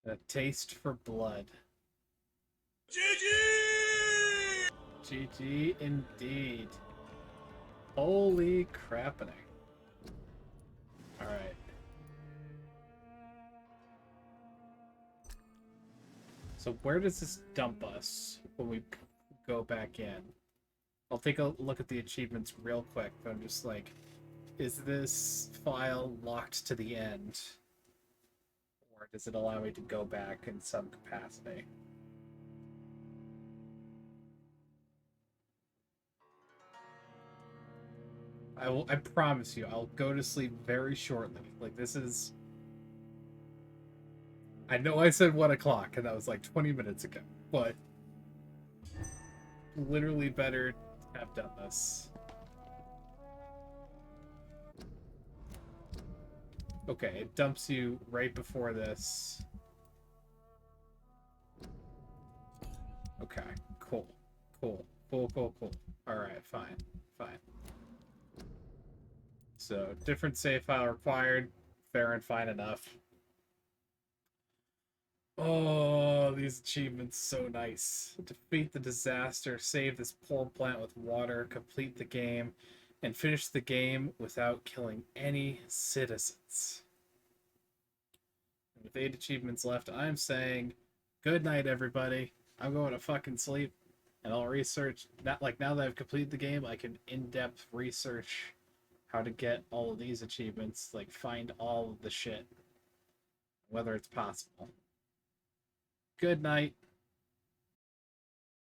A taste for blood. GG! GG indeed. Holy crappening. Alright. So where does this dump us when we go back in? I'll take a look at the achievements real quick, but I'm just like, is this file locked to the end? Or does it allow me to go back in some capacity? I promise you, I'll go to sleep very shortly. Like, this is... I know I said 1 o'clock, and that was like 20 minutes ago, but... literally better have done this. Okay, it dumps you right before this. Okay, cool. Cool. Alright, fine. So, different save file required. Fair and fine enough. Oh, these achievements so nice. Defeat the disaster, save this poor plant with water, complete the game, and finish the game without killing any citizens. And with 8 achievements left, I'm saying good night, everybody. I'm going to fucking sleep, and I'll research. Now that I've completed the game, I can in-depth research how to get all of these achievements, like find all of the shit, whether it's possible. Good night.